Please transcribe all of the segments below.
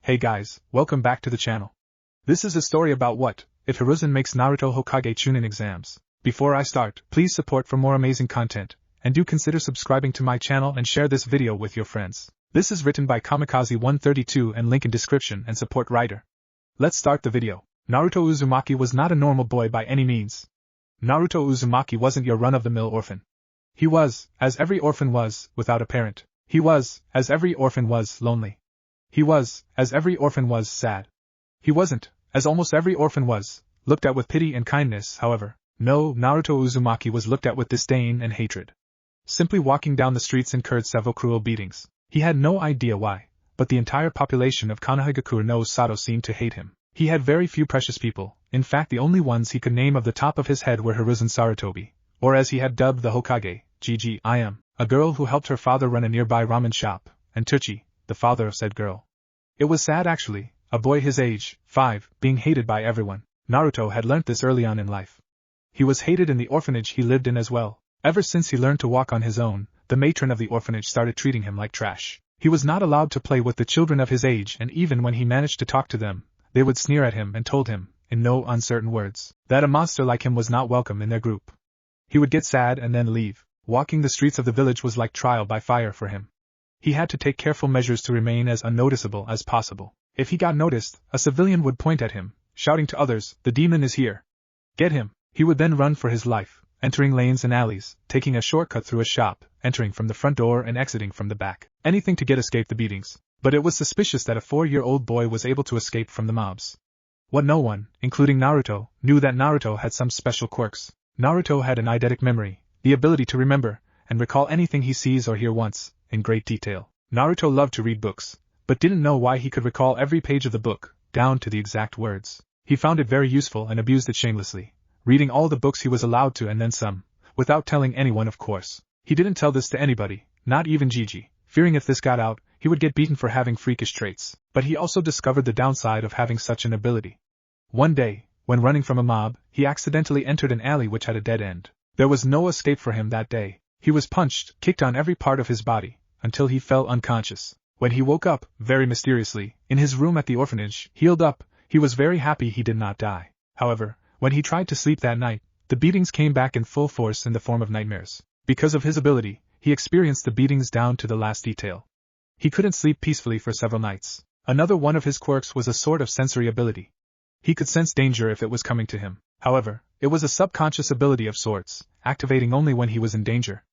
Hey guys, welcome back to the channel. This is a story about what if Hiruzen makes Naruto Hokage Chunin exams. Before I start, please support for more amazing content, and do consider subscribing to my channel and share this video with your friends. This is written by Kamikaze132 and link in description and support writer. Let's start the video. Naruto Uzumaki was not a normal boy by any means. Naruto Uzumaki wasn't your run-of-the-mill orphan. He was, as every orphan was, without a parent. He was, as every orphan was, lonely. He was, as every orphan was, sad. He wasn't, as almost every orphan was, looked at with pity and kindness, however. No, Naruto Uzumaki was looked at with disdain and hatred. Simply walking down the streets incurred several cruel beatings. He had no idea why, but the entire population of Konohagakure no Sato seemed to hate him. He had very few precious people, in fact the only ones he could name of the top of his head were Hiruzen Sarutobi, or as he had dubbed the Hokage, a girl who helped her father run a nearby ramen shop, and Tuchi, the father of said girl. It was sad actually, a boy his age, 5, being hated by everyone. Naruto had learnt this early on in life. He was hated in the orphanage he lived in as well. Ever since he learned to walk on his own, the matron of the orphanage started treating him like trash. He was not allowed to play with the children of his age, and even when he managed to talk to them, they would sneer at him and told him, in no uncertain words, that a monster like him was not welcome in their group. He would get sad and then leave. Walking the streets of the village was like trial by fire for him. He had to take careful measures to remain as unnoticeable as possible. If he got noticed, a civilian would point at him, shouting to others, "The demon is here. Get him." He would then run for his life, entering lanes and alleys, taking a shortcut through a shop, entering from the front door and exiting from the back. Anything to escape the beatings. But it was suspicious that a 4-year-old boy was able to escape from the mobs. What no one, including Naruto, knew that Naruto had some special quirks. Naruto had an eidetic memory, the ability to remember and recall anything he sees or hears once, in great detail. Naruto loved to read books, but didn't know why he could recall every page of the book, down to the exact words. He found it very useful and abused it shamelessly, reading all the books he was allowed to and then some, without telling anyone of course. He didn't tell this to anybody, not even Gigi, fearing if this got out, he would get beaten for having freakish traits. But he also discovered the downside of having such an ability. One day, when running from a mob, he accidentally entered an alley which had a dead end. There was no escape for him that day. He was punched, kicked on every part of his body, until he fell unconscious. When he woke up, very mysteriously, in his room at the orphanage, healed up, he was very happy he did not die. However, when he tried to sleep that night, the beatings came back in full force in the form of nightmares. Because of his ability, he experienced the beatings down to the last detail. He couldn't sleep peacefully for several nights. Another one of his quirks was a sort of sensory ability. He could sense danger if it was coming to him. However, it was a subconscious ability of sorts, activating only when he was in danger.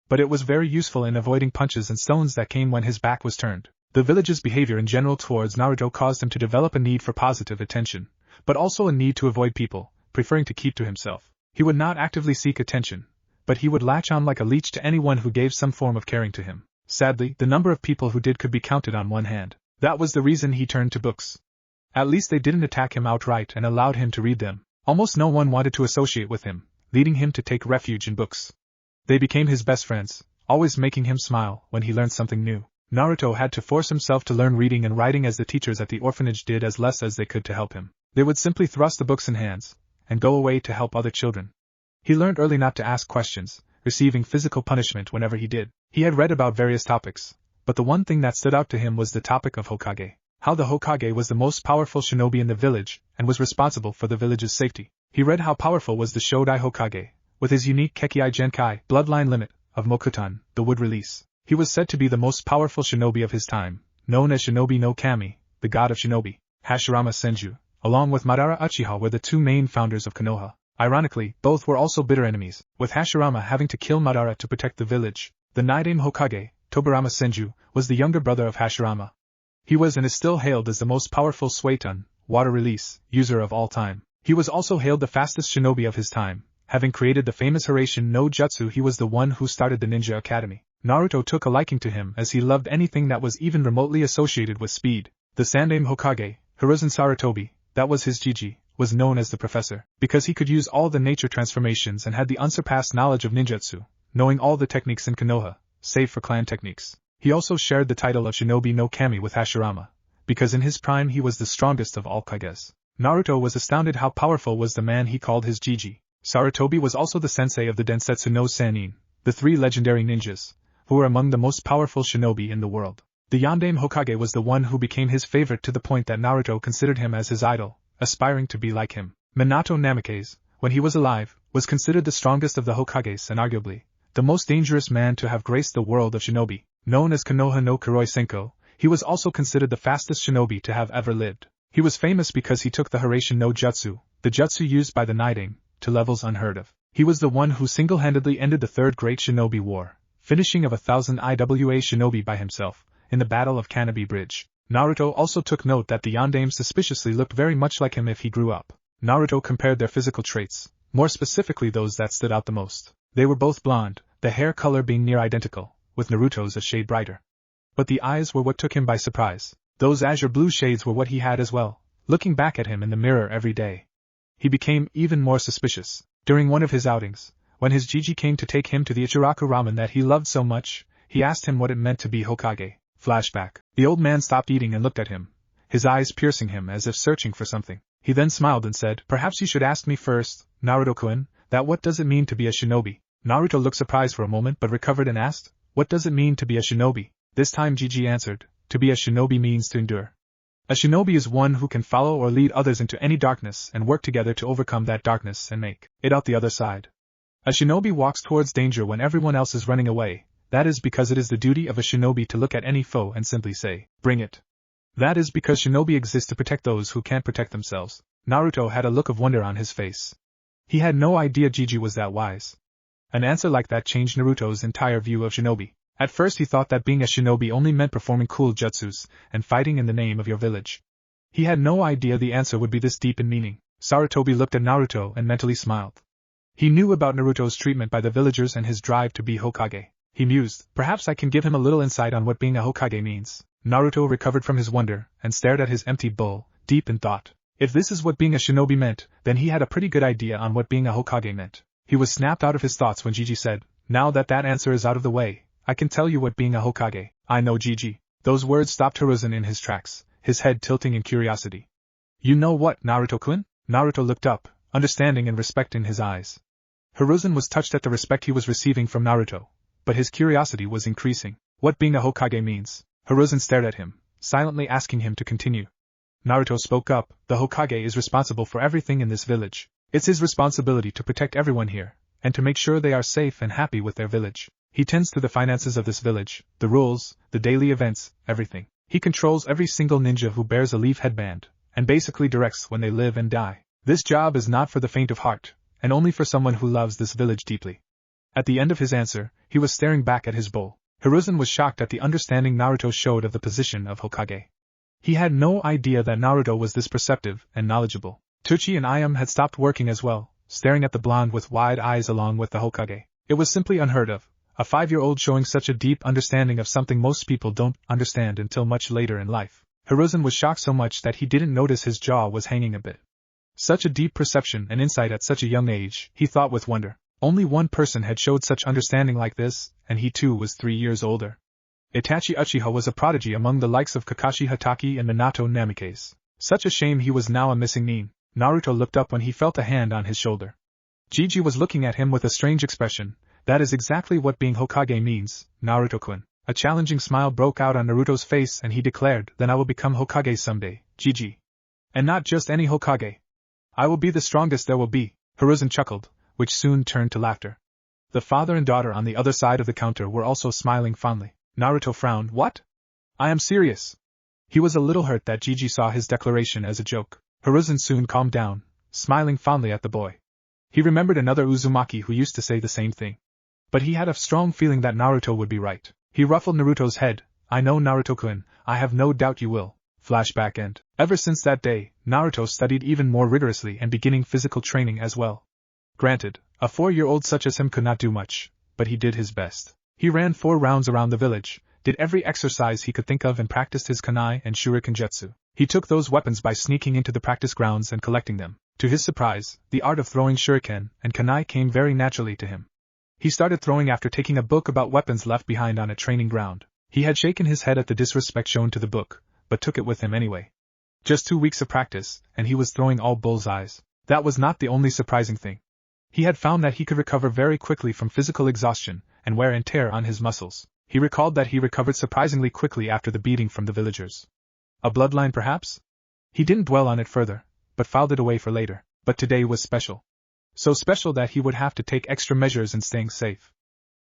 But it was very useful in avoiding punches and stones that came when his back was turned. The village's behavior in general towards Naruto caused him to develop a need for positive attention, but also a need to avoid people, preferring to keep to himself. He would not actively seek attention, but he would latch on like a leech to anyone who gave some form of caring to him. Sadly, the number of people who did could be counted on one hand. That was the reason he turned to books. At least they didn't attack him outright and allowed him to read them. Almost no one wanted to associate with him, leading him to take refuge in books. They became his best friends, always making him smile when he learned something new. Naruto had to force himself to learn reading and writing as the teachers at the orphanage did as less as they could to help him. They would simply thrust the books in hands, and go away to help other children. He learned early not to ask questions, receiving physical punishment whenever he did. He had read about various topics, but the one thing that stood out to him was the topic of Hokage. How the Hokage was the most powerful shinobi in the village, and was responsible for the village's safety. He read how powerful was the Shodai Hokage, with his unique Kekkai Genkai bloodline limit of Mokutan, the wood release. He was said to be the most powerful shinobi of his time, known as Shinobi no Kami, the god of shinobi. Hashirama Senju, along with Madara Uchiha were the two main founders of Konoha. Ironically, both were also bitter enemies, with Hashirama having to kill Madara to protect the village. The Naidame Hokage, Tobirama Senju, was the younger brother of Hashirama. He was and is still hailed as the most powerful Suiton, water release, user of all time. He was also hailed the fastest shinobi of his time. Having created the famous Hiraishin no Jutsu, he was the one who started the Ninja Academy. Naruto took a liking to him as he loved anything that was even remotely associated with speed. The Sandaime Hokage, Hiruzen Sarutobi, that was his Gigi, was known as the Professor, because he could use all the nature transformations and had the unsurpassed knowledge of ninjutsu, knowing all the techniques in Konoha, save for clan techniques. He also shared the title of Shinobi no Kami with Hashirama, because in his prime he was the strongest of all Kages. Naruto was astounded how powerful was the man he called his Gigi. Sarutobi was also the sensei of the Densetsu no Sannin, the 3 legendary ninjas, who were among the most powerful shinobi in the world. The Yandame Hokage was the one who became his favorite to the point that Naruto considered him as his idol, aspiring to be like him. Minato Namikaze, when he was alive, was considered the strongest of the Hokages and arguably the most dangerous man to have graced the world of shinobi. Known as Konoha no Kuroi Senko, he was also considered the fastest shinobi to have ever lived. He was famous because he took the Hiraishin no Jutsu, the jutsu used by the Nidame, to levels unheard of. He was the one who single-handedly ended the Third Great Shinobi War, finishing of 1,000 IWA shinobi by himself, in the Battle of Kanabi Bridge. Naruto also took note that the Yandame suspiciously looked very much like him if he grew up. Naruto compared their physical traits, more specifically those that stood out the most. They were both blonde, the hair color being near identical, with Naruto's a shade brighter. But the eyes were what took him by surprise. Those azure blue shades were what he had as well, looking back at him in the mirror every day. He became even more suspicious. During one of his outings, when his Jiji came to take him to the Ichiraku ramen that he loved so much, he asked him what it meant to be Hokage. Flashback. The old man stopped eating and looked at him, his eyes piercing him as if searching for something. He then smiled and said, "Perhaps you should ask me first, Naruto-kun, that what does it mean to be a shinobi?" Naruto looked surprised for a moment but recovered and asked, "What does it mean to be a shinobi?" This time Jiji answered, "To be a shinobi means to endure. A shinobi is one who can follow or lead others into any darkness and work together to overcome that darkness and make it out the other side. A shinobi walks towards danger when everyone else is running away. That is because it is the duty of a shinobi to look at any foe and simply say, 'Bring it.' That is because shinobi exist to protect those who can't protect themselves." Naruto had a look of wonder on his face. He had no idea Jiji was that wise. An answer like that changed Naruto's entire view of shinobi. At first he thought that being a shinobi only meant performing cool jutsus and fighting in the name of your village. He had no idea the answer would be this deep in meaning. Sarutobi looked at Naruto and mentally smiled. He knew about Naruto's treatment by the villagers and his drive to be Hokage. He mused, "Perhaps I can give him a little insight on what being a Hokage means." Naruto recovered from his wonder and stared at his empty bowl, deep in thought. If this is what being a shinobi meant, then he had a pretty good idea on what being a Hokage meant. He was snapped out of his thoughts when Jiji said, "Now that answer is out of the way, I can tell you what being a Hokage." "I know, Jiji." Those words stopped Hiruzen in his tracks, his head tilting in curiosity. "You know what, Naruto-kun?" Naruto looked up, understanding and respect in his eyes. Hiruzen was touched at the respect he was receiving from Naruto, but his curiosity was increasing. What being a Hokage means? Hiruzen stared at him, silently asking him to continue. Naruto spoke up, "The Hokage is responsible for everything in this village. It's his responsibility to protect everyone here, and to make sure they are safe and happy with their village. He tends to the finances of this village, the rules, the daily events, everything. He controls every single ninja who bears a leaf headband, and basically directs when they live and die. This job is not for the faint of heart, and only for someone who loves this village deeply." At the end of his answer, he was staring back at his bowl. Hiruzen was shocked at the understanding Naruto showed of the position of Hokage. He had no idea that Naruto was this perceptive and knowledgeable. Tsuchi and Ayame had stopped working as well, staring at the blonde with wide eyes along with the Hokage. It was simply unheard of, a 5-year-old showing such a deep understanding of something most people don't understand until much later in life. Hiruzen was shocked so much that he didn't notice his jaw was hanging a bit. Such a deep perception and insight at such a young age, he thought with wonder. Only one person had showed such understanding like this, and he too was 3 years older. Itachi Uchiha was a prodigy among the likes of Kakashi Hatake and Minato Namikaze. Such a shame he was now a missing nin. Naruto looked up when he felt a hand on his shoulder. Jiji was looking at him with a strange expression. "That is exactly what being Hokage means, Naruto-kun." A challenging smile broke out on Naruto's face and he declared, "Then I will become Hokage someday, Jiji. And not just any Hokage. I will be the strongest there will be." Hiruzen chuckled, which soon turned to laughter. The father and daughter on the other side of the counter were also smiling fondly. Naruto frowned. "What? I am serious." He was a little hurt that Jiji saw his declaration as a joke. Hiruzen soon calmed down, smiling fondly at the boy. He remembered another Uzumaki who used to say the same thing. But he had a strong feeling that Naruto would be right. He ruffled Naruto's head. "I know, Naruto-kun, I have no doubt you will." Flashback end. Ever since that day, Naruto studied even more rigorously and beginning physical training as well. Granted, a 4-year-old such as him could not do much, but he did his best. He ran 4 rounds around the village, did every exercise he could think of and practiced his kunai and shuriken jutsu. He took those weapons by sneaking into the practice grounds and collecting them. To his surprise, the art of throwing shuriken and kunai came very naturally to him. He started throwing after taking a book about weapons left behind on a training ground. He had shaken his head at the disrespect shown to the book, but took it with him anyway. Just 2 weeks of practice, and he was throwing all bullseyes. That was not the only surprising thing. He had found that he could recover very quickly from physical exhaustion and wear and tear on his muscles. He recalled that he recovered surprisingly quickly after the beating from the villagers. A bloodline perhaps? He didn't dwell on it further, but filed it away for later. But today was special. So special that he would have to take extra measures in staying safe.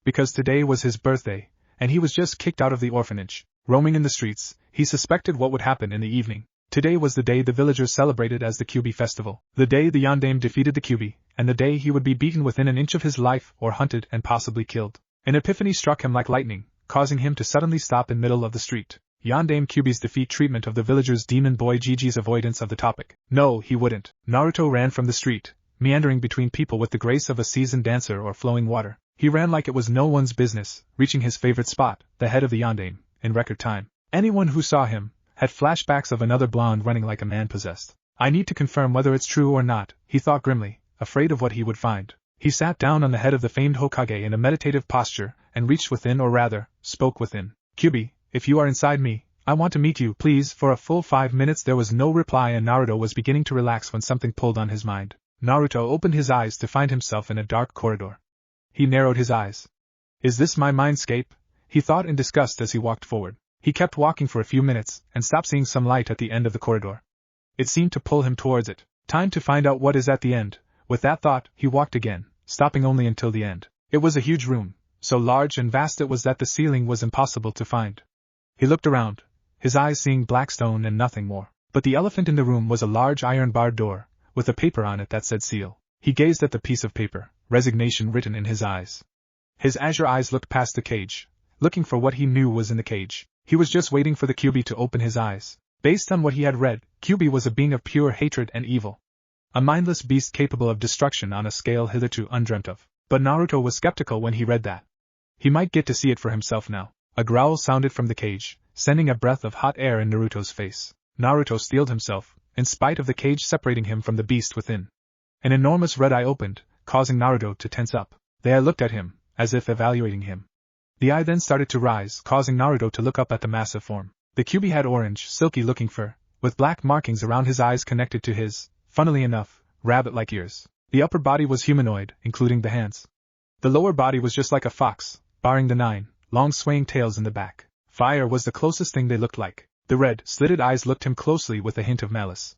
Because today was his birthday, and he was just kicked out of the orphanage. Roaming in the streets, he suspected what would happen in the evening. Today was the day the villagers celebrated as the Kyuubi festival. The day the Yondaime defeated the Kyuubi, and the day he would be beaten within an inch of his life or hunted and possibly killed. An epiphany struck him like lightning, causing him to suddenly stop in middle of the street. Yondaime Kyuubi's defeat treatment of the villagers' demon boy Gigi's avoidance of the topic. No, he wouldn't. Naruto ran from the street, meandering between people with the grace of a seasoned dancer or flowing water. He ran like it was no one's business, reaching his favorite spot, the head of the Yondaime, in record time. Anyone who saw him had flashbacks of another blonde running like a man possessed. I need to confirm whether it's true or not, he thought grimly, afraid of what he would find. He sat down on the head of the famed Hokage in a meditative posture, and reached within, or rather, spoke within. Kyuubi, if you are inside me, I want to meet you, please. For a full 5 minutes there was no reply, and Naruto was beginning to relax when something pulled on his mind. Naruto opened his eyes to find himself in a dark corridor. He narrowed his eyes. Is this my mindscape? He thought in disgust as he walked forward. He kept walking for a few minutes, and stopped seeing some light at the end of the corridor. It seemed to pull him towards it. Time to find out what is at the end. With that thought, he walked again, stopping only until the end. It was a huge room, so large and vast it was that the ceiling was impossible to find. He looked around, his eyes seeing black stone and nothing more. But the elephant in the room was a large iron-barred door, with a paper on it that said seal. He gazed at the piece of paper, resignation written in his eyes. His azure eyes looked past the cage, looking for what he knew was in the cage. He was just waiting for the Kyuubi to open his eyes. Based on what he had read, Kyuubi was a being of pure hatred and evil. A mindless beast capable of destruction on a scale hitherto undreamt of. But Naruto was skeptical when he read that. He might get to see it for himself now. A growl sounded from the cage, sending a breath of hot air in Naruto's face. Naruto steeled himself, in spite of the cage separating him from the beast within. An enormous red eye opened, causing Naruto to tense up. The eye looked at him, as if evaluating him. The eye then started to rise, causing Naruto to look up at the massive form. The Kyuubi had orange, silky-looking fur, with black markings around his eyes connected to his, funnily enough, rabbit-like ears. The upper body was humanoid, including the hands. The lower body was just like a fox, barring the 9 long swaying tails in the back. Fire was the closest thing they looked like. The red, slitted eyes looked him closely with a hint of malice.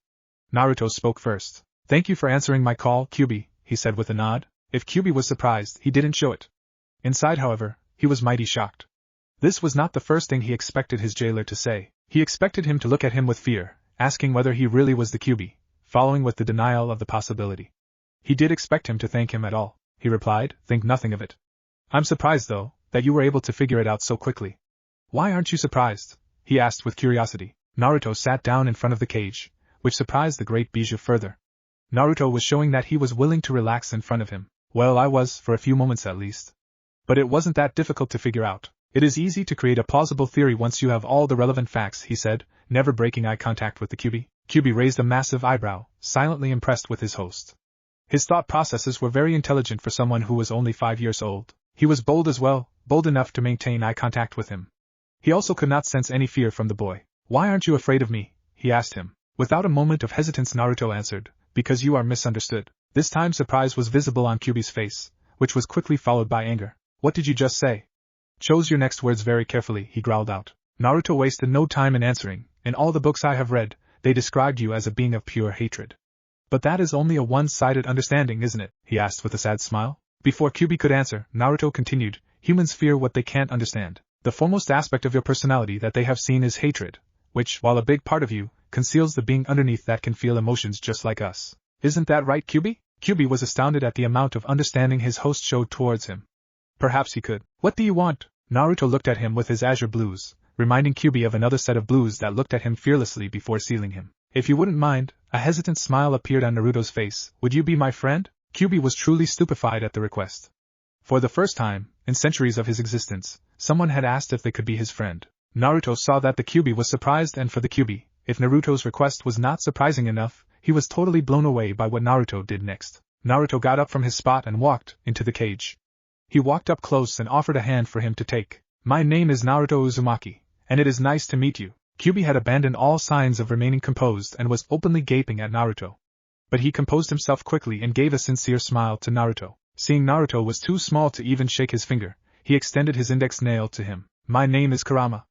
Naruto spoke first. Thank you for answering my call, Kyuubi, he said with a nod. If Kyuubi was surprised, he didn't show it. Inside, however, he was mighty shocked. This was not the first thing he expected his jailer to say. He expected him to look at him with fear, asking whether he really was the Kyuubi, following with the denial of the possibility. He did expect him to thank him at all, he replied. Think nothing of it. I'm surprised, though, that you were able to figure it out so quickly. Why aren't you surprised? He asked with curiosity. Naruto sat down in front of the cage, which surprised the great Bijou further. Naruto was showing that he was willing to relax in front of him. Well, I was, for a few moments at least. But it wasn't that difficult to figure out. It is easy to create a plausible theory once you have all the relevant facts, he said, never breaking eye contact with the Kyuubi. Kyuubi raised a massive eyebrow, silently impressed with his host. His thought processes were very intelligent for someone who was only 5 years old. He was bold as well, bold enough to maintain eye contact with him. He also could not sense any fear from the boy. Why aren't you afraid of me? He asked him. Without a moment of hesitance, Naruto answered, because you are misunderstood. This time surprise was visible on Kyuubi's face, which was quickly followed by anger. What did you just say? Choose your next words very carefully, he growled out. Naruto wasted no time in answering. In all the books I have read, they described you as a being of pure hatred. But that is only a one-sided understanding, isn't it? He asked with a sad smile. Before Kyuubi could answer, Naruto continued, humans fear what they can't understand. The foremost aspect of your personality that they have seen is hatred, which, while a big part of you, conceals the being underneath that can feel emotions just like us. Isn't that right, Kyuubi? Kyuubi was astounded at the amount of understanding his host showed towards him. Perhaps he could. What do you want? Naruto looked at him with his azure blues, reminding Kyuubi of another set of blues that looked at him fearlessly before sealing him. If you wouldn't mind, a hesitant smile appeared on Naruto's face. Would you be my friend? Kyuubi was truly stupefied at the request. For the first time, in centuries of his existence, someone had asked if they could be his friend. Naruto saw that the Kyuubi was surprised, and for the Kyuubi, if Naruto's request was not surprising enough, he was totally blown away by what Naruto did next. Naruto got up from his spot and walked into the cage. He walked up close and offered a hand for him to take. My name is Naruto Uzumaki, and it is nice to meet you. Kyuubi had abandoned all signs of remaining composed and was openly gaping at Naruto. But he composed himself quickly and gave a sincere smile to Naruto. Seeing Naruto was too small to even shake his finger, he extended his index nail to him. My name is Kurama.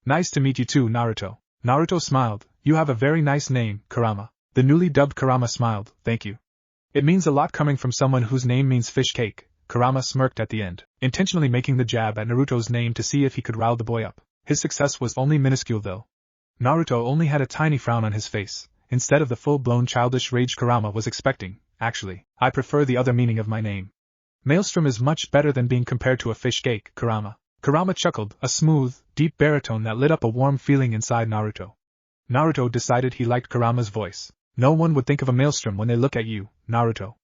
Nice to meet you too, Naruto. Naruto smiled. You have a very nice name, Kurama. The newly dubbed Kurama smiled. Thank you. It means a lot coming from someone whose name means fish cake. Kurama smirked at the end, intentionally making the jab at Naruto's name to see if he could rile the boy up. His success was only minuscule though. Naruto only had a tiny frown on his face, instead of the full-blown childish rage Kurama was expecting. Actually, I prefer the other meaning of my name. Maelstrom is much better than being compared to a fish cake, Kurama. Kurama chuckled, a smooth, deep baritone that lit up a warm feeling inside Naruto. Naruto decided he liked Kurama's voice. No one would think of a maelstrom when they look at you, Naruto.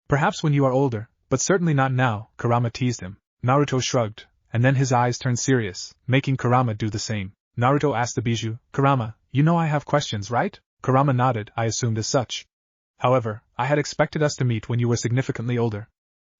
Perhaps when you are older, but certainly not now, Kurama teased him. Naruto shrugged, and then his eyes turned serious, making Kurama do the same. Naruto asked the bijou, Kurama, you know I have questions, right? Kurama nodded, I assumed as such. However, I had expected us to meet when you were significantly older.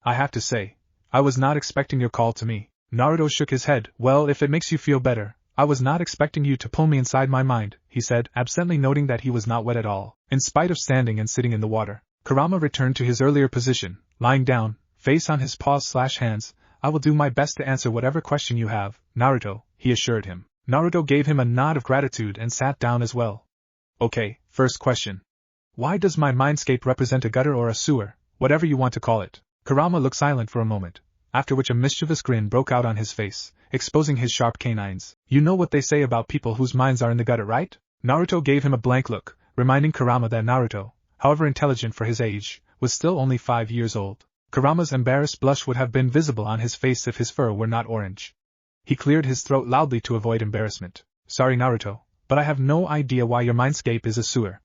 I have to say, I was not expecting your call to me. Naruto shook his head. Well, if it makes you feel better, I was not expecting you to pull me inside my mind, he said, absently noting that he was not wet at all, in spite of standing and sitting in the water. Kurama returned to his earlier position, lying down, face on his paws/hands. I will do my best to answer whatever question you have, Naruto, he assured him. Naruto gave him a nod of gratitude and sat down as well. Okay, first question. Why does my mindscape represent a gutter or a sewer, whatever you want to call it? Kurama looked silent for a moment, after which a mischievous grin broke out on his face, exposing his sharp canines. You know what they say about people whose minds are in the gutter, right? Naruto gave him a blank look, reminding Kurama that Naruto, however intelligent for his age, was still only 5 years old. Kurama's embarrassed blush would have been visible on his face if his fur were not orange. He cleared his throat loudly to avoid embarrassment. Sorry, Naruto, but I have no idea why your mindscape is a sewer.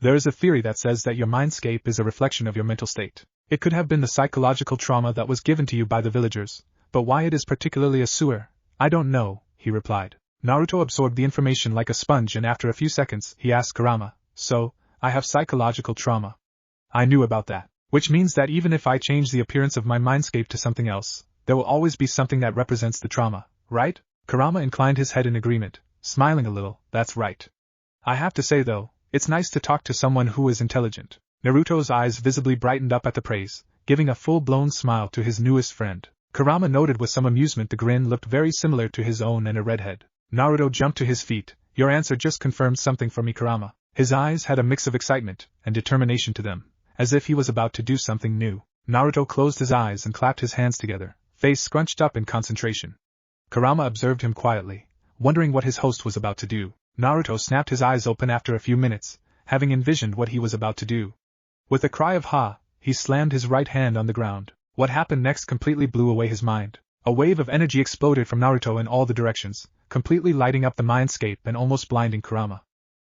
There is a theory that says that your mindscape is a reflection of your mental state. It could have been the psychological trauma that was given to you by the villagers, but why it is particularly a sewer, I don't know, he replied. Naruto absorbed the information like a sponge and after a few seconds, he asked Kurama, so, I have psychological trauma. I knew about that, which means that even if I change the appearance of my mindscape to something else, there will always be something that represents the trauma, right? Kurama inclined his head in agreement, smiling a little. That's right. I have to say though, it's nice to talk to someone who is intelligent. Naruto's eyes visibly brightened up at the praise, giving a full-blown smile to his newest friend. Kurama noted with some amusement the grin looked very similar to his own and a redhead. Naruto jumped to his feet. Your answer just confirmed something for me, Kurama. His eyes had a mix of excitement and determination to them, as if he was about to do something new. Naruto closed his eyes and clapped his hands together, face scrunched up in concentration. Kurama observed him quietly, wondering what his host was about to do. Naruto snapped his eyes open after a few minutes, having envisioned what he was about to do. With a cry of ha, he slammed his right hand on the ground. What happened next completely blew away his mind. A wave of energy exploded from Naruto in all the directions, completely lighting up the mindscape and almost blinding Kurama.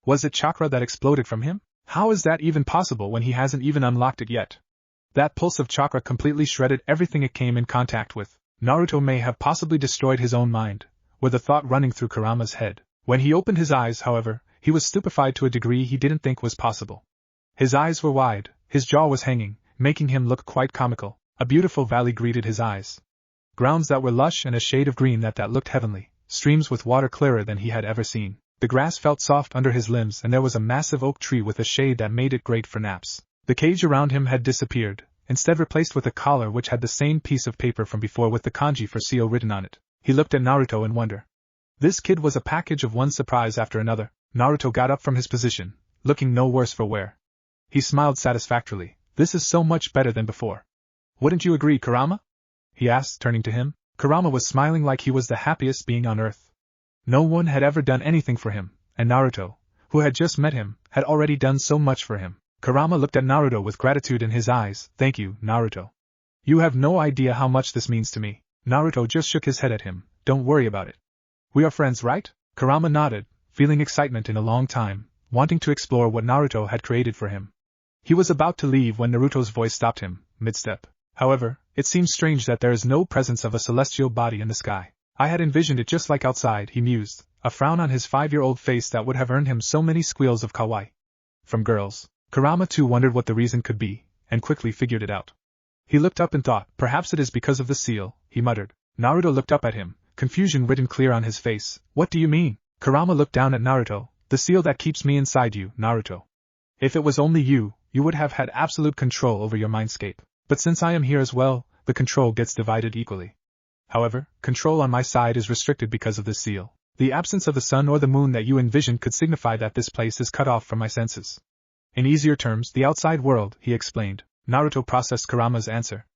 Was it chakra that exploded from him? How is that even possible when he hasn't even unlocked it yet? That pulse of chakra completely shredded everything it came in contact with. Naruto may have possibly destroyed his own mind, with a thought running through Kurama's head. When he opened his eyes, however, he was stupefied to a degree he didn't think was possible. His eyes were wide, his jaw was hanging, making him look quite comical. A beautiful valley greeted his eyes. Grounds that were lush and a shade of green that looked heavenly, streams with water clearer than he had ever seen. The grass felt soft under his limbs and there was a massive oak tree with a shade that made it great for naps. The cage around him had disappeared, instead replaced with a collar which had the same piece of paper from before with the kanji for seal written on it. He looked at Naruto in wonder. This kid was a package of one surprise after another. Naruto got up from his position, looking no worse for wear. He smiled satisfactorily. This is so much better than before. Wouldn't you agree, Kurama? He asked, turning to him. Kurama was smiling like he was the happiest being on earth. No one had ever done anything for him, and Naruto, who had just met him, had already done so much for him. Kurama looked at Naruto with gratitude in his eyes. Thank you, Naruto. You have no idea how much this means to me. Naruto just shook his head at him. Don't worry about it. We are friends, right? Kurama nodded, feeling excitement in a long time, wanting to explore what Naruto had created for him. He was about to leave when Naruto's voice stopped him, mid-step. However, it seems strange that there is no presence of a celestial body in the sky. I had envisioned it just like outside, he mused, a frown on his 5-year-old face that would have earned him so many squeals of kawaii from girls. Kurama too wondered what the reason could be, and quickly figured it out. He looked up and thought, perhaps it is because of the seal, he muttered. Naruto looked up at him, confusion written clear on his face. What do you mean? Kurama looked down at Naruto. The seal that keeps me inside you, Naruto. If it was only you, you would have had absolute control over your mindscape. But since I am here as well, the control gets divided equally. However, control on my side is restricted because of this seal. The absence of the sun or the moon that you envision could signify that this place is cut off from my senses. In easier terms, the outside world, he explained. Naruto processed Kurama's answer.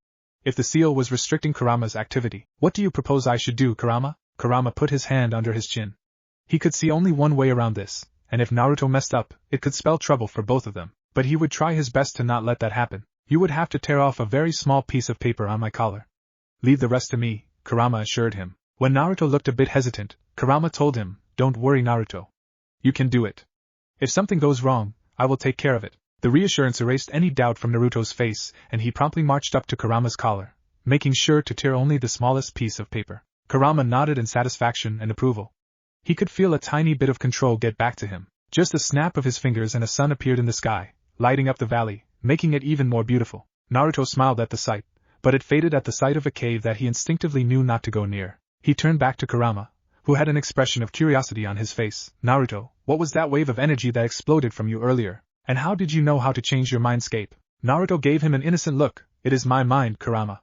If the seal was restricting Kurama's activity, what do you propose I should do, Kurama? Kurama put his hand under his chin. He could see only one way around this, and if Naruto messed up, it could spell trouble for both of them. But he would try his best to not let that happen. You would have to tear off a very small piece of paper on my collar. Leave the rest to me, Kurama assured him. When Naruto looked a bit hesitant, Kurama told him, don't worry, Naruto. You can do it. If something goes wrong, I will take care of it. The reassurance erased any doubt from Naruto's face, and he promptly marched up to Kurama's collar, making sure to tear only the smallest piece of paper. Kurama nodded in satisfaction and approval. He could feel a tiny bit of control get back to him. Just a snap of his fingers and a sun appeared in the sky, lighting up the valley, making it even more beautiful. Naruto smiled at the sight, but it faded at the sight of a cave that he instinctively knew not to go near. He turned back to Kurama, who had an expression of curiosity on his face. Naruto, what was that wave of energy that exploded from you earlier? And how did you know how to change your mindscape? Naruto gave him an innocent look. It is my mind, Kurama.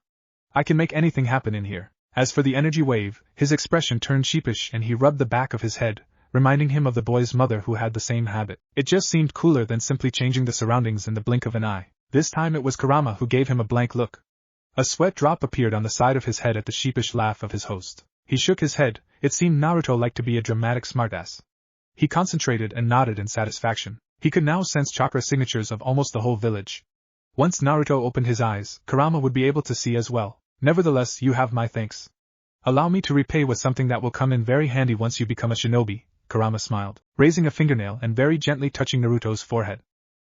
I can make anything happen in here. As for the energy wave, his expression turned sheepish and he rubbed the back of his head, reminding him of the boy's mother who had the same habit. It just seemed cooler than simply changing the surroundings in the blink of an eye. This time it was Kurama who gave him a blank look. A sweat drop appeared on the side of his head at the sheepish laugh of his host. He shook his head. It seemed Naruto liked to be a dramatic smartass. He concentrated and nodded in satisfaction. He could now sense chakra signatures of almost the whole village. Once Naruto opened his eyes, Kurama would be able to see as well. Nevertheless, you have my thanks. Allow me to repay with something that will come in very handy once you become a shinobi, Kurama smiled, raising a fingernail and very gently touching Naruto's forehead.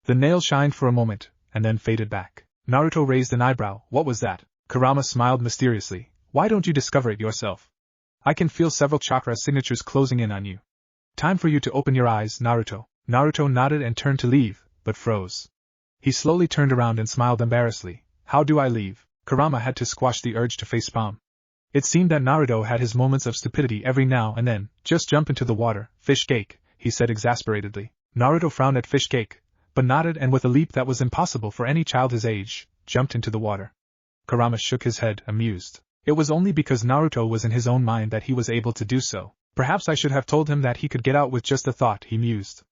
The nail shined for a moment, and then faded back. Naruto raised an eyebrow. What was that? Kurama smiled mysteriously. Why don't you discover it yourself? I can feel several chakra signatures closing in on you. Time for you to open your eyes, Naruto. Naruto nodded and turned to leave, but froze. He slowly turned around and smiled embarrassedly. How do I leave? Kurama had to squash the urge to facepalm. It seemed that Naruto had his moments of stupidity every now and then. Just jump into the water, fish cake, he said exasperatedly. Naruto frowned at fish cake, but nodded and with a leap that was impossible for any child his age, jumped into the water. Kurama shook his head, amused. It was only because Naruto was in his own mind that he was able to do so. Perhaps I should have told him that he could get out with just a thought, he mused.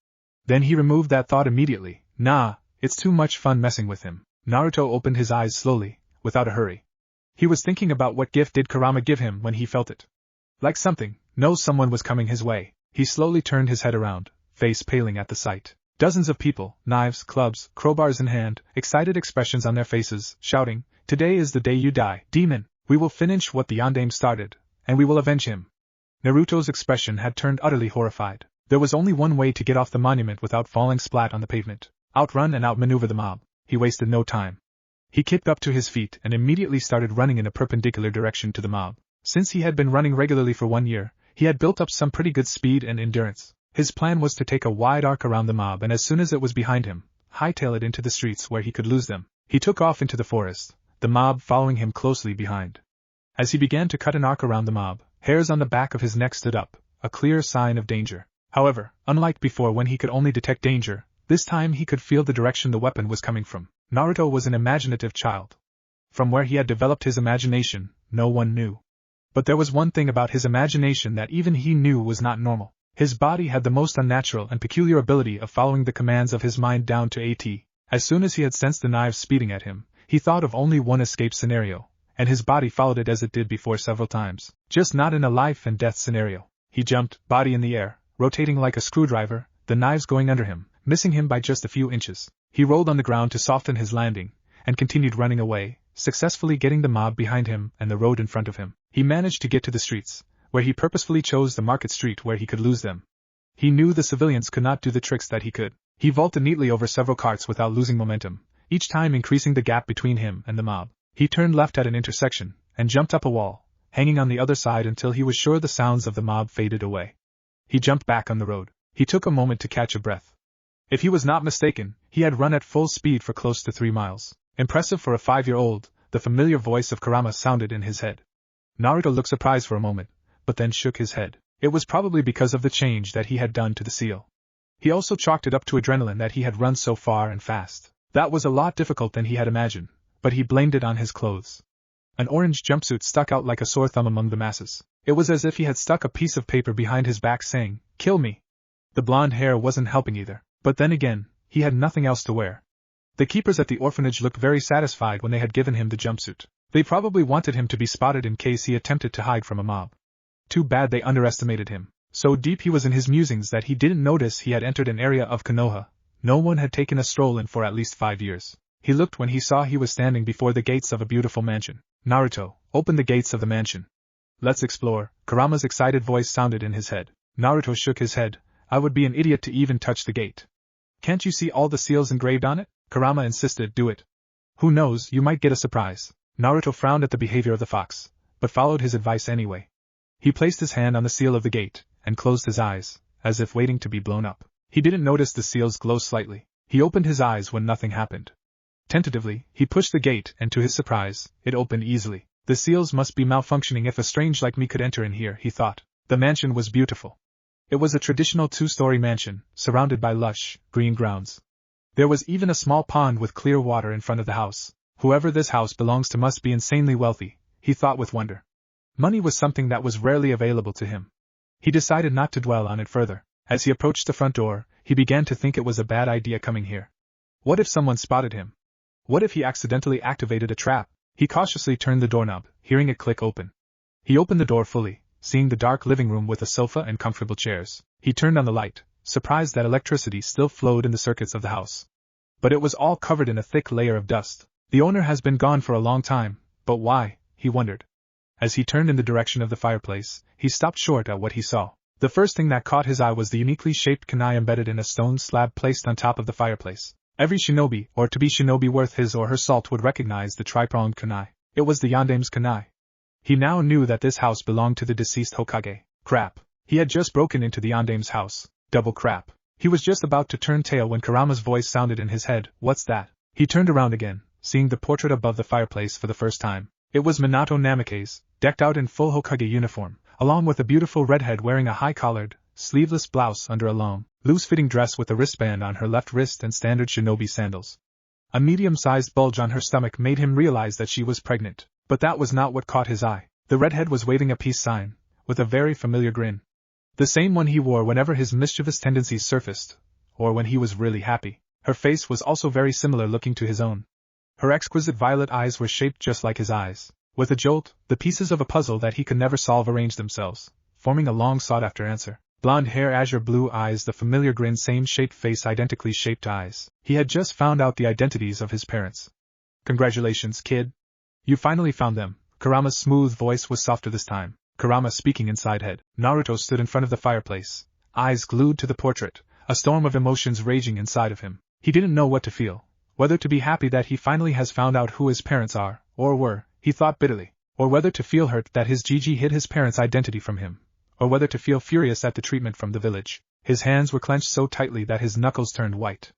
Then he removed that thought immediately. Nah, it's too much fun messing with him. Naruto opened his eyes slowly, without a hurry. He was thinking about what gift did Kurama give him when he felt it. Like someone was coming his way. He slowly turned his head around, face paling at the sight. Dozens of people, knives, clubs, crowbars in hand, excited expressions on their faces, shouting, "Today is the day you die, demon! We will finish what the Yondaime started, and we will avenge him." Naruto's expression had turned utterly horrified. There was only one way to get off the monument without falling splat on the pavement. Outrun and outmaneuver the mob. He wasted no time. He kicked up to his feet and immediately started running in a perpendicular direction to the mob. Since he had been running regularly for 1 year, he had built up some pretty good speed and endurance. His plan was to take a wide arc around the mob and as soon as it was behind him, hightail it into the streets where he could lose them. He took off into the forest, the mob following him closely behind. As he began to cut an arc around the mob, hairs on the back of his neck stood up, a clear sign of danger. However, unlike before when he could only detect danger, this time he could feel the direction the weapon was coming from. Naruto was an imaginative child. From where he had developed his imagination, no one knew. But there was one thing about his imagination that even he knew was not normal. His body had the most unnatural and peculiar ability of following the commands of his mind down to a T. As soon as he had sensed the knives speeding at him, he thought of only one escape scenario, and his body followed it as it did before several times. Just not in a life and death scenario. He jumped, body in the air, rotating like a screwdriver, the knives going under him, missing him by just a few inches. He rolled on the ground to soften his landing, and continued running away, successfully getting the mob behind him and the road in front of him. He managed to get to the streets, where he purposefully chose the market street where he could lose them. He knew the civilians could not do the tricks that he could. He vaulted neatly over several carts without losing momentum, each time increasing the gap between him and the mob. He turned left at an intersection, and jumped up a wall, hanging on the other side until he was sure the sounds of the mob faded away. He jumped back on the road. He took a moment to catch a breath. If he was not mistaken, he had run at full speed for close to 3 miles. Impressive for a 5-year-old, the familiar voice of Kurama sounded in his head. Naruto looked surprised for a moment, but then shook his head. It was probably because of the change that he had done to the seal. He also chalked it up to adrenaline that he had run so far and fast. That was a lot difficult than he had imagined, but he blamed it on his clothes. An orange jumpsuit stuck out like a sore thumb among the masses. It was as if he had stuck a piece of paper behind his back saying, "Kill me." The blonde hair wasn't helping either, but then again, he had nothing else to wear. The keepers at the orphanage looked very satisfied when they had given him the jumpsuit. They probably wanted him to be spotted in case he attempted to hide from a mob. Too bad they underestimated him. So deep he was in his musings that he didn't notice he had entered an area of Konoha no one had taken a stroll in for at least 5 years. He looked when he saw he was standing before the gates of a beautiful mansion. "Naruto, open the gates of the mansion. Let's explore," Kurama's excited voice sounded in his head. Naruto shook his head. "I would be an idiot to even touch the gate." "Can't you see all the seals engraved on it?" Kurama insisted. "Do it. Who knows, you might get a surprise." Naruto frowned at the behavior of the fox, but followed his advice anyway. He placed his hand on the seal of the gate, and closed his eyes, as if waiting to be blown up. He didn't notice the seals glow slightly. He opened his eyes when nothing happened. Tentatively, he pushed the gate, and to his surprise, it opened easily. The seals must be malfunctioning if a strange like me could enter in here, he thought. The mansion was beautiful. It was a traditional 2-story mansion, surrounded by lush, green grounds. There was even a small pond with clear water in front of the house. Whoever this house belongs to must be insanely wealthy, he thought with wonder. Money was something that was rarely available to him. He decided not to dwell on it further. As he approached the front door, he began to think it was a bad idea coming here. What if someone spotted him? What if he accidentally activated a trap? He cautiously turned the doorknob, hearing it click open. He opened the door fully, seeing the dark living room with a sofa and comfortable chairs. He turned on the light, surprised that electricity still flowed in the circuits of the house. But it was all covered in a thick layer of dust. The owner has been gone for a long time, but why, he wondered. As he turned in the direction of the fireplace, he stopped short at what he saw. The first thing that caught his eye was the uniquely shaped kunai embedded in a stone slab placed on top of the fireplace. Every shinobi, or to-be shinobi worth his or her salt, would recognize the tri-pronged kunai. It was the Yandame's kunai. He now knew that this house belonged to the deceased Hokage. Crap. He had just broken into the Yandame's house. Double crap. He was just about to turn tail when Kurama's voice sounded in his head. "What's that?" He turned around again, seeing the portrait above the fireplace for the first time. It was Minato Namikaze, decked out in full Hokage uniform, along with a beautiful redhead wearing a high-collared, sleeveless blouse under a long, loose-fitting dress with a wristband on her left wrist and standard shinobi sandals. A medium-sized bulge on her stomach made him realize that she was pregnant, but that was not what caught his eye. The redhead was waving a peace sign, with a very familiar grin. The same one he wore whenever his mischievous tendencies surfaced, or when he was really happy. Her face was also very similar looking to his own. Her exquisite violet eyes were shaped just like his eyes. With a jolt, the pieces of a puzzle that he could never solve arranged themselves, forming a long sought-after answer. Blonde hair, azure blue eyes, the familiar grin, same shaped face, identically shaped eyes. He had just found out the identities of his parents. "Congratulations, kid. You finally found them." Kurama's smooth voice was softer this time. Kurama speaking inside head. Naruto stood in front of the fireplace, eyes glued to the portrait, a storm of emotions raging inside of him. He didn't know what to feel, whether to be happy that he finally has found out who his parents are, or were, he thought bitterly, or whether to feel hurt that his Gigi hid his parents' identity from him, or whether to feel furious at the treatment from the village. His hands were clenched so tightly that his knuckles turned white.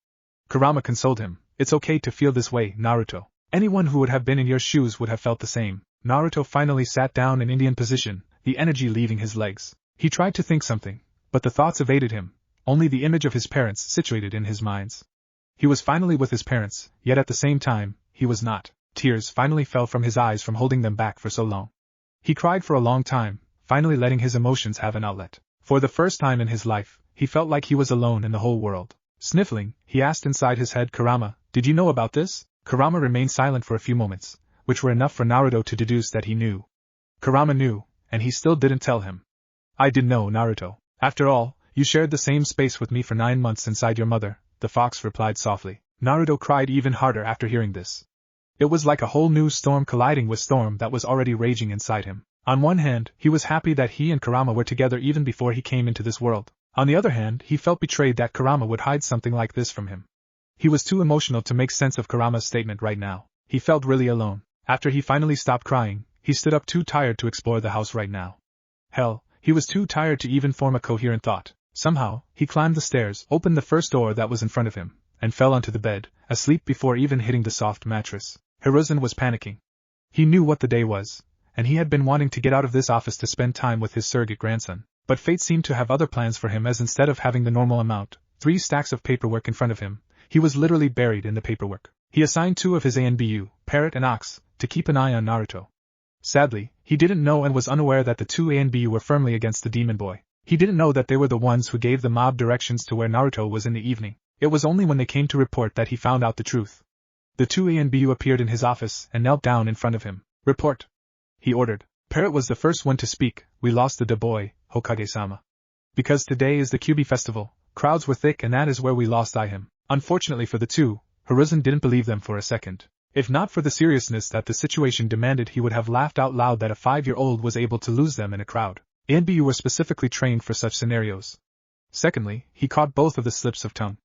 Kurama consoled him. "It's okay to feel this way, Naruto. Anyone who would have been in your shoes would have felt the same." Naruto finally sat down in Indian position, the energy leaving his legs. He tried to think something, but the thoughts evaded him, only the image of his parents situated in his minds. He was finally with his parents, yet at the same time, he was not. Tears finally fell from his eyes from holding them back for so long. He cried for a long time, finally letting his emotions have an outlet. For the first time in his life, he felt like he was alone in the whole world. Sniffling, he asked inside his head, "Kurama, did you know about this?" Kurama remained silent for a few moments, which were enough for Naruto to deduce that he knew. Kurama knew, and he still didn't tell him. "I did know, Naruto. After all, you shared the same space with me for 9 months inside your mother," the fox replied softly. Naruto cried even harder after hearing this. It was like a whole new storm colliding with storm that was already raging inside him. On one hand, he was happy that he and Kurama were together even before he came into this world. On the other hand, he felt betrayed that Kurama would hide something like this from him. He was too emotional to make sense of Kurama's statement right now. He felt really alone. After he finally stopped crying, he stood up, too tired to explore the house right now. Hell, he was too tired to even form a coherent thought. Somehow, he climbed the stairs, opened the first door that was in front of him, and fell onto the bed, asleep before even hitting the soft mattress. Hiruzen was panicking. He knew what the day was, and he had been wanting to get out of this office to spend time with his surrogate grandson, but fate seemed to have other plans for him, as instead of having the normal amount, 3 stacks of paperwork in front of him, he was literally buried in the paperwork. He assigned 2 of his ANBU, Parrot and Ox, to keep an eye on Naruto. Sadly, he didn't know and was unaware that the two ANBU were firmly against the demon boy. He didn't know that they were the ones who gave the mob directions to where Naruto was in the evening. It was only when they came to report that he found out the truth. The two ANBU appeared in his office and knelt down in front of him. Report, he ordered. Parrot was the first one to speak. We lost the boy, Hokage-sama. Because today is the Kyuubi festival, crowds were thick and that is where we lost him. Unfortunately for the two, Hiruzen didn't believe them for a second. If not for the seriousness that the situation demanded, he would have laughed out loud that a 5-year-old was able to lose them in a crowd. ANBU were specifically trained for such scenarios. Secondly, he caught both of the slips of tongue.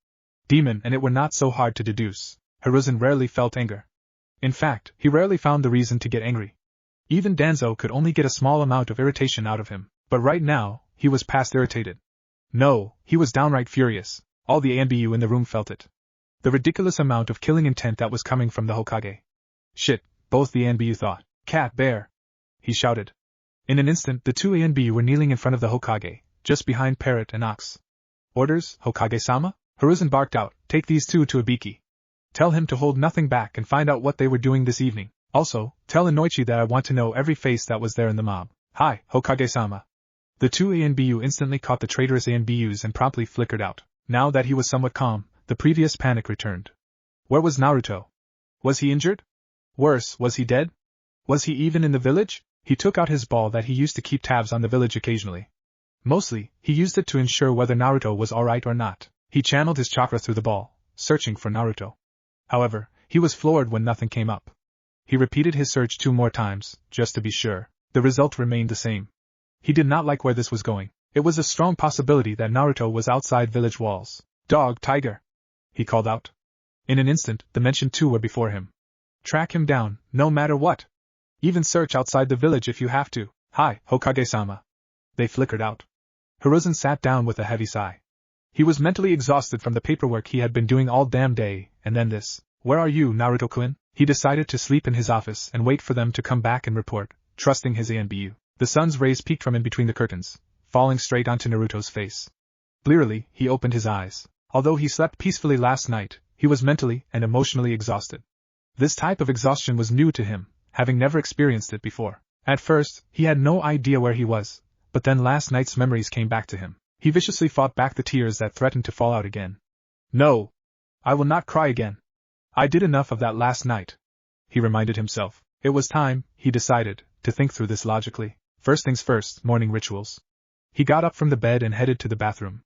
Demon and it were not so hard to deduce. Hiruzen rarely felt anger. In fact, he rarely found the reason to get angry. Even Danzo could only get a small amount of irritation out of him, but right now, he was past irritated. No, he was downright furious. All the ANBU in the room felt it. The ridiculous amount of killing intent that was coming from the Hokage. Shit, both the ANBU thought. Cat, bear! He shouted. In an instant, the two ANBU were kneeling in front of the Hokage, just behind Parrot and Ox. Orders, Hokage-sama? Hiruzen barked out, take these two to Ibiki. Tell him to hold nothing back and find out what they were doing this evening. Also, tell Inoichi that I want to know every face that was there in the mob. Hi, Hokage-sama. The two ANBU instantly caught the traitorous ANBUs and promptly flickered out. Now that he was somewhat calm, the previous panic returned. Where was Naruto? Was he injured? Worse, was he dead? Was he even in the village? He took out his ball that he used to keep tabs on the village occasionally. Mostly, he used it to ensure whether Naruto was alright or not. He channeled his chakra through the ball, searching for Naruto. However, he was floored when nothing came up. He repeated his search 2 more times, just to be sure. The result remained the same. He did not like where this was going. It was a strong possibility that Naruto was outside village walls. Dog, tiger! He called out. In an instant, the mentioned two were before him. Track him down, no matter what. Even search outside the village if you have to. Hi, Hokage-sama. They flickered out. Hiruzen sat down with a heavy sigh. He was mentally exhausted from the paperwork he had been doing all damn day, and then this. Where are you, Naruto-kun? He decided to sleep in his office and wait for them to come back and report, trusting his ANBU. The sun's rays peeked from in between the curtains, falling straight onto Naruto's face. Blearily, he opened his eyes. Although he slept peacefully last night, he was mentally and emotionally exhausted. This type of exhaustion was new to him, having never experienced it before. At first, he had no idea where he was, but then last night's memories came back to him. He viciously fought back the tears that threatened to fall out again. No! I will not cry again. I did enough of that last night. He reminded himself. It was time, he decided, to think through this logically. First things first, morning rituals. He got up from the bed and headed to the bathroom.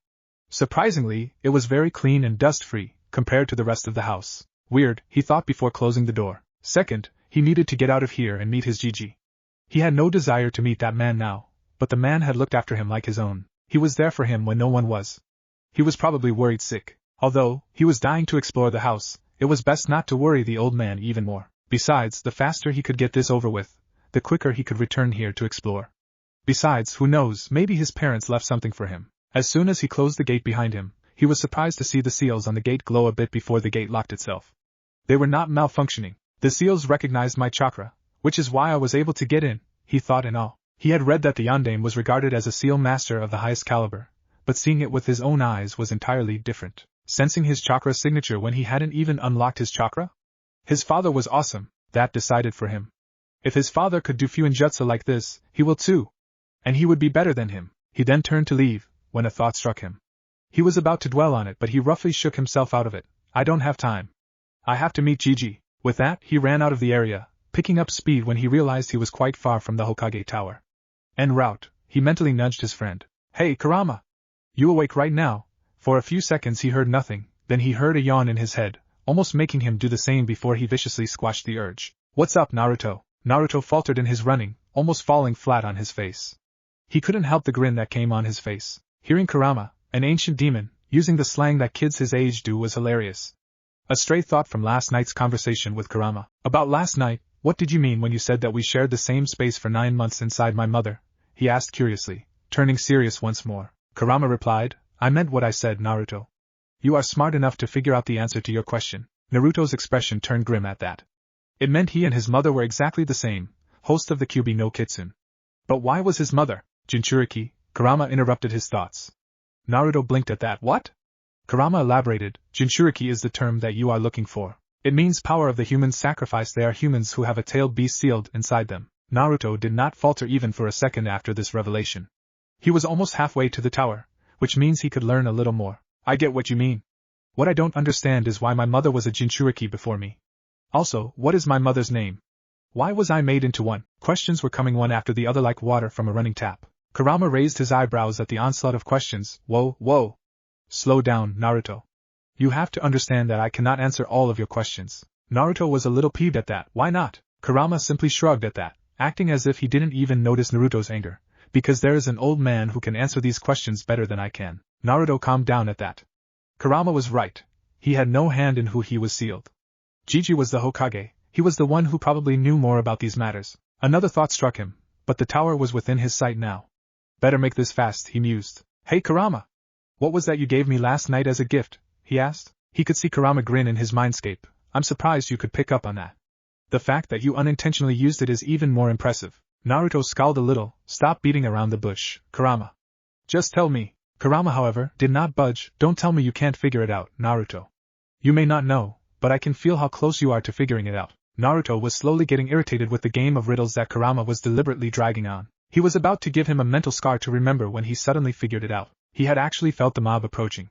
Surprisingly, it was very clean and dust-free, compared to the rest of the house. Weird, he thought before closing the door. Second, he needed to get out of here and meet his Gigi. He had no desire to meet that man now, but the man had looked after him like his own. He was there for him when no one was. He was probably worried sick. Although, he was dying to explore the house, it was best not to worry the old man even more. Besides, the faster he could get this over with, the quicker he could return here to explore. Besides, who knows, maybe his parents left something for him. As soon as he closed the gate behind him, he was surprised to see the seals on the gate glow a bit before the gate locked itself. They were not malfunctioning. The seals recognized my chakra, which is why I was able to get in, he thought in awe. He had read that the Yondaime was regarded as a seal master of the highest caliber, but seeing it with his own eyes was entirely different. Sensing his chakra signature when he hadn't even unlocked his chakra? His father was awesome, that decided for him. If his father could do Fuinjutsu like this, he will too. And he would be better than him. He then turned to leave, when a thought struck him. He was about to dwell on it, but he roughly shook himself out of it. I don't have time. I have to meet Gigi. With that, he ran out of the area, picking up speed when he realized he was quite far from the Hokage Tower. En route, he mentally nudged his friend. Hey, Kurama! You awake right now? For a few seconds he heard nothing, then he heard a yawn in his head, almost making him do the same before he viciously squashed the urge. What's up, Naruto? Naruto faltered in his running, almost falling flat on his face. He couldn't help the grin that came on his face. Hearing Kurama, an ancient demon, using the slang that kids his age do was hilarious. A stray thought from last night's conversation with Kurama. About last night, what did you mean when you said that we shared the same space for 9 months inside my mother? He asked curiously, turning serious once more. Kurama replied, I meant what I said, Naruto. You are smart enough to figure out the answer to your question. Naruto's expression turned grim at that. It meant he and his mother were exactly the same, host of the Kyuubi no Kitsune. But why was his mother, Jinchuriki? Kurama interrupted his thoughts. Naruto blinked at that. What? Kurama elaborated, Jinchuriki is the term that you are looking for. It means power of the humans sacrificed. They are humans who have a tailed beast sealed inside them. Naruto did not falter even for a second after this revelation. He was almost halfway to the tower, which means he could learn a little more. I get what you mean. What I don't understand is why my mother was a Jinchuriki before me. Also, what is my mother's name? Why was I made into one? Questions were coming one after the other like water from a running tap. Kurama raised his eyebrows at the onslaught of questions. Whoa. Slow down, Naruto. You have to understand that I cannot answer all of your questions. Naruto was a little peeved at that. Why not? Kurama simply shrugged at that, acting as if he didn't even notice Naruto's anger. Because there is an old man who can answer these questions better than I can. Naruto calmed down at that. Kurama was right. He had no hand in who he was sealed. Gigi was the Hokage. He was the one who probably knew more about these matters. Another thought struck him, but the tower was within his sight now. Better make this fast, he mused. Hey Kurama! What was that you gave me last night as a gift? He asked. He could see Kurama grin in his mindscape. I'm surprised you could pick up on that. The fact that you unintentionally used it is even more impressive. Naruto scowled a little. Stop beating around the bush, Kurama. Just tell me. Kurama, however, did not budge. Don't tell me you can't figure it out, Naruto. You may not know, but I can feel how close you are to figuring it out. Naruto was slowly getting irritated with the game of riddles that Kurama was deliberately dragging on. He was about to give him a mental scar to remember when he suddenly figured it out. He had actually felt the mob approaching.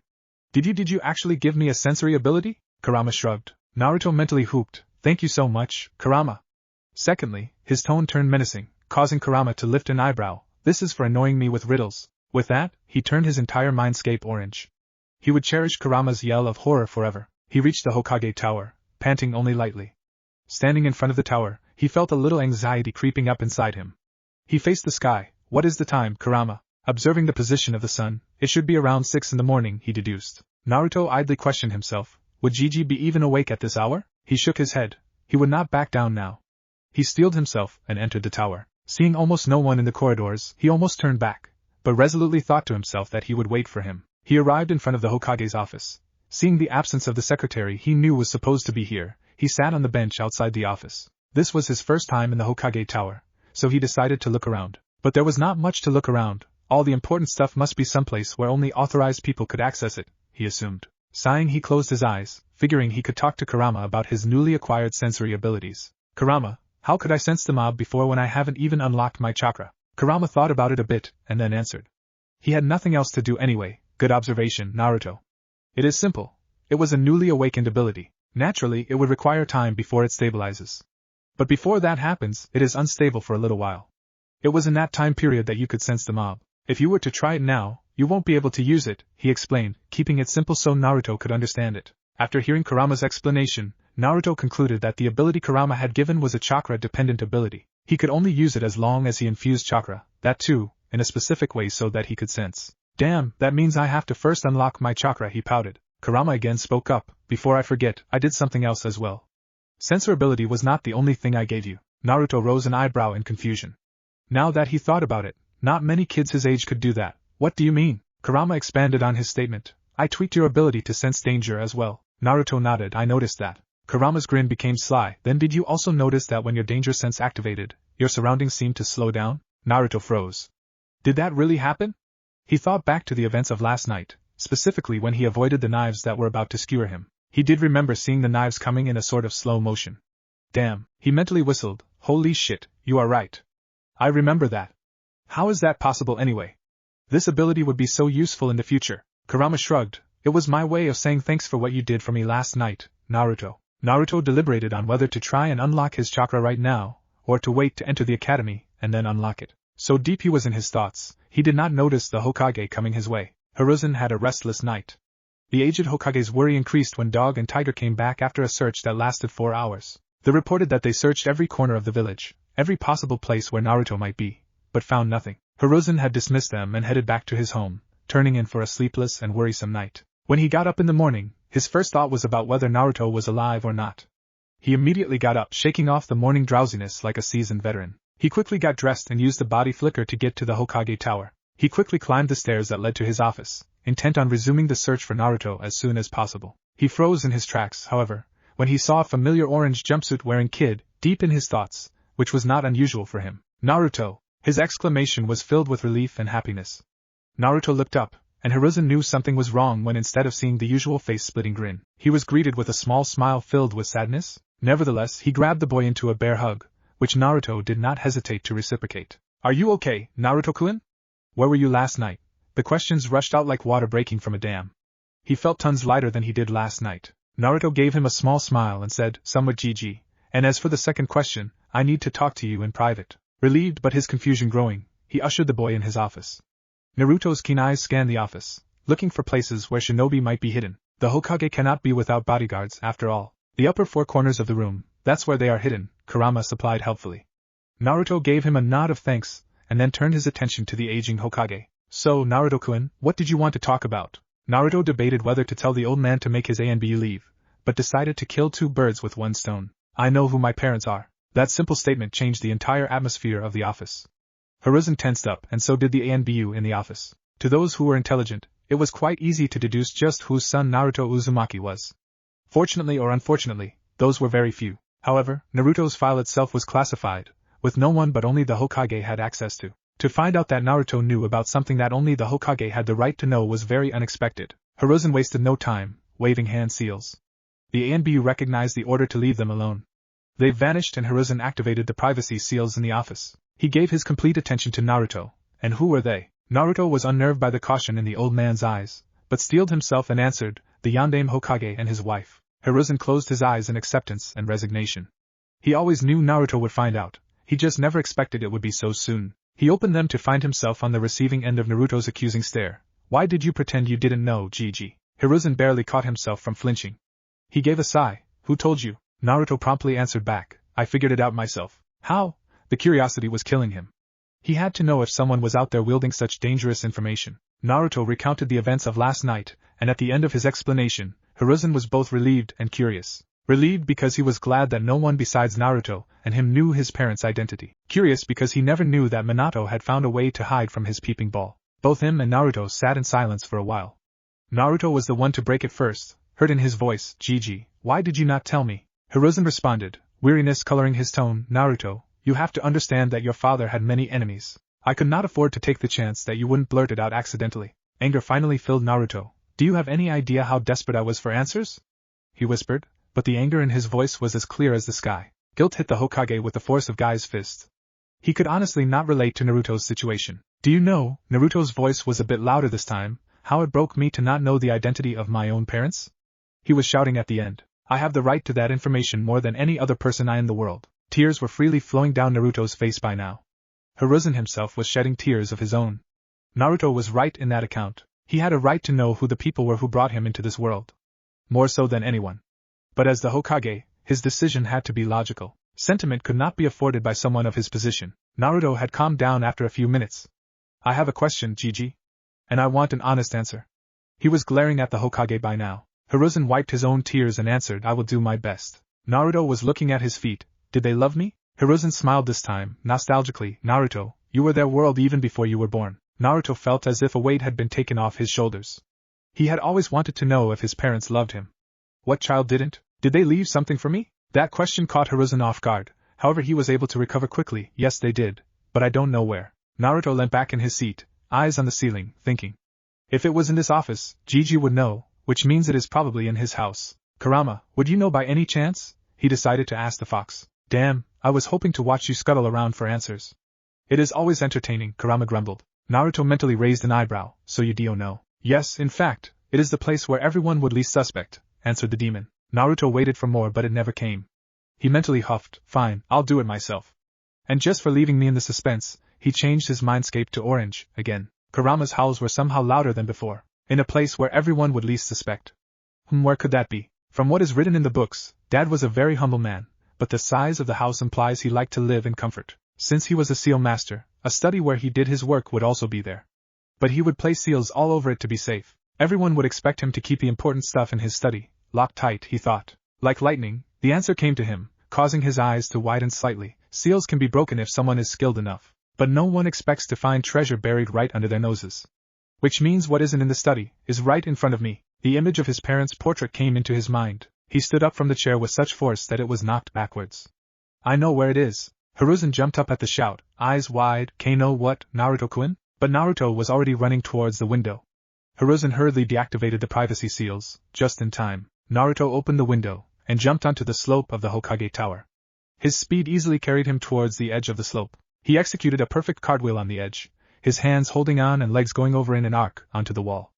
Did you actually give me a sensory ability? Kurama shrugged. Naruto mentally whooped. Thank you so much, Kurama. Secondly, his tone turned menacing, causing Kurama to lift an eyebrow. This is for annoying me with riddles. With that, he turned his entire mindscape orange. He would cherish Kurama's yell of horror forever. He reached the Hokage tower, panting only lightly. Standing in front of the tower, he felt a little anxiety creeping up inside him. He faced the sky. What is the time, Kurama? Observing the position of the sun, it should be around 6 in the morning, he deduced. Naruto idly questioned himself. Would Gigi be even awake at this hour? He shook his head. He would not back down now. He steeled himself and entered the tower. Seeing almost no one in the corridors, he almost turned back, but resolutely thought to himself that he would wait for him. He arrived in front of the Hokage's office. Seeing the absence of the secretary he knew was supposed to be here, he sat on the bench outside the office. This was his first time in the Hokage tower, so he decided to look around. But there was not much to look around. All the important stuff must be someplace where only authorized people could access it, he assumed. Sighing, he closed his eyes, figuring he could talk to Kurama about his newly acquired sensory abilities. Kurama, how could I sense the mob before when I haven't even unlocked my chakra? Kurama thought about it a bit, and then answered. He had nothing else to do anyway. Good observation, Naruto. It is simple. It was a newly awakened ability. Naturally, it would require time before it stabilizes. But before that happens, it is unstable for a little while. It was in that time period that you could sense the mob. If you were to try it now, you won't be able to use it, he explained, keeping it simple so Naruto could understand it. After hearing Kurama's explanation, Naruto concluded that the ability Kurama had given was a chakra-dependent ability. He could only use it as long as he infused chakra, that too, in a specific way so that he could sense. Damn, that means I have to first unlock my chakra, he pouted. Kurama again spoke up. Before I forget, I did something else as well. Sensor ability was not the only thing I gave you. Naruto rose an eyebrow in confusion. Now that he thought about it, not many kids his age could do that. What do you mean? Kurama expanded on his statement. I tweaked your ability to sense danger as well. Naruto nodded. I noticed that. Kurama's grin became sly. Then did you also notice that when your danger sense activated, your surroundings seemed to slow down? Naruto froze. Did that really happen? He thought back to the events of last night, specifically when he avoided the knives that were about to skewer him. He did remember seeing the knives coming in a sort of slow motion. Damn, he mentally whistled. Holy shit, you are right. I remember that. How is that possible anyway? This ability would be so useful in the future. Kurama shrugged. It was my way of saying thanks for what you did for me last night, Naruto. Naruto deliberated on whether to try and unlock his chakra right now, or to wait to enter the academy, and then unlock it. So deep he was in his thoughts, he did not notice the Hokage coming his way. Hiruzen had a restless night. The aged Hokage's worry increased when Dog and Tiger came back after a search that lasted 4 hours. They reported that they searched every corner of the village, every possible place where Naruto might be, but found nothing. Hiruzen had dismissed them and headed back to his home, turning in for a sleepless and worrisome night. When he got up in the morning, his first thought was about whether Naruto was alive or not. He immediately got up, shaking off the morning drowsiness like a seasoned veteran. He quickly got dressed and used the body flicker to get to the Hokage tower. He quickly climbed the stairs that led to his office, intent on resuming the search for Naruto as soon as possible. He froze in his tracks, however, when he saw a familiar orange jumpsuit-wearing kid, deep in his thoughts, which was not unusual for him. Naruto! His exclamation was filled with relief and happiness. Naruto looked up, and Hiruzen knew something was wrong when instead of seeing the usual face-splitting grin, he was greeted with a small smile filled with sadness. Nevertheless, he grabbed the boy into a bear hug, which Naruto did not hesitate to reciprocate. Are you okay, Naruto-kun? Where were you last night? The questions rushed out like water breaking from a dam. He felt tons lighter than he did last night. Naruto gave him a small smile and said, somewhat GG. And as for the second question, I need to talk to you in private. Relieved but his confusion growing, he ushered the boy in his office. Naruto's keen eyes scanned the office, looking for places where shinobi might be hidden. The Hokage cannot be without bodyguards, after all. The upper four corners of the room, that's where they are hidden, Kurama supplied helpfully. Naruto gave him a nod of thanks, and then turned his attention to the aging Hokage. So, Naruto-kun, what did you want to talk about? Naruto debated whether to tell the old man to make his ANBU leave, but decided to kill two birds with one stone. I know who my parents are. That simple statement changed the entire atmosphere of the office. Hiruzen tensed up, and so did the ANBU in the office. To those who were intelligent, it was quite easy to deduce just whose son Naruto Uzumaki was. Fortunately or unfortunately, those were very few. However, Naruto's file itself was classified, with no one but only the Hokage had access to. To find out that Naruto knew about something that only the Hokage had the right to know was very unexpected. Hiruzen wasted no time, waving hand seals. The ANBU recognized the order to leave them alone. They vanished and Hiruzen activated the privacy seals in the office. He gave his complete attention to Naruto. And who were they? Naruto was unnerved by the caution in the old man's eyes, but steeled himself and answered, the Yondaime Hokage and his wife. Hiruzen closed his eyes in acceptance and resignation. He always knew Naruto would find out, he just never expected it would be so soon. He opened them to find himself on the receiving end of Naruto's accusing stare. Why did you pretend you didn't know, GG? Hiruzen barely caught himself from flinching. He gave a sigh. Who told you? Naruto promptly answered back, I figured it out myself. How? The curiosity was killing him. He had to know if someone was out there wielding such dangerous information. Naruto recounted the events of last night, and at the end of his explanation, Hiruzen was both relieved and curious. Relieved because he was glad that no one besides Naruto and him knew his parents' identity. Curious because he never knew that Minato had found a way to hide from his peeping ball. Both him and Naruto sat in silence for a while. Naruto was the one to break it first, heard in his voice, Gigi, why did you not tell me? Hiruzen responded, weariness coloring his tone, Naruto, you have to understand that your father had many enemies. I could not afford to take the chance that you wouldn't blurt it out accidentally. Anger finally filled Naruto. Do you have any idea how desperate I was for answers? He whispered, but the anger in his voice was as clear as the sky. Guilt hit the Hokage with the force of Gai's fist. He could honestly not relate to Naruto's situation. Do you know, Naruto's voice was a bit louder this time, how it broke me to not know the identity of my own parents? He was shouting at the end. I have the right to that information more than any other person in the world. Tears were freely flowing down Naruto's face by now. Hiruzen himself was shedding tears of his own. Naruto was right in that account. He had a right to know who the people were who brought him into this world. More so than anyone. But as the Hokage, his decision had to be logical. Sentiment could not be afforded by someone of his position. Naruto had calmed down after a few minutes. I have a question, Gigi. And I want an honest answer. He was glaring at the Hokage by now. Hiruzen wiped his own tears and answered, I will do my best. Naruto was looking at his feet. Did they love me? Hiruzen smiled this time, nostalgically. Naruto, you were their world even before you were born. Naruto felt as if a weight had been taken off his shoulders. He had always wanted to know if his parents loved him. What child didn't? Did they leave something for me? That question caught Hiruzen off guard. However, he was able to recover quickly. Yes, they did, but I don't know where. Naruto leant back in his seat, eyes on the ceiling, thinking. If it was in this office, Gigi would know, which means it is probably in his house. Kurama, would you know by any chance? He decided to ask the fox. Damn, I was hoping to watch you scuttle around for answers. It is always entertaining, Kurama grumbled. Naruto mentally raised an eyebrow. So you do know? Yes, in fact, it is the place where everyone would least suspect, answered the demon. Naruto waited for more but it never came. He mentally huffed, fine, I'll do it myself. And just for leaving me in the suspense, he changed his mindscape to orange, again. Kurama's howls were somehow louder than before. In a place where everyone would least suspect. Where could that be? From what is written in the books, Dad was a very humble man, but the size of the house implies he liked to live in comfort. Since he was a seal master, a study where he did his work would also be there. But he would place seals all over it to be safe. Everyone would expect him to keep the important stuff in his study, locked tight, he thought. Like lightning, the answer came to him, causing his eyes to widen slightly. Seals can be broken if someone is skilled enough, but no one expects to find treasure buried right under their noses. Which means what isn't in the study is right in front of me. The image of his parents' portrait came into his mind. He stood up from the chair with such force that it was knocked backwards. I know where it is. Hiruzen jumped up at the shout, eyes wide. Kano what, Naruto-kun? But Naruto was already running towards the window. Hiruzen hurriedly deactivated the privacy seals, just in time. Naruto opened the window, and jumped onto the slope of the Hokage Tower. His speed easily carried him towards the edge of the slope. He executed a perfect cartwheel on the edge, his hands holding on and legs going over in an arc onto the wall.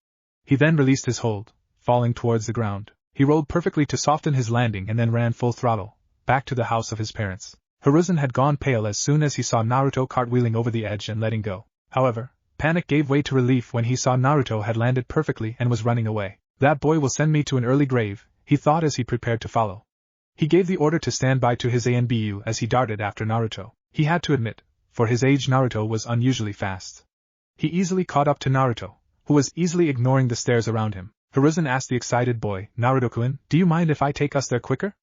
He then released his hold, falling towards the ground. He rolled perfectly to soften his landing and then ran full throttle, back to the house of his parents. Hiruzen had gone pale as soon as he saw Naruto cartwheeling over the edge and letting go. However, panic gave way to relief when he saw Naruto had landed perfectly and was running away. That boy will send me to an early grave, he thought as he prepared to follow. He gave the order to stand by to his ANBU as he darted after Naruto. He had to admit, for his age Naruto was unusually fast. He easily caught up to Naruto, who was easily ignoring the stares around him. Hiruzen asked the excited boy, Naruto-kun, do you mind if I take us there quicker?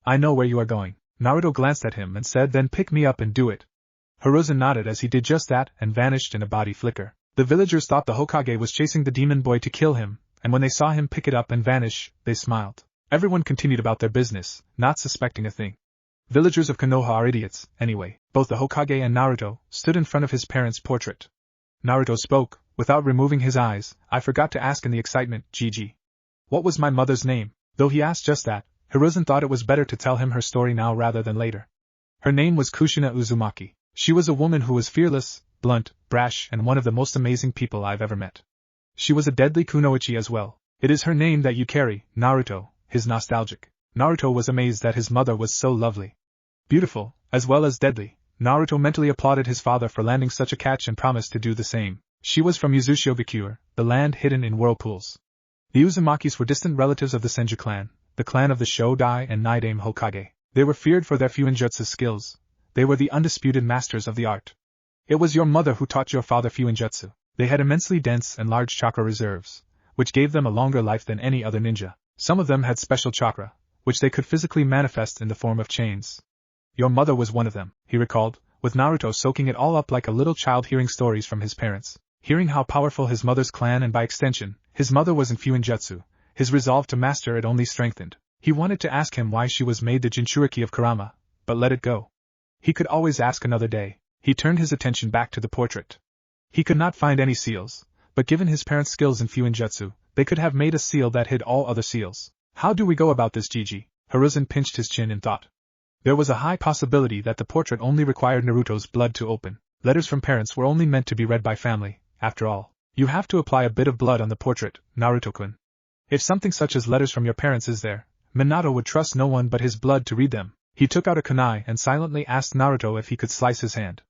I know where you are going. Naruto glanced at him and said, then pick me up and do it. Hiruzen nodded as he did just that and vanished in a body flicker. The villagers thought the Hokage was chasing the demon boy to kill him, and when they saw him pick it up and vanish, they smiled. Everyone continued about their business, not suspecting a thing. Villagers of Konoha are idiots, anyway. Both the Hokage and Naruto stood in front of his parents' portrait. Naruto spoke, without removing his eyes. I forgot to ask in the excitement, Gigi. What was my mother's name? Though he asked just that, Hiruzen thought it was better to tell him her story now rather than later. Her name was Kushina Uzumaki. She was a woman who was fearless, blunt, brash, and one of the most amazing people I've ever met. She was a deadly kunoichi as well. It is her name that you carry, Naruto, his nostalgic. Naruto was amazed that his mother was so lovely. Beautiful, as well as deadly. Naruto mentally applauded his father for landing such a catch and promised to do the same. She was from Uzushio-Bikure, the land hidden in whirlpools. The Uzumakis were distant relatives of the Senju clan, the clan of the Shodai and Nidaime Hokage. They were feared for their Fuinjutsu skills. They were the undisputed masters of the art. It was your mother who taught your father Fuinjutsu. They had immensely dense and large chakra reserves, which gave them a longer life than any other ninja. Some of them had special chakra, which they could physically manifest in the form of chains. Your mother was one of them, he recalled, with Naruto soaking it all up like a little child hearing stories from his parents. Hearing how powerful his mother's clan and by extension, his mother was in Fuinjutsu, his resolve to master it only strengthened. He wanted to ask him why she was made the Jinchuriki of Kurama, but let it go. He could always ask another day. He turned his attention back to the portrait. He could not find any seals, but given his parents' skills in Fuinjutsu, they could have made a seal that hid all other seals. How do we go about this, Gigi? Hiruzen pinched his chin in thought. There was a high possibility that the portrait only required Naruto's blood to open. Letters from parents were only meant to be read by family, after all. You have to apply a bit of blood on the portrait, Naruto-kun. If something such as letters from your parents is there, Minato would trust no one but his blood to read them. He took out a kunai and silently asked Naruto if he could slice his hand.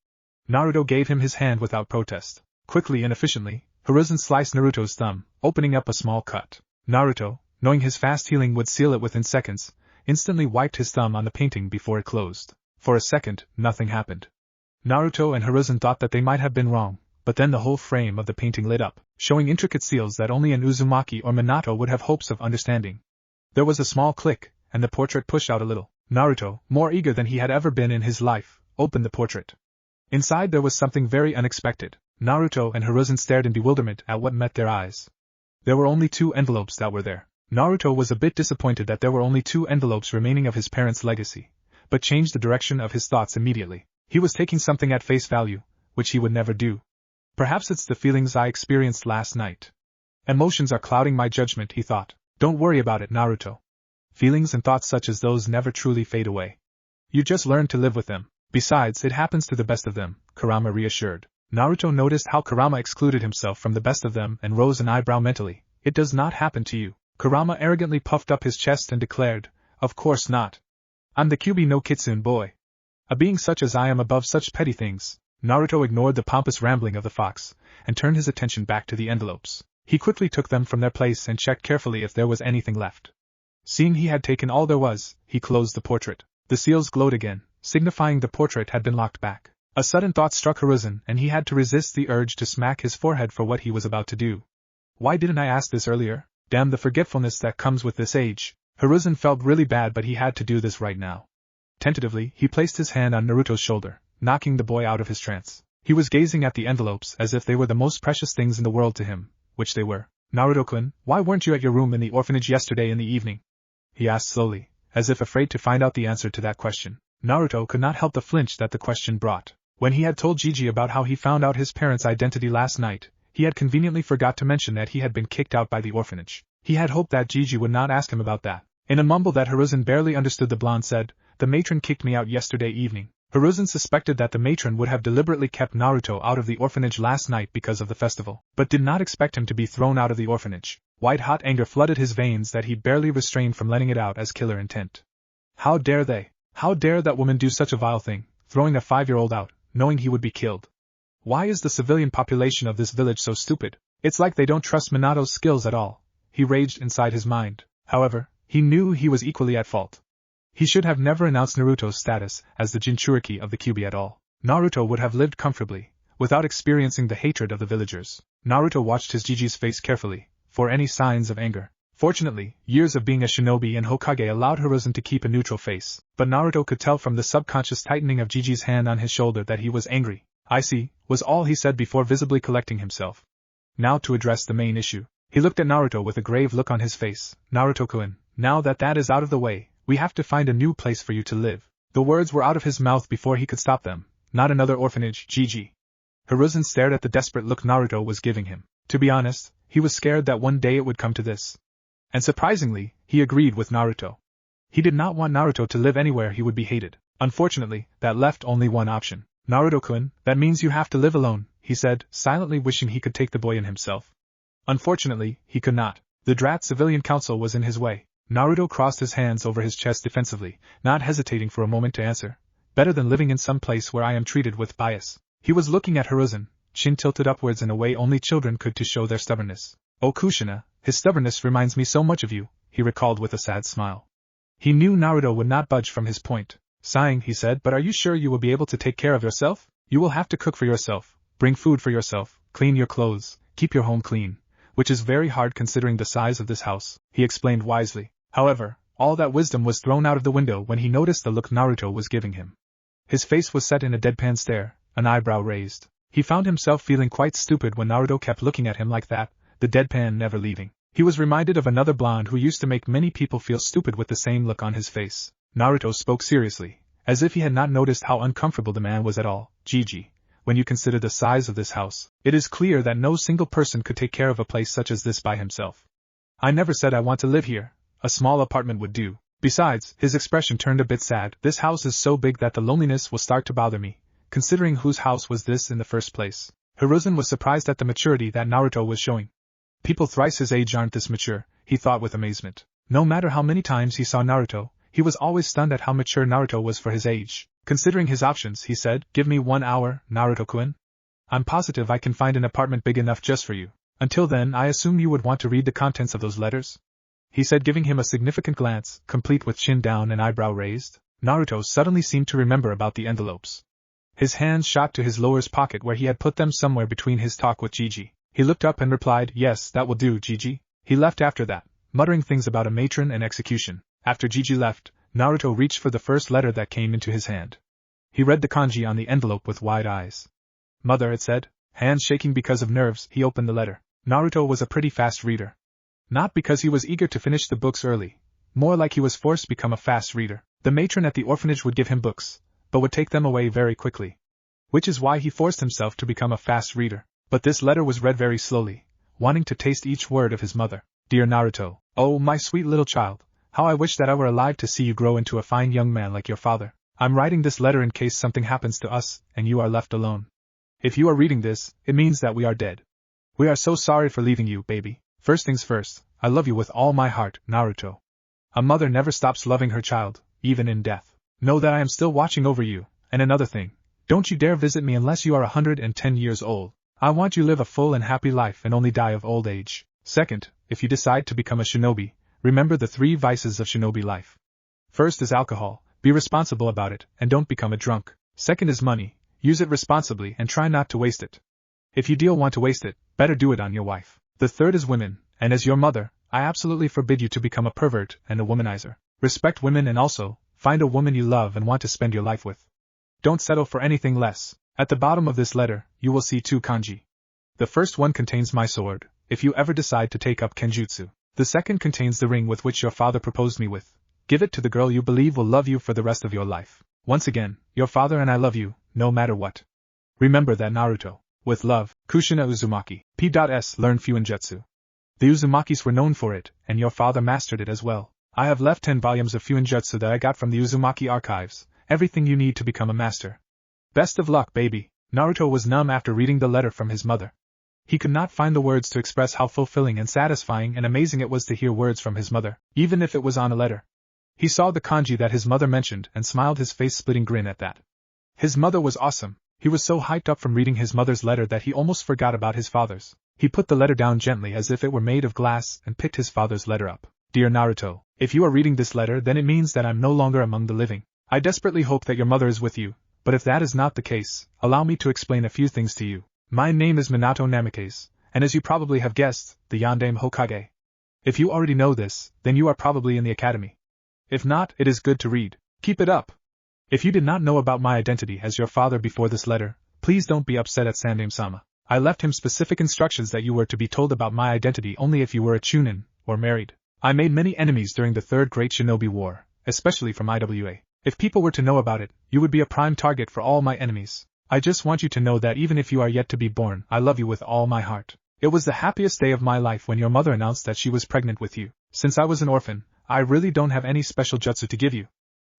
Naruto gave him his hand without protest. Quickly and efficiently, Hiruzen sliced Naruto's thumb, opening up a small cut. Naruto, knowing his fast healing would seal it within seconds, instantly wiped his thumb on the painting before it closed. For a second, nothing happened. Naruto and Hiruzen thought that they might have been wrong, but then the whole frame of the painting lit up, showing intricate seals that only an Uzumaki or Minato would have hopes of understanding. There was a small click, and the portrait pushed out a little. Naruto, more eager than he had ever been in his life, opened the portrait. Inside there was something very unexpected. Naruto and Hiruzen stared in bewilderment at what met their eyes. There were only 2 envelopes that were there. Naruto was a bit disappointed that there were only 2 envelopes remaining of his parents' legacy, but changed the direction of his thoughts immediately. He was taking something at face value, which he would never do. Perhaps it's the feelings I experienced last night. Emotions are clouding my judgment, he thought. Don't worry about it, Naruto. Feelings and thoughts such as those never truly fade away. You just learn to live with them. Besides, it happens to the best of them, Kurama reassured. Naruto noticed how Kurama excluded himself from the best of them and rose an eyebrow mentally. It does not happen to you. Kurama arrogantly puffed up his chest and declared, of course not. I'm the Kyubi no Kitsune boy. A being such as I am above such petty things. Naruto ignored the pompous rambling of the fox, and turned his attention back to the envelopes. He quickly took them from their place and checked carefully if there was anything left. Seeing he had taken all there was, he closed the portrait. The seals glowed again, signifying the portrait had been locked back. A sudden thought struck Hiruzen and he had to resist the urge to smack his forehead for what he was about to do. Why didn't I ask this earlier? Damn the forgetfulness that comes with this age. Hiruzen felt really bad, but he had to do this right now. Tentatively, he placed his hand on Naruto's shoulder, knocking the boy out of his trance. He was gazing at the envelopes as if they were the most precious things in the world to him, which they were. Naruto-kun, why weren't you at your room in the orphanage yesterday in the evening? He asked slowly, as if afraid to find out the answer to that question. Naruto could not help the flinch that the question brought. When he had told Gigi about how he found out his parents' identity last night, he had conveniently forgot to mention that he had been kicked out by the orphanage. He had hoped that Gigi would not ask him about that, In a mumble that Hiruzen barely understood, the blonde said, "The matron kicked me out yesterday evening." Hiruzen suspected that the matron would have deliberately kept Naruto out of the orphanage last night because of the festival, but did not expect him to be thrown out of the orphanage. White-hot anger flooded his veins that he barely restrained from letting it out as killer intent. How dare they? How dare that woman do such a vile thing, throwing a 5-year-old out, knowing he would be killed? Why is the civilian population of this village so stupid? It's like they don't trust Minato's skills at all, he raged inside his mind. However, he knew he was equally at fault. He should have never announced Naruto's status as the Jinchuriki of the Kyuubi at all. Naruto would have lived comfortably, without experiencing the hatred of the villagers. Naruto watched his Jiji's face carefully, for any signs of anger. Fortunately, years of being a shinobi and Hokage allowed Hiruzen to keep a neutral face, but Naruto could tell from the subconscious tightening of Jiji's hand on his shoulder that he was angry. "I see," was all he said before visibly collecting himself. Now to address the main issue. He looked at Naruto with a grave look on his face. "Naruto-kun, now that is out of the way, we have to find a new place for you to live." The words were out of his mouth before he could stop them. "Not another orphanage, Jiji." Hiruzen stared at the desperate look Naruto was giving him. To be honest, he was scared that one day it would come to this. And surprisingly, he agreed with Naruto. He did not want Naruto to live anywhere he would be hated. Unfortunately, that left only one option. "Naruto-kun, that means you have to live alone," he said, silently wishing he could take the boy in himself. Unfortunately, he could not. The Drat Civilian Council was in his way. Naruto crossed his hands over his chest defensively, not hesitating for a moment to answer. "Better than living in some place where I am treated with bias." He was looking at Hiruzen, chin tilted upwards in a way only children could to show their stubbornness. "Oh Kushina, his stubbornness reminds me so much of you," he recalled with a sad smile. He knew Naruto would not budge from his point. Sighing, he said, "But are you sure you will be able to take care of yourself? You will have to cook for yourself, bring food for yourself, clean your clothes, keep your home clean. Which is very hard considering the size of this house," he explained wisely. However, all that wisdom was thrown out of the window when he noticed the look Naruto was giving him. His face was set in a deadpan stare, an eyebrow raised. He found himself feeling quite stupid when Naruto kept looking at him like that, the deadpan never leaving. He was reminded of another blonde who used to make many people feel stupid with the same look on his face. Naruto spoke seriously, as if he had not noticed how uncomfortable the man was at all. "Jiji, when you consider the size of this house, it is clear that no single person could take care of a place such as this by himself. I never said I want to live here. A small apartment would do. Besides," his expression turned a bit sad, "this house is so big that the loneliness will start to bother me, considering whose house was this in the first place." Hiruzen was surprised at the maturity that Naruto was showing. People thrice his age aren't this mature, he thought with amazement. No matter how many times he saw Naruto, he was always stunned at how mature Naruto was for his age. Considering his options, he said, "Give me 1 hour, Naruto-kun. I'm positive I can find an apartment big enough just for you. Until then, I assume you would want to read the contents of those letters?" he said, giving him a significant glance, complete with chin down and eyebrow raised. Naruto suddenly seemed to remember about the envelopes. His hands shot to his lower's pocket where he had put them somewhere between his talk with Jiji. He looked up and replied, "Yes, that will do, Jiji." He left after that, muttering things about a matron and execution. After Jiji left, Naruto reached for the first letter that came into his hand. He read the kanji on the envelope with wide eyes. "Mother," it said. Hands shaking because of nerves, he opened the letter. Naruto was a pretty fast reader. Not because he was eager to finish the books early, more like he was forced to become a fast reader. The matron at the orphanage would give him books, but would take them away very quickly. Which is why he forced himself to become a fast reader. But this letter was read very slowly, wanting to taste each word of his mother. "Dear Naruto, oh my sweet little child, how I wish that I were alive to see you grow into a fine young man like your father. I'm writing this letter in case something happens to us, and you are left alone. If you are reading this, it means that we are dead. We are so sorry for leaving you, baby. First things first, I love you with all my heart, Naruto. A mother never stops loving her child, even in death. Know that I am still watching over you, and another thing, don't you dare visit me unless you are 110 years old. I want you to live a full and happy life and only die of old age. Second, if you decide to become a shinobi, remember the 3 vices of shinobi life. First is alcohol, be responsible about it, and don't become a drunk. Second is money, use it responsibly and try not to waste it. If you want to waste it, better do it on your wife. The third is women, and as your mother, I absolutely forbid you to become a pervert and a womanizer. Respect women and also, find a woman you love and want to spend your life with. Don't settle for anything less. At the bottom of this letter, you will see 2 kanji. The first one contains my sword, if you ever decide to take up kenjutsu. The second contains the ring with which your father proposed me with. Give it to the girl you believe will love you for the rest of your life. Once again, your father and I love you, no matter what. Remember that, Naruto. With love, Kushina Uzumaki. P.S. Learn Fuinjutsu. The Uzumakis were known for it, and your father mastered it as well. I have left 10 volumes of Fuinjutsu that I got from the Uzumaki archives, everything you need to become a master. Best of luck, baby. Naruto was numb after reading the letter from his mother. He could not find the words to express how fulfilling and satisfying and amazing it was to hear words from his mother, even if it was on a letter. He saw the kanji that his mother mentioned and smiled his face-splitting grin at that. His mother was awesome. He was so hyped up from reading his mother's letter that he almost forgot about his father's. He put the letter down gently as if it were made of glass and picked his father's letter up. Dear Naruto, if you are reading this letter, then it means that I'm no longer among the living. I desperately hope that your mother is with you, but if that is not the case, allow me to explain a few things to you. My name is Minato Namikaze, and as you probably have guessed, the Yondaime Hokage. If you already know this, then you are probably in the academy. If not, it is good to read. Keep it up. If you did not know about my identity as your father before this letter, please don't be upset at Sandaime-sama. I left him specific instructions that you were to be told about my identity only if you were a Chunin, or married. I made many enemies during the Third Great Shinobi War, especially from IWA. If people were to know about it, you would be a prime target for all my enemies. I just want you to know that even if you are yet to be born, I love you with all my heart. It was the happiest day of my life when your mother announced that she was pregnant with you. Since I was an orphan, I really don't have any special jutsu to give you.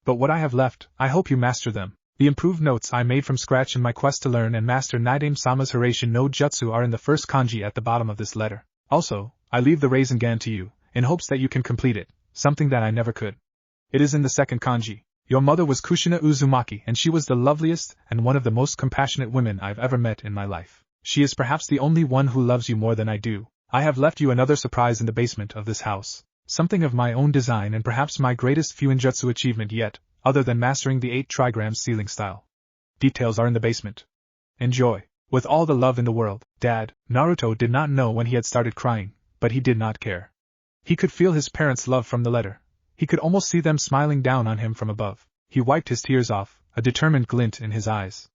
But what I have left, I hope you master them. The improved notes I made from scratch in my quest to learn and master Naruto-sama's Hiraishin no Jutsu are in the first kanji at the bottom of this letter. Also, I leave the Rasengan to you, in hopes that you can complete it, something that I never could. It is in the second kanji. Your mother was Kushina Uzumaki and she was the loveliest and one of the most compassionate women I've ever met in my life. She is perhaps the only one who loves you more than I do. I have left you another surprise in the basement of this house. Something of my own design and perhaps my greatest Fuinjutsu achievement yet, other than mastering the 8 trigrams ceiling style. Details are in the basement. Enjoy. With all the love in the world, Dad. Naruto did not know when he had started crying, but he did not care. He could feel his parents' love from the letter. He could almost see them smiling down on him from above. He wiped his tears off, a determined glint in his eyes.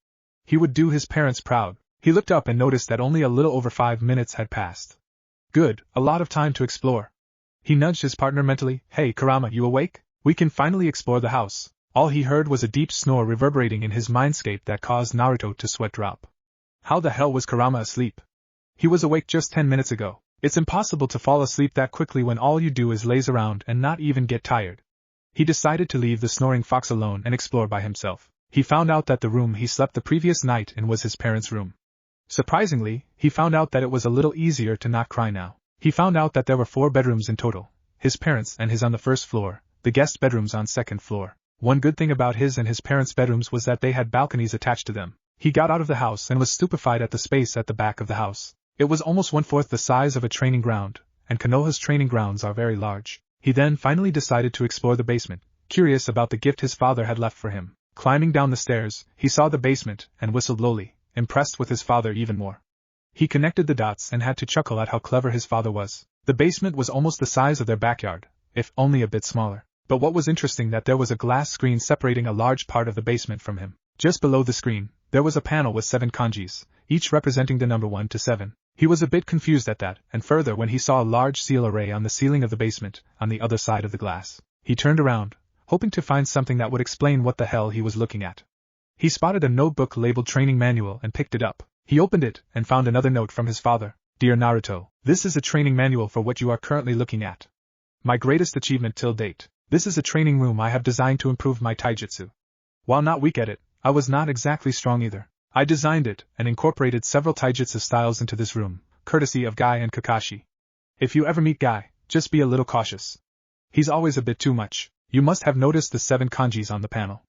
He would do his parents proud. He looked up and noticed that only a little over 5 minutes had passed. Good, a lot of time to explore. He nudged his partner mentally. Hey Kurama, you awake? We can finally explore the house. All he heard was a deep snore reverberating in his mindscape that caused Naruto to sweat drop. How the hell was Kurama asleep? He was awake just 10 minutes ago. It's impossible to fall asleep that quickly when all you do is laze around and not even get tired. He decided to leave the snoring fox alone and explore by himself. He found out that the room he slept the previous night in was his parents' room. Surprisingly, he found out that it was a little easier to not cry now. He found out that there were 4 bedrooms in total, his parents' and his on the first floor, the guest bedrooms on second floor. One good thing about his and his parents' bedrooms was that they had balconies attached to them. He got out of the house and was stupefied at the space at the back of the house. It was almost 1/4 the size of a training ground, and Konoha's training grounds are very large. He then finally decided to explore the basement, curious about the gift his father had left for him. Climbing down the stairs, he saw the basement and whistled lowly, impressed with his father even more. He connected the dots and had to chuckle at how clever his father was. The basement was almost the size of their backyard, if only a bit smaller. But what was interesting that there was a glass screen separating a large part of the basement from him. Just below the screen, there was a panel with 7 kanjis, each representing the number 1 to 7. He was a bit confused at that, and further when he saw a large seal array on the ceiling of the basement, on the other side of the glass. He turned around, hoping to find something that would explain what the hell he was looking at. He spotted a notebook labeled Training Manual and picked it up. He opened it and found another note from his father. Dear Naruto, this is a training manual for what you are currently looking at. My greatest achievement till date. This is a training room I have designed to improve my taijutsu. While not weak at it, I was not exactly strong either. I designed it and incorporated several taijutsu styles into this room, courtesy of Guy and Kakashi. If you ever meet Guy, just be a little cautious. He's always a bit too much. You must have noticed the 7 kanjis on the panel.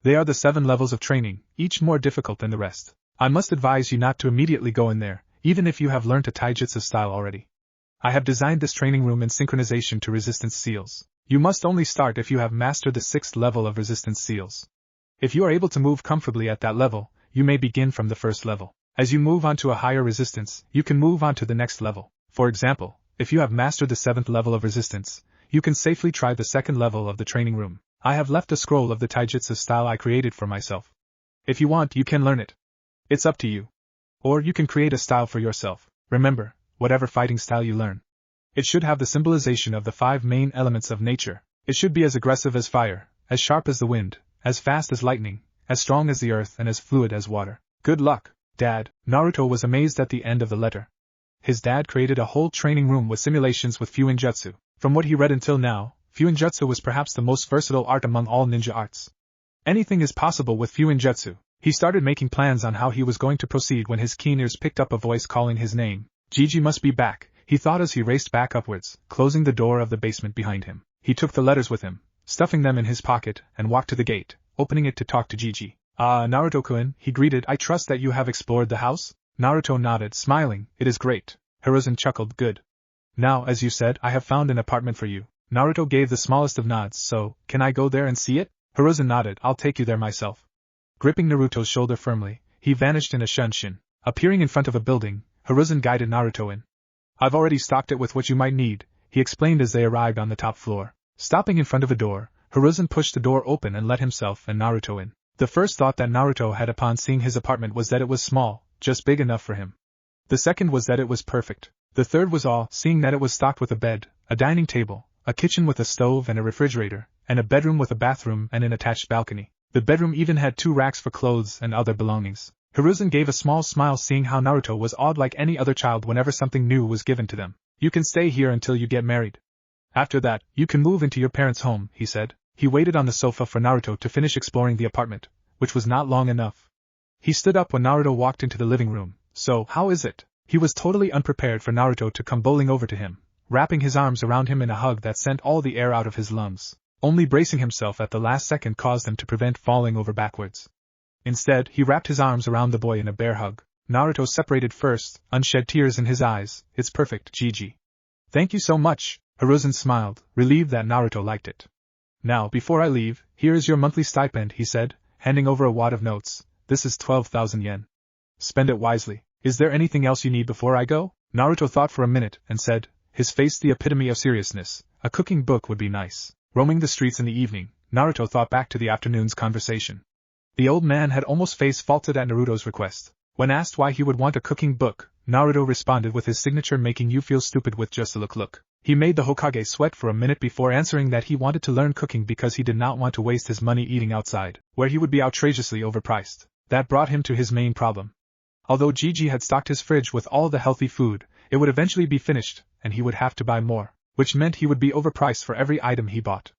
They are the 7 levels of training, each more difficult than the rest. I must advise you not to immediately go in there, even if you have learnt a taijutsu style already. I have designed this training room in synchronization to resistance seals. You must only start if you have mastered the 6th level of resistance seals. If you are able to move comfortably at that level, you may begin from the 1st level. As you move on to a higher resistance, you can move on to the next level. For example, if you have mastered the 7th level of resistance, you can safely try the 2nd level of the training room. I have left a scroll of the taijutsu style I created for myself. If you want, you can learn it. It's up to you. Or you can create a style for yourself. Remember, whatever fighting style you learn, it should have the symbolization of the 5 main elements of nature. It should be as aggressive as fire, as sharp as the wind, as fast as lightning, as strong as the earth and as fluid as water. Good luck, Dad. Naruto was amazed at the end of the letter. His dad created a whole training room with simulations with Fuinjutsu. From what he read until now, Fuinjutsu was perhaps the most versatile art among all ninja arts. Anything is possible with Fuinjutsu. He started making plans on how he was going to proceed when his keen ears picked up a voice calling his name. Gigi must be back, he thought as he raced back upwards, closing the door of the basement behind him. He took the letters with him, stuffing them in his pocket, and walked to the gate, opening it to talk to Gigi. Naruto-kun, he greeted, I trust that you have explored the house? Naruto nodded, smiling, it is great. Hiruzen chuckled, good. Now, as you said, I have found an apartment for you. Naruto gave the smallest of nods, so, can I go there and see it? Hiruzen nodded, I'll take you there myself. Gripping Naruto's shoulder firmly, he vanished in a shunshin. Appearing in front of a building, Hiruzen guided Naruto in. I've already stocked it with what you might need, he explained as they arrived on the top floor. Stopping in front of a door, Hiruzen pushed the door open and let himself and Naruto in. The first thought that Naruto had upon seeing his apartment was that it was small, just big enough for him. The second was that it was perfect. The third was awe, seeing that it was stocked with a bed, a dining table, a kitchen with a stove and a refrigerator, and a bedroom with a bathroom and an attached balcony. The bedroom even had 2 racks for clothes and other belongings. Hiruzen gave a small smile seeing how Naruto was awed like any other child whenever something new was given to them. You can stay here until you get married. After that, you can move into your parents' home, he said. He waited on the sofa for Naruto to finish exploring the apartment, which was not long enough. He stood up when Naruto walked into the living room. So, how is it? He was totally unprepared for Naruto to come bowling over to him, wrapping his arms around him in a hug that sent all the air out of his lungs. Only bracing himself at the last second caused him to prevent falling over backwards. Instead, he wrapped his arms around the boy in a bear hug. Naruto separated first, unshed tears in his eyes. It's perfect, Gigi. Thank you so much, Hiruzen smiled, relieved that Naruto liked it. Now, before I leave, here is your monthly stipend, he said, handing over a wad of notes. This is 12,000 yen. Spend it wisely. Is there anything else you need before I go? Naruto thought for a minute and said, his face the epitome of seriousness, a cooking book would be nice. Roaming the streets in the evening, Naruto thought back to the afternoon's conversation. The old man had almost face-faulted at Naruto's request. When asked why he would want a cooking book, Naruto responded with his signature making you feel stupid with just a look. He made the Hokage sweat for a minute before answering that he wanted to learn cooking because he did not want to waste his money eating outside, where he would be outrageously overpriced. That brought him to his main problem. Although Gigi had stocked his fridge with all the healthy food, it would eventually be finished, and he would have to buy more, which meant he would be overpriced for every item he bought.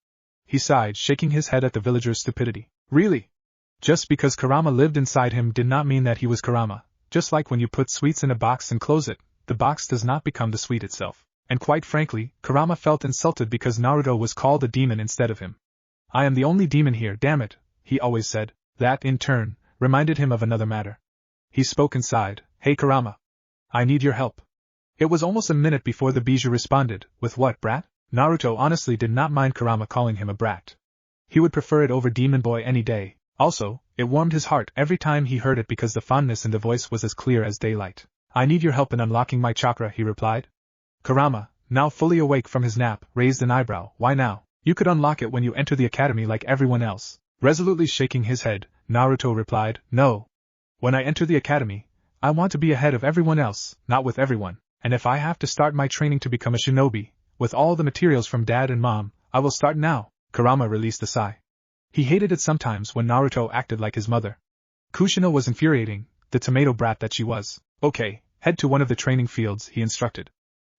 He sighed, shaking his head at the villagers' stupidity. Really? Just because Kurama lived inside him did not mean that he was Kurama. Just like when you put sweets in a box and close it, the box does not become the sweet itself. And quite frankly, Kurama felt insulted because Naruto was called a demon instead of him. I am the only demon here, damn it, he always said. That, in turn, reminded him of another matter. He spoke and sighed. Hey Kurama. I need your help. It was almost a minute before the Bijou responded, with what, brat? Naruto honestly did not mind Kurama calling him a brat. He would prefer it over Demon Boy any day. Also, it warmed his heart every time he heard it because the fondness in the voice was as clear as daylight. I need your help in unlocking my chakra, he replied. Kurama, now fully awake from his nap, raised an eyebrow. Why now? You could unlock it when you enter the academy like everyone else. Resolutely shaking his head, Naruto replied, no. When I enter the academy, I want to be ahead of everyone else, not with everyone. And if I have to start my training to become a shinobi, with all the materials from dad and mom, I will start now. Kurama released a sigh. He hated it sometimes when Naruto acted like his mother. Kushina was infuriating, the tomato brat that she was. Okay, head to one of the training fields, he instructed.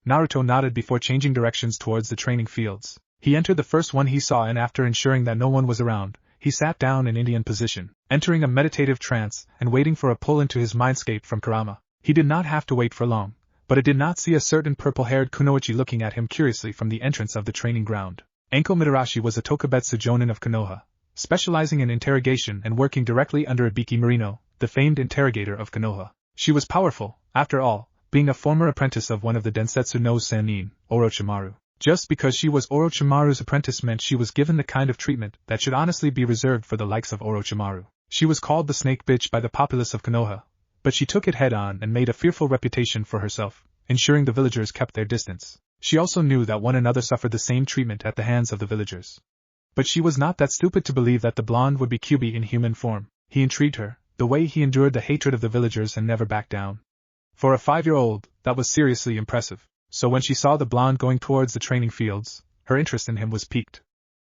Naruto nodded before changing directions towards the training fields. He entered the first one he saw and after ensuring that no one was around, he sat down in Indian position, entering a meditative trance and waiting for a pull into his mindscape from Kurama. He did not have to wait for long, but it did not see a certain purple-haired kunoichi looking at him curiously from the entrance of the training ground. Anko Mitarashi was a Tokubetsu Jonin of Konoha, specializing in interrogation and working directly under Ibiki Marino, the famed interrogator of Konoha. She was powerful, after all, being a former apprentice of one of the Densetsu no Sennin, Orochimaru. Just because she was Orochimaru's apprentice meant she was given the kind of treatment that should honestly be reserved for the likes of Orochimaru. She was called the Snake Bitch by the populace of Konoha, but she took it head-on and made a fearful reputation for herself, ensuring the villagers kept their distance. She also knew that one another suffered the same treatment at the hands of the villagers. But she was not that stupid to believe that the blonde would be Kyuubi in human form. He intrigued her, the way he endured the hatred of the villagers and never backed down. For a 5-year-old, that was seriously impressive. So when she saw the blonde going towards the training fields, her interest in him was piqued.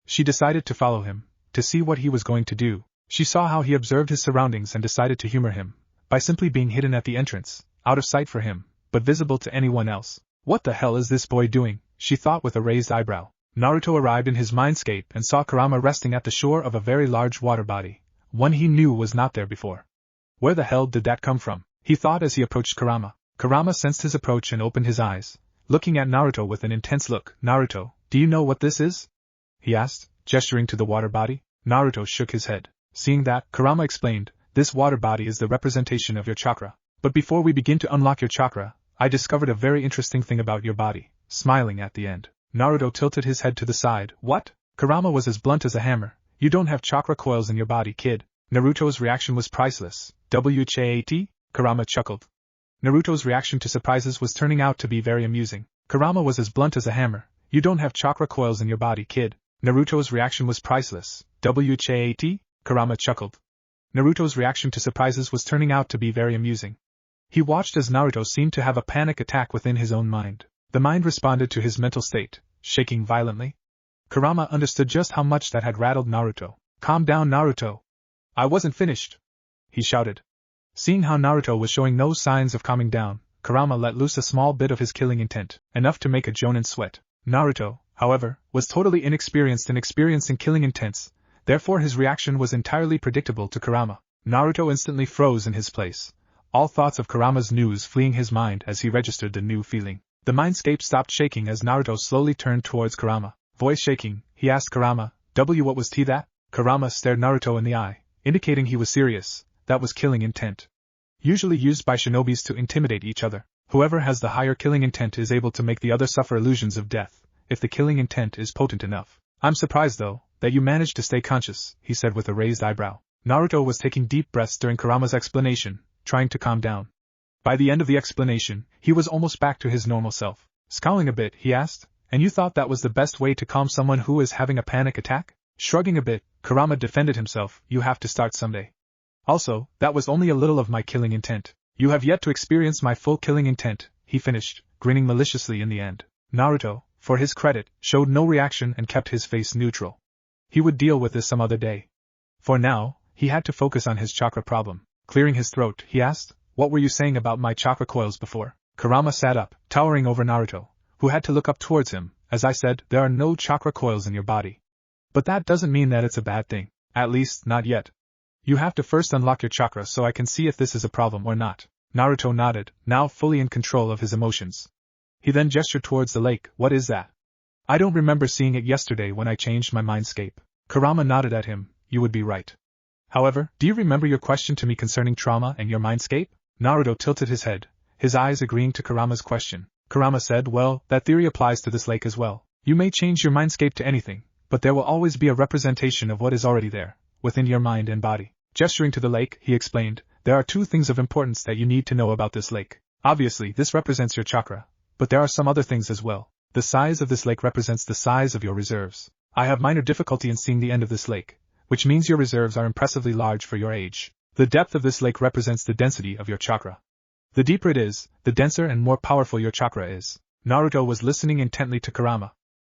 She decided to follow him, to see what he was going to do. She saw how he observed his surroundings and decided to humor him, by simply being hidden at the entrance, out of sight for him, but visible to anyone else. What the hell is this boy doing? She thought with a raised eyebrow. Naruto arrived in his mindscape and saw Kurama resting at the shore of a very large water body, one he knew was not there before. Where the hell did that come from? He thought as he approached Kurama. Kurama sensed his approach and opened his eyes, looking at Naruto with an intense look. Naruto, do you know what this is? He asked, gesturing to the water body. Naruto shook his head. Seeing that, Kurama explained, this water body is the representation of your chakra. But before we begin to unlock your chakra, I discovered a very interesting thing about your body, smiling at the end. Naruto tilted his head to the side. What? Kurama was as blunt as a hammer. You don't have chakra coils in your body, kid. Naruto's reaction was priceless. WCHAT? Kurama chuckled. Naruto's reaction to surprises was turning out to be very amusing. Kurama was as blunt as a hammer. You don't have chakra coils in your body, kid. Naruto's reaction was priceless. WCHAT? Kurama chuckled. Naruto's reaction to surprises was turning out to be very amusing. He watched as Naruto seemed to have a panic attack within his own mind. The mind responded to his mental state, shaking violently. Kurama understood just how much that had rattled Naruto. Calm down, Naruto. I wasn't finished, he shouted. Seeing how Naruto was showing no signs of calming down, Kurama let loose a small bit of his killing intent, enough to make a jonin sweat. Naruto, however, was totally inexperienced in experiencing killing intents, therefore his reaction was entirely predictable to Kurama. Naruto instantly froze in his place, all thoughts of Kurama's news fleeing his mind as he registered the new feeling. The mindscape stopped shaking as Naruto slowly turned towards Kurama. Voice shaking, he asked Kurama, what was that? Kurama stared Naruto in the eye, indicating he was serious. That was killing intent. Usually used by shinobis to intimidate each other. Whoever has the higher killing intent is able to make the other suffer illusions of death, if the killing intent is potent enough. I'm surprised though, that you managed to stay conscious, he said with a raised eyebrow. Naruto was taking deep breaths during Kurama's explanation, trying to calm down. By the end of the explanation, he was almost back to his normal self. Scowling a bit, he asked, and you thought that was the best way to calm someone who is having a panic attack? Shrugging a bit, Kurama defended himself. You have to start someday. Also, that was only a little of my killing intent. You have yet to experience my full killing intent, he finished, grinning maliciously in the end. Naruto, for his credit, showed no reaction and kept his face neutral. He would deal with this some other day. For now, he had to focus on his chakra problem. Clearing his throat, he asked, what were you saying about my chakra coils before? Kurama sat up, towering over Naruto, who had to look up towards him. As I said, there are no chakra coils in your body. But that doesn't mean that it's a bad thing. At least, not yet. You have to first unlock your chakra so I can see if this is a problem or not. Naruto nodded, now fully in control of his emotions. He then gestured towards the lake. What is that? I don't remember seeing it yesterday when I changed my mindscape. Kurama nodded at him. You would be right. However, do you remember your question to me concerning trauma and your mindscape? Naruto tilted his head, his eyes agreeing to Kurama's question. Kurama said, well, that theory applies to this lake as well. You may change your mindscape to anything, but there will always be a representation of what is already there, within your mind and body. Gesturing to the lake, he explained, there are two things of importance that you need to know about this lake. Obviously, this represents your chakra, but there are some other things as well. The size of this lake represents the size of your reserves. I have minor difficulty in seeing the end of this lake, which means your reserves are impressively large for your age. The depth of this lake represents the density of your chakra. The deeper it is, the denser and more powerful your chakra is. Naruto was listening intently to Kurama.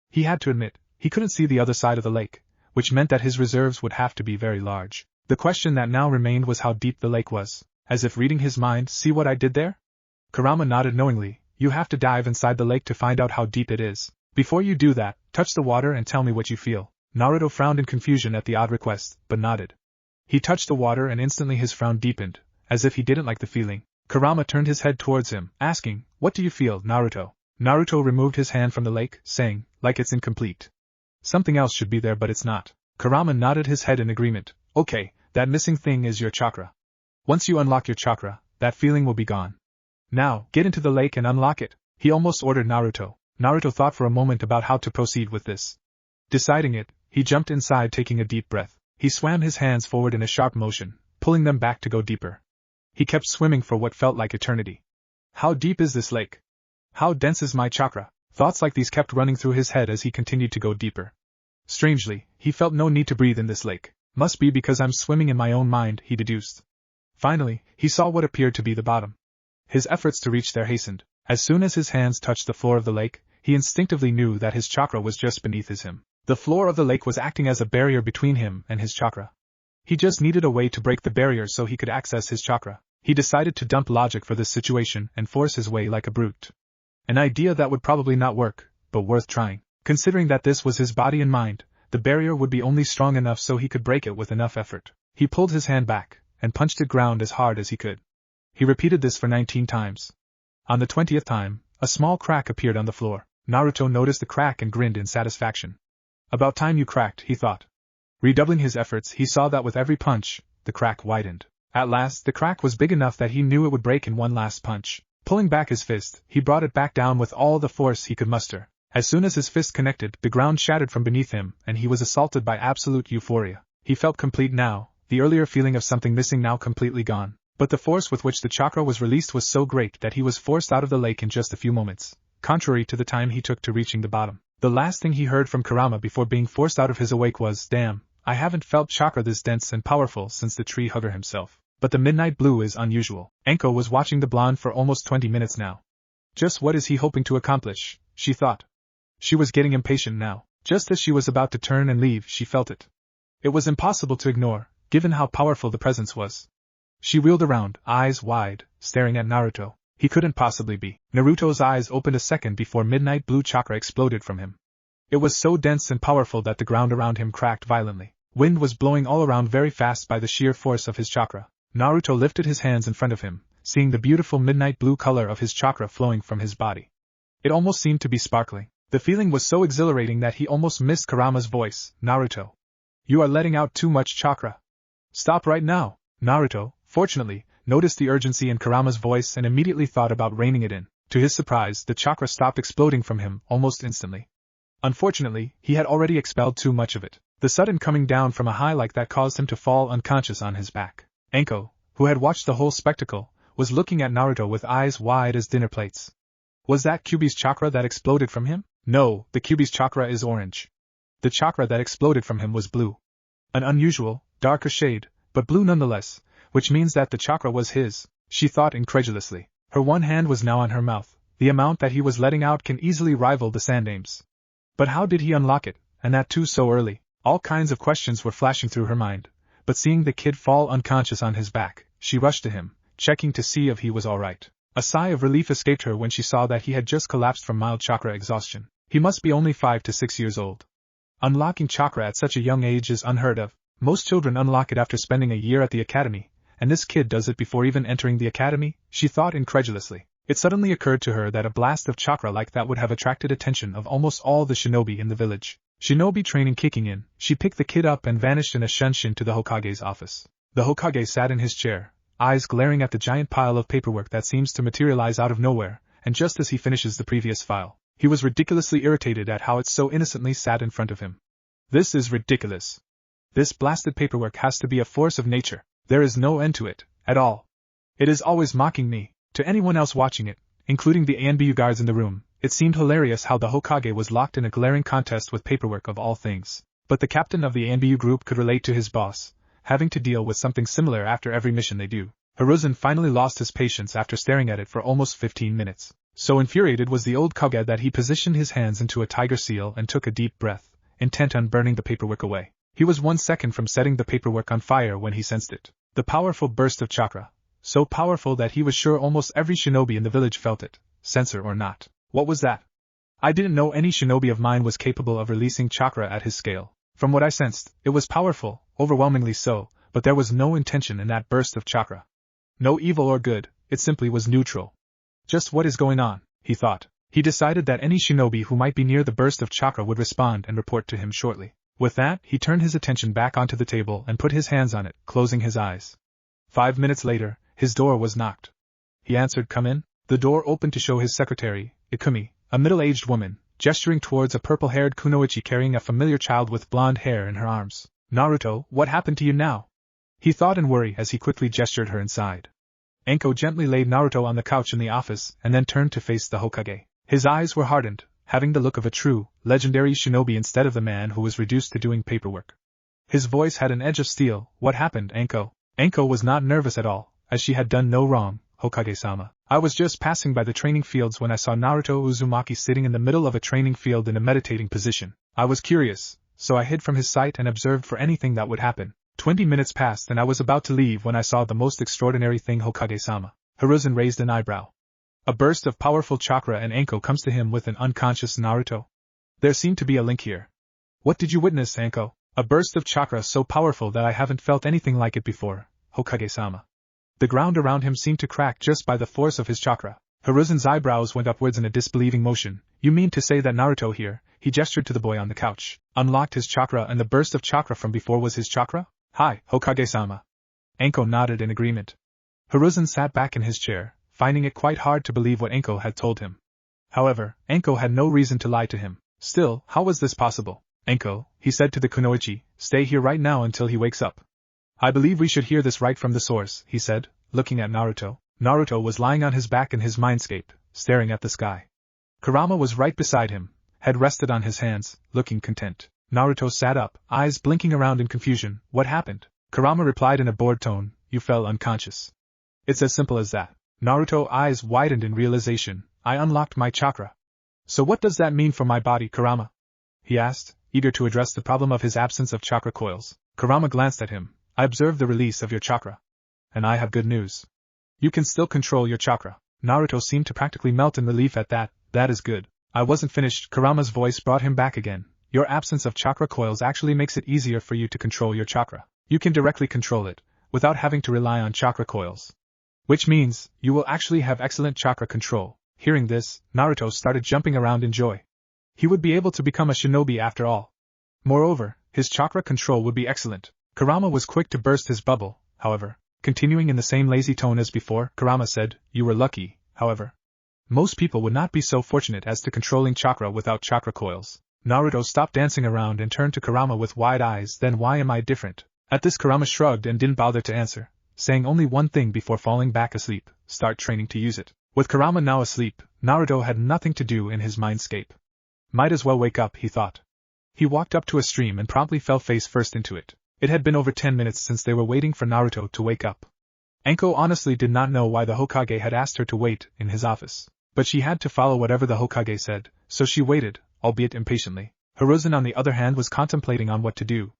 He had to admit, he couldn't see the other side of the lake, which meant that his reserves would have to be very large. The question that now remained was how deep the lake was. As if reading his mind, see what I did there? Kurama nodded knowingly. You have to dive inside the lake to find out how deep it is. Before you do that, touch the water and tell me what you feel. Naruto frowned in confusion at the odd request, but nodded. He touched the water and instantly his frown deepened, as if he didn't like the feeling. Kurama turned his head towards him, asking, what do you feel, Naruto? Naruto removed his hand from the lake, saying, like it's incomplete. Something else should be there but it's not. Kurama nodded his head in agreement. Okay, that missing thing is your chakra. Once you unlock your chakra, that feeling will be gone. Now, get into the lake and unlock it, he almost ordered Naruto. Naruto thought for a moment about how to proceed with this. Deciding it, he jumped inside taking a deep breath. He swam his hands forward in a sharp motion, pulling them back to go deeper. He kept swimming for what felt like eternity. How deep is this lake? How dense is my chakra? Thoughts like these kept running through his head as he continued to go deeper. Strangely, he felt no need to breathe in this lake. Must be because I'm swimming in my own mind, he deduced. Finally, he saw what appeared to be the bottom. His efforts to reach there hastened. As soon as his hands touched the floor of the lake, he instinctively knew that his chakra was just beneath him. The floor of the lake was acting as a barrier between him and his chakra. He just needed a way to break the barrier so he could access his chakra. He decided to dump logic for this situation and force his way like a brute. An idea that would probably not work, but worth trying. Considering that this was his body and mind, the barrier would be only strong enough so he could break it with enough effort. He pulled his hand back, and punched the ground as hard as he could. He repeated this for 19 times. On the 20th time, a small crack appeared on the floor. Naruto noticed the crack and grinned in satisfaction. About time you cracked, he thought. Redoubling his efforts, he saw that with every punch, the crack widened. At last, the crack was big enough that he knew it would break in one last punch. Pulling back his fist, he brought it back down with all the force he could muster. As soon as his fist connected, the ground shattered from beneath him, and he was assaulted by absolute euphoria. He felt complete now, the earlier feeling of something missing now completely gone. But the force with which the chakra was released was so great that he was forced out of the lake in just a few moments, contrary to the time he took to reaching the bottom. The last thing he heard from Kurama before being forced out of his awake was, "Damn, I haven't felt chakra this dense and powerful since the tree hugger himself. But the midnight blue is unusual." Anko was watching the blonde for almost 20 minutes now. Just what is he hoping to accomplish, she thought. She was getting impatient now. Just as she was about to turn and leave, she felt it. It was impossible to ignore, given how powerful the presence was. She wheeled around, eyes wide, staring at Naruto. He couldn't possibly be. Naruto's eyes opened a second before midnight blue chakra exploded from him. It was so dense and powerful that the ground around him cracked violently. Wind was blowing all around very fast by the sheer force of his chakra. Naruto lifted his hands in front of him, seeing the beautiful midnight blue color of his chakra flowing from his body. It almost seemed to be sparkling. The feeling was so exhilarating that he almost missed Kurama's voice. "Naruto, you are letting out too much chakra. Stop right now." Naruto, fortunately, noticed the urgency in Kurama's voice and immediately thought about reining it in. To his surprise, the chakra stopped exploding from him almost instantly. Unfortunately, he had already expelled too much of it. The sudden coming down from a high like that caused him to fall unconscious on his back. Anko, who had watched the whole spectacle, was looking at Naruto with eyes wide as dinner plates. Was that Kyuubi's chakra that exploded from him? No, the Kyuubi's chakra is orange. The chakra that exploded from him was blue. An unusual, darker shade, but blue nonetheless, which means that the chakra was his, she thought incredulously. Her one hand was now on her mouth. The amount that he was letting out can easily rival the Sandame's. But how did he unlock it, and that too so early? All kinds of questions were flashing through her mind, but seeing the kid fall unconscious on his back, she rushed to him, checking to see if he was all right. A sigh of relief escaped her when she saw that he had just collapsed from mild chakra exhaustion. He must be only 5 to 6 years old. Unlocking chakra at such a young age is unheard of. Most children unlock it after spending a year at the academy, and this kid does it before even entering the academy, she thought incredulously. It suddenly occurred to her that a blast of chakra like that would have attracted attention of almost all the shinobi in the village. Shinobi training kicking in, she picked the kid up and vanished in a shunshin to the Hokage's office. The Hokage sat in his chair, eyes glaring at the giant pile of paperwork that seems to materialize out of nowhere, and just as he finishes the previous file, he was ridiculously irritated at how it so innocently sat in front of him. This is ridiculous. This blasted paperwork has to be a force of nature. There is no end to it, at all. It is always mocking me. To anyone else watching it, including the ANBU guards in the room, it seemed hilarious how the Hokage was locked in a glaring contest with paperwork of all things. But the captain of the ANBU group could relate to his boss, having to deal with something similar after every mission they do. Hiruzen finally lost his patience after staring at it for almost 15 minutes. So infuriated was the old Kage that he positioned his hands into a tiger seal and took a deep breath, intent on burning the paperwork away. He was 1 second from setting the paperwork on fire when he sensed it. The powerful burst of chakra. So powerful that he was sure almost every shinobi in the village felt it, censor or not. What was that? I didn't know any shinobi of mine was capable of releasing chakra at his scale. From what I sensed, it was powerful, overwhelmingly so, but there was no intention in that burst of chakra. No evil or good, it simply was neutral. Just what is going on, he thought. He decided that any shinobi who might be near the burst of chakra would respond and report to him shortly. With that, he turned his attention back onto the table and put his hands on it, closing his eyes. 5 minutes later, his door was knocked. He answered, "Come in." The door opened to show his secretary, Ikumi, a middle-aged woman, gesturing towards a purple-haired kunoichi carrying a familiar child with blonde hair in her arms. "Naruto, what happened to you now?" he thought in worry as he quickly gestured her inside. Anko gently laid Naruto on the couch in the office and then turned to face the Hokage. His eyes were hardened, having the look of a true, legendary shinobi instead of the man who was reduced to doing paperwork. His voice had an edge of steel. "What happened, Anko?" Anko was not nervous at all, as she had done no wrong. "Hokage-sama, I was just passing by the training fields when I saw Naruto Uzumaki sitting in the middle of a training field in a meditating position. I was curious, so I hid from his sight and observed for anything that would happen. 20 minutes passed and I was about to leave when I saw the most extraordinary thing, Hokage-sama." Hiruzen raised an eyebrow. A burst of powerful chakra and Anko comes to him with an unconscious Naruto. There seemed to be a link here. What did you witness, Anko? A burst of chakra so powerful that I haven't felt anything like it before, Hokage-sama. The ground around him seemed to crack just by the force of his chakra. Hiruzen's eyebrows went upwards in a disbelieving motion. You mean to say that Naruto here, he gestured to the boy on the couch, unlocked his chakra and the burst of chakra from before was his chakra? Hi, Hokage-sama. Anko nodded in agreement. Hiruzen sat back in his chair, finding it quite hard to believe what Anko had told him. However, Anko had no reason to lie to him. Still, how was this possible? Anko, he said to the kunoichi, stay here right now until he wakes up. I believe we should hear this right from the source, he said, looking at Naruto. Naruto was lying on his back in his mindscape, staring at the sky. Kurama was right beside him, head rested on his hands, looking content. Naruto sat up, eyes blinking around in confusion. What happened? Kurama replied in a bored tone, you fell unconscious. It's as simple as that. Naruto's eyes widened in realization. I unlocked my chakra. So what does that mean for my body, Kurama? He asked, eager to address the problem of his absence of chakra coils. Kurama glanced at him. I observed the release of your chakra. And I have good news. You can still control your chakra. Naruto seemed to practically melt in relief at that. That is good. I wasn't finished. Kurama's voice brought him back again. Your absence of chakra coils actually makes it easier for you to control your chakra. You can directly control it, without having to rely on chakra coils. Which means, you will actually have excellent chakra control. Hearing this, Naruto started jumping around in joy. He would be able to become a shinobi after all. Moreover, his chakra control would be excellent. Kurama was quick to burst his bubble, however. Continuing in the same lazy tone as before, Kurama said, you were lucky, however. Most people would not be so fortunate as to controlling chakra without chakra coils. Naruto stopped dancing around and turned to Kurama with wide eyes. Then why am I different? At this Kurama shrugged and didn't bother to answer, saying only one thing before falling back asleep, start training to use it. With Kurama now asleep, Naruto had nothing to do in his mindscape. Might as well wake up, he thought. He walked up to a stream and promptly fell face first into it. It had been over 10 minutes since they were waiting for Naruto to wake up. Anko honestly did not know why the Hokage had asked her to wait in his office. But she had to follow whatever the Hokage said, so she waited, albeit impatiently. Hiruzen on the other hand was contemplating on what to do.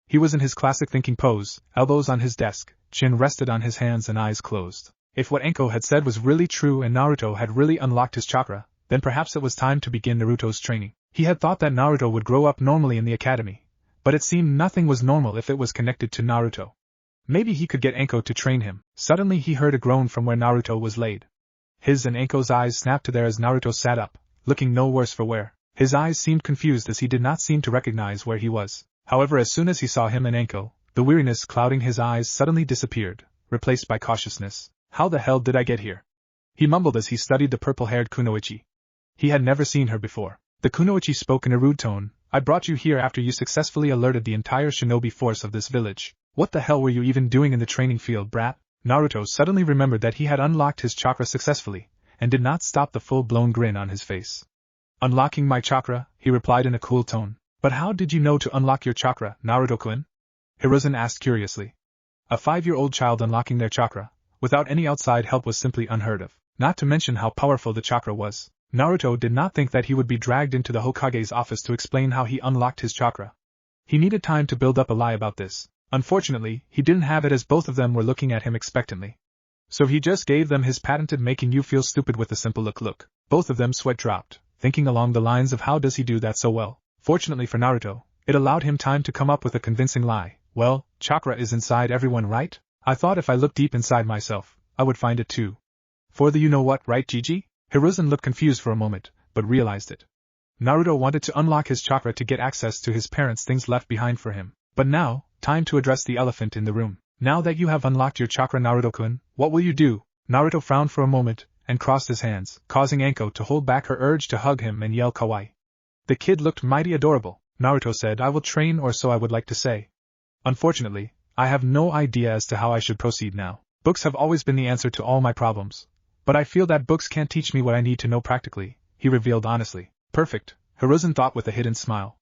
He was in his classic thinking pose, elbows on his desk, chin rested on his hands and eyes closed. If what Anko had said was really true and Naruto had really unlocked his chakra, then perhaps it was time to begin Naruto's training. He had thought that Naruto would grow up normally in the academy, but it seemed nothing was normal if it was connected to Naruto. Maybe he could get Anko to train him. Suddenly he heard a groan from where Naruto was laid. His and Anko's eyes snapped to there as Naruto sat up, looking no worse for wear. His eyes seemed confused as he did not seem to recognize where he was. However, as soon as he saw him and Anko, the weariness clouding his eyes suddenly disappeared, replaced by cautiousness. How the hell did I get here? He mumbled as he studied the purple-haired kunoichi. He had never seen her before. The kunoichi spoke in a rude tone. I brought you here after you successfully alerted the entire shinobi force of this village. What the hell were you even doing in the training field, brat? Naruto suddenly remembered that he had unlocked his chakra successfully, and did not stop the full-blown grin on his face. Unlocking my chakra, he replied in a cool tone. But how did you know to unlock your chakra, Naruto-kun? Hiruzen asked curiously. A 5-year-old child unlocking their chakra, without any outside help was simply unheard of, not to mention how powerful the chakra was. Naruto did not think that he would be dragged into the Hokage's office to explain how he unlocked his chakra. He needed time to build up a lie about this. Unfortunately, he didn't have it as both of them were looking at him expectantly. So he just gave them his patented making you feel stupid with a simple look. Both of them sweat dropped, thinking along the lines of how does he do that so well. Fortunately for Naruto, it allowed him time to come up with a convincing lie. Well, chakra is inside everyone, right? I thought if I looked deep inside myself, I would find it too. For the you-know-what, right, Gigi? Hiruzen looked confused for a moment, but realized it. Naruto wanted to unlock his chakra to get access to his parents' things left behind for him. But now, time to address the elephant in the room. Now that you have unlocked your chakra, Naruto-kun, what will you do? Naruto frowned for a moment, and crossed his hands, causing Anko to hold back her urge to hug him and yell kawaii. The kid looked mighty adorable. Naruto said, I will train, or so I would like to say. Unfortunately, I have no idea as to how I should proceed now. Books have always been the answer to all my problems. But I feel that books can't teach me what I need to know practically, he revealed honestly. Perfect, Hiruzen thought with a hidden smile.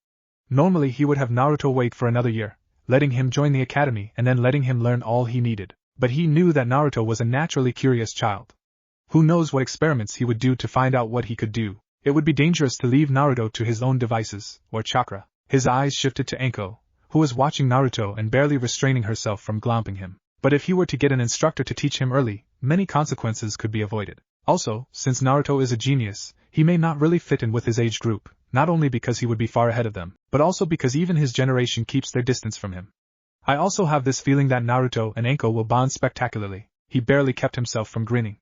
Normally he would have Naruto wait for another year, letting him join the academy and then letting him learn all he needed. But he knew that Naruto was a naturally curious child. Who knows what experiments he would do to find out what he could do. It would be dangerous to leave Naruto to his own devices, or chakra. His eyes shifted to Anko, who was watching Naruto and barely restraining herself from glomping him. But if he were to get an instructor to teach him early, many consequences could be avoided. Also, since Naruto is a genius, he may not really fit in with his age group. not only because he would be far ahead of them, but also because even his generation keeps their distance from him. I also have this feeling that Naruto and Anko will bond spectacularly. He barely kept himself from grinning.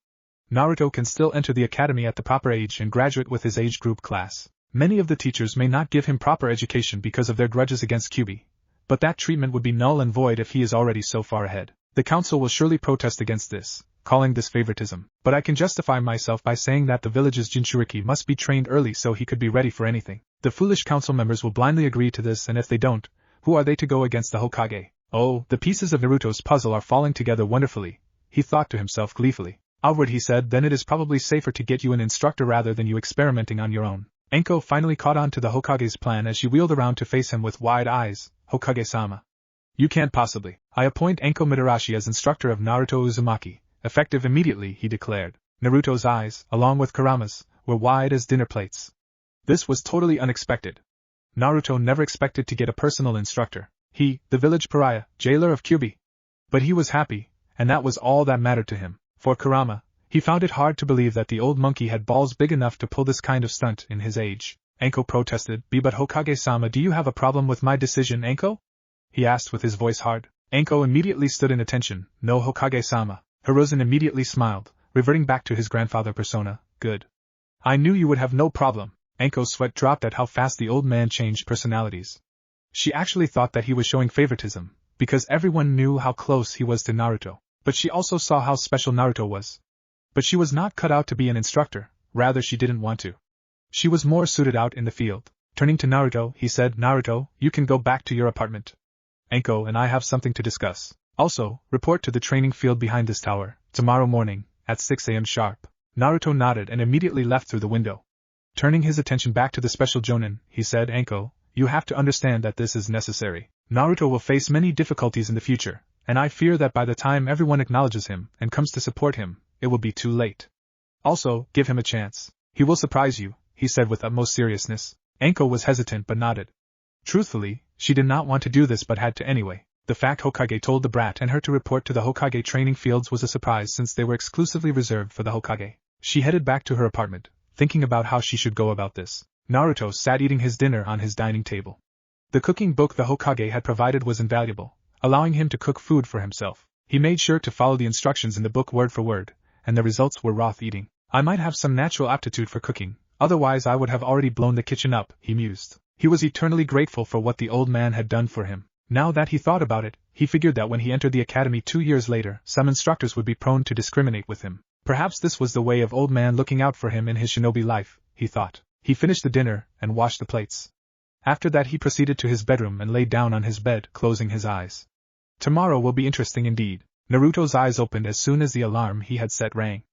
Naruto can still enter the academy at the proper age and graduate with his age group class. Many of the teachers may not give him proper education because of their grudges against Kyuubi, but that treatment would be null and void if he is already so far ahead. The council will surely protest against this, calling this favoritism, but I can justify myself by saying that the village's Jinchuriki must be trained early so he could be ready for anything. The foolish council members will blindly agree to this, and if they don't, who are they to go against the Hokage? Oh, the pieces of Naruto's puzzle are falling together wonderfully, he thought to himself gleefully. Outward, he said, then it is probably safer to get you an instructor rather than you experimenting on your own. Anko finally caught on to the Hokage's plan as she wheeled around to face him with wide eyes. Hokage-sama. You can't possibly. I appoint Anko Mitarashi as instructor of Naruto Uzumaki, effective immediately, he declared. Naruto's eyes, along with Kurama's, were wide as dinner plates. This was totally unexpected. Naruto never expected to get a personal instructor. He, the village pariah, jailer of Kyuubi. But he was happy, and that was all that mattered to him. For Kurama, he found it hard to believe that the old monkey had balls big enough to pull this kind of stunt in his age. Anko protested. But Hokage-sama, do you have a problem with my decision, Anko? He asked with his voice hard. Anko immediately stood in attention. No, Hokage-sama. Hiruzen immediately smiled, reverting back to his grandfather persona. Good. I knew you would have no problem. Anko's sweat dropped at how fast the old man changed personalities. She actually thought that he was showing favoritism, because everyone knew how close he was to Naruto. But she also saw how special Naruto was. But she was not cut out to be an instructor, rather she didn't want to. She was more suited out in the field. Turning to Naruto, he said, Naruto, you can go back to your apartment. Anko and I have something to discuss. Also, report to the training field behind this tower, tomorrow morning, at 6 a.m. sharp. Naruto nodded and immediately left through the window. Turning his attention back to the special jonin, he said, Anko, you have to understand that this is necessary. Naruto will face many difficulties in the future, and I fear that by the time everyone acknowledges him and comes to support him, it will be too late. Also, give him a chance. He will surprise you, he said with utmost seriousness. Anko was hesitant but nodded. Truthfully, she did not want to do this but had to anyway. The fact Hokage told the brat and her to report to the Hokage training fields was a surprise since they were exclusively reserved for the Hokage. She headed back to her apartment, thinking about how she should go about this. Naruto sat eating his dinner on his dining table. The cooking book the Hokage had provided was invaluable, allowing him to cook food for himself. He made sure to follow the instructions in the book word for word, and the results were raw eating. I might have some natural aptitude for cooking, otherwise I would have already blown the kitchen up, he mused. He was eternally grateful for what the old man had done for him. Now that he thought about it, he figured that when he entered the academy 2 years later, some instructors would be prone to discriminate with him. Perhaps this was the way of old man looking out for him in his shinobi life, he thought. He finished the dinner and washed the plates. After that he proceeded to his bedroom and lay down on his bed, closing his eyes. Tomorrow will be interesting indeed. Naruto's eyes opened as soon as the alarm he had set rang.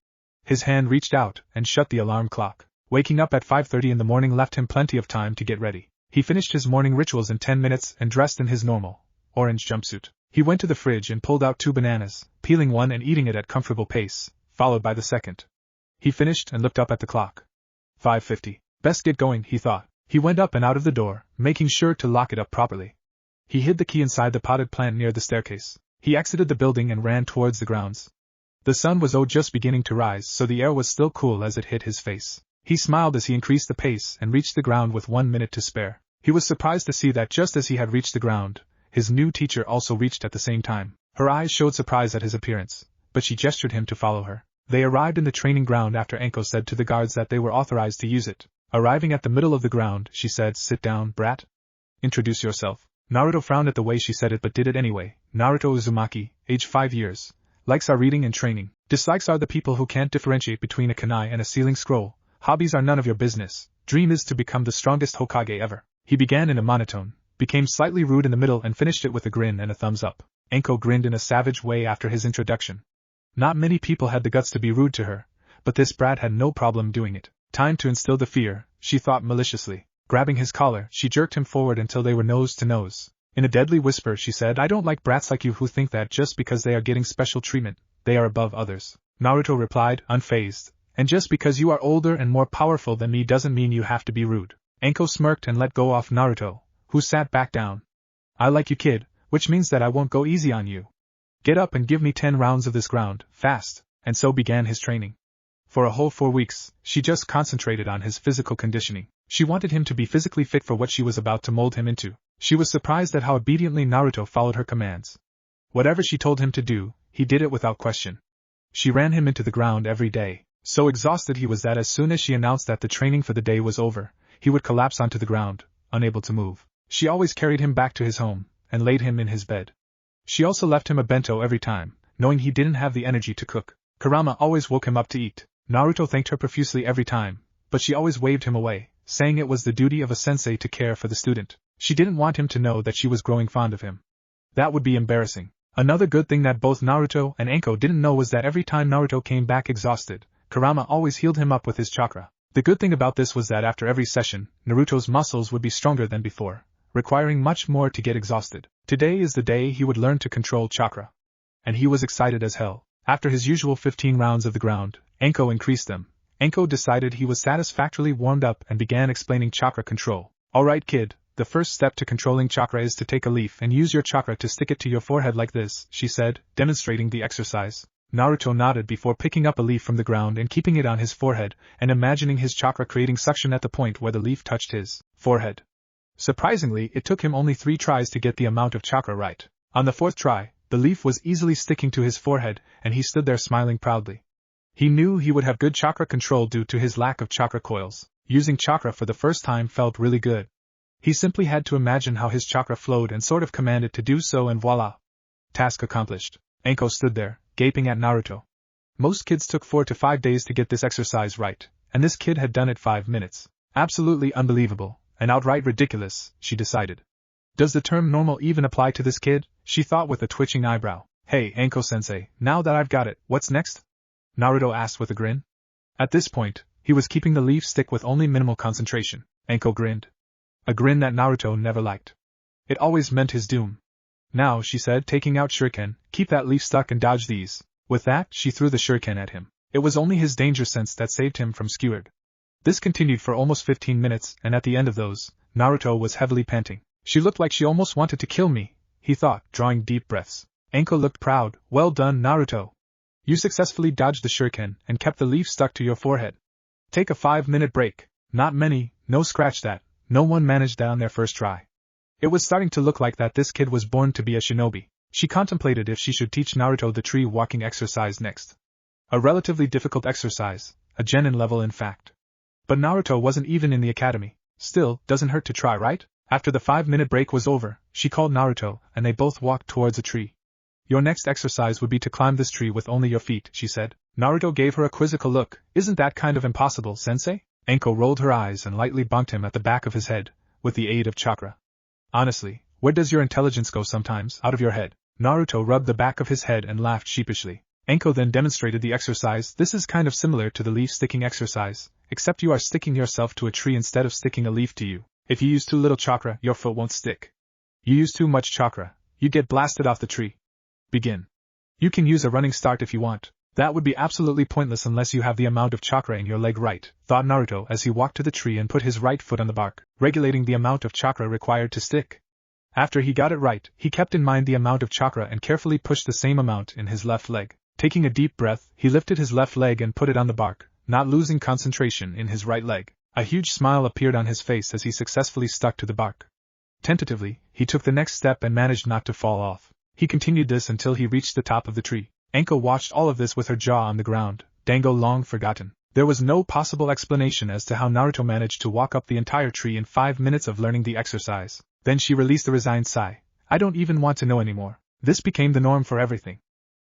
His hand reached out and shut the alarm clock. Waking up at 5:30 in the morning left him plenty of time to get ready. He finished his morning rituals in 10 minutes and dressed in his normal, orange jumpsuit. He went to the fridge and pulled out 2 bananas, peeling one and eating it at comfortable pace, followed by the second. He finished and looked up at the clock. 5:50. Best get going, he thought. He went up and out of the door, making sure to lock it up properly. He hid the key inside the potted plant near the staircase. He exited the building and ran towards the grounds. The sun was just beginning to rise, so the air was still cool as it hit his face. He smiled as he increased the pace and reached the ground with 1 minute to spare. He was surprised to see that just as he had reached the ground, his new teacher also reached at the same time. Her eyes showed surprise at his appearance, but she gestured him to follow her. They arrived in the training ground after Anko said to the guards that they were authorized to use it. Arriving at the middle of the ground, she said, "Sit down, brat. Introduce yourself." Naruto frowned at the way she said it but did it anyway. Naruto Uzumaki, age 5 years. Likes are reading and training. Dislikes are the people who can't differentiate between a kunai and a sealing scroll. Hobbies are none of your business. Dream is to become the strongest Hokage ever. He began in a monotone, became slightly rude in the middle and finished it with a grin and a thumbs up. Anko grinned in a savage way after his introduction. Not many people had the guts to be rude to her, but this brat had no problem doing it. Time to instill the fear, she thought maliciously. Grabbing his collar, she jerked him forward until they were nose to nose. In a deadly whisper she said, "I don't like brats like you who think that just because they are getting special treatment, they are above others." Naruto replied, unfazed, "And just because you are older and more powerful than me doesn't mean you have to be rude." Anko smirked and let go off Naruto, who sat back down. "I like you, kid, which means that I won't go easy on you. Get up and give me 10 rounds of this ground, fast." And so began his training. For a whole 4 weeks, she just concentrated on his physical conditioning. She wanted him to be physically fit for what she was about to mold him into. She was surprised at how obediently Naruto followed her commands. Whatever she told him to do, he did it without question. She ran him into the ground every day. So exhausted he was that as soon as she announced that the training for the day was over, he would collapse onto the ground, unable to move. She always carried him back to his home, and laid him in his bed. She also left him a bento every time, knowing he didn't have the energy to cook. Kurama always woke him up to eat. Naruto thanked her profusely every time, but she always waved him away, saying it was the duty of a sensei to care for the student. She didn't want him to know that she was growing fond of him. That would be embarrassing. Another good thing that both Naruto and Anko didn't know was that every time Naruto came back exhausted, Kurama always healed him up with his chakra. The good thing about this was that after every session, Naruto's muscles would be stronger than before, requiring much more to get exhausted. Today is the day he would learn to control chakra. And he was excited as hell. After his usual 15 rounds of the ground, Anko increased them. Anko decided he was satisfactorily warmed up and began explaining chakra control. Alright kid, the first step to controlling chakra is to take a leaf and use your chakra to stick it to your forehead like this, she said, demonstrating the exercise. Naruto nodded before picking up a leaf from the ground and keeping it on his forehead, and imagining his chakra creating suction at the point where the leaf touched his forehead. Surprisingly, it took him only 3 tries to get the amount of chakra right. On the 4th try, the leaf was easily sticking to his forehead, and he stood there smiling proudly. He knew he would have good chakra control due to his lack of chakra coils. Using chakra for the first time felt really good. He simply had to imagine how his chakra flowed and sort of command it to do so, and voila! Task accomplished. Anko stood there, gaping at Naruto. Most kids took 4 to 5 days to get this exercise right, and this kid had done it 5 minutes. Absolutely unbelievable, and outright ridiculous, she decided. Does the term normal even apply to this kid? She thought with a twitching eyebrow. Hey, Anko-sensei, now that I've got it, what's next? Naruto asked with a grin. At this point, he was keeping the leaf stick with only minimal concentration. Anko grinned. A grin that Naruto never liked. It always meant his doom. Now, she said, taking out shuriken, keep that leaf stuck and dodge these. With that, she threw the shuriken at him. It was only his danger sense that saved him from skewered. This continued for almost 15 minutes, and at the end of those, Naruto was heavily panting. She looked like she almost wanted to kill me, he thought, drawing deep breaths. Anko looked proud. Well done, Naruto. You successfully dodged the shuriken and kept the leaf stuck to your forehead. Take a 5-minute break. Not many, no scratch that. No one managed that on their first try. It was starting to look like that this kid was born to be a shinobi. She contemplated if she should teach Naruto the tree walking exercise next. A relatively difficult exercise, a genin level in fact. But Naruto wasn't even in the academy. Still, doesn't hurt to try, right? After the 5-minute break was over, she called Naruto, and they both walked towards a tree. Your next exercise would be to climb this tree with only your feet, she said. Naruto gave her a quizzical look. Isn't that kind of impossible, sensei? Anko rolled her eyes and lightly bonked him at the back of his head, with the aid of chakra. Honestly, where does your intelligence go sometimes? Out of your head. Naruto rubbed the back of his head and laughed sheepishly. Anko then demonstrated the exercise. This is kind of similar to the leaf sticking exercise, except you are sticking yourself to a tree instead of sticking a leaf to you. If you use too little chakra, your foot won't stick. You use too much chakra, you get blasted off the tree. Begin. You can use a running start if you want. That would be absolutely pointless unless you have the amount of chakra in your leg right, thought Naruto as he walked to the tree and put his right foot on the bark, regulating the amount of chakra required to stick. After he got it right, he kept in mind the amount of chakra and carefully pushed the same amount in his left leg. Taking a deep breath, he lifted his left leg and put it on the bark, not losing concentration in his right leg. A huge smile appeared on his face as he successfully stuck to the bark. Tentatively, he took the next step and managed not to fall off. He continued this until he reached the top of the tree. Anko watched all of this with her jaw on the ground, dango long forgotten. There was no possible explanation as to how Naruto managed to walk up the entire tree in 5 minutes of learning the exercise. Then she released a resigned sigh. I don't even want to know anymore. This became the norm for everything.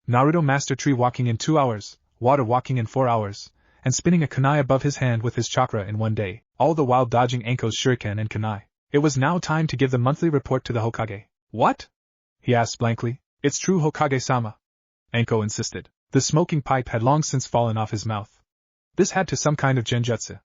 Naruto mastered tree walking in 2 hours, water walking in 4 hours, and spinning a kunai above his hand with his chakra in 1 day, all the while dodging Anko's shuriken and kunai. It was now time to give the monthly report to the Hokage. What? He asked blankly. It's true, Hokage-sama. Anko insisted. The smoking pipe had long since fallen off his mouth. This had to some kind of genjutsu.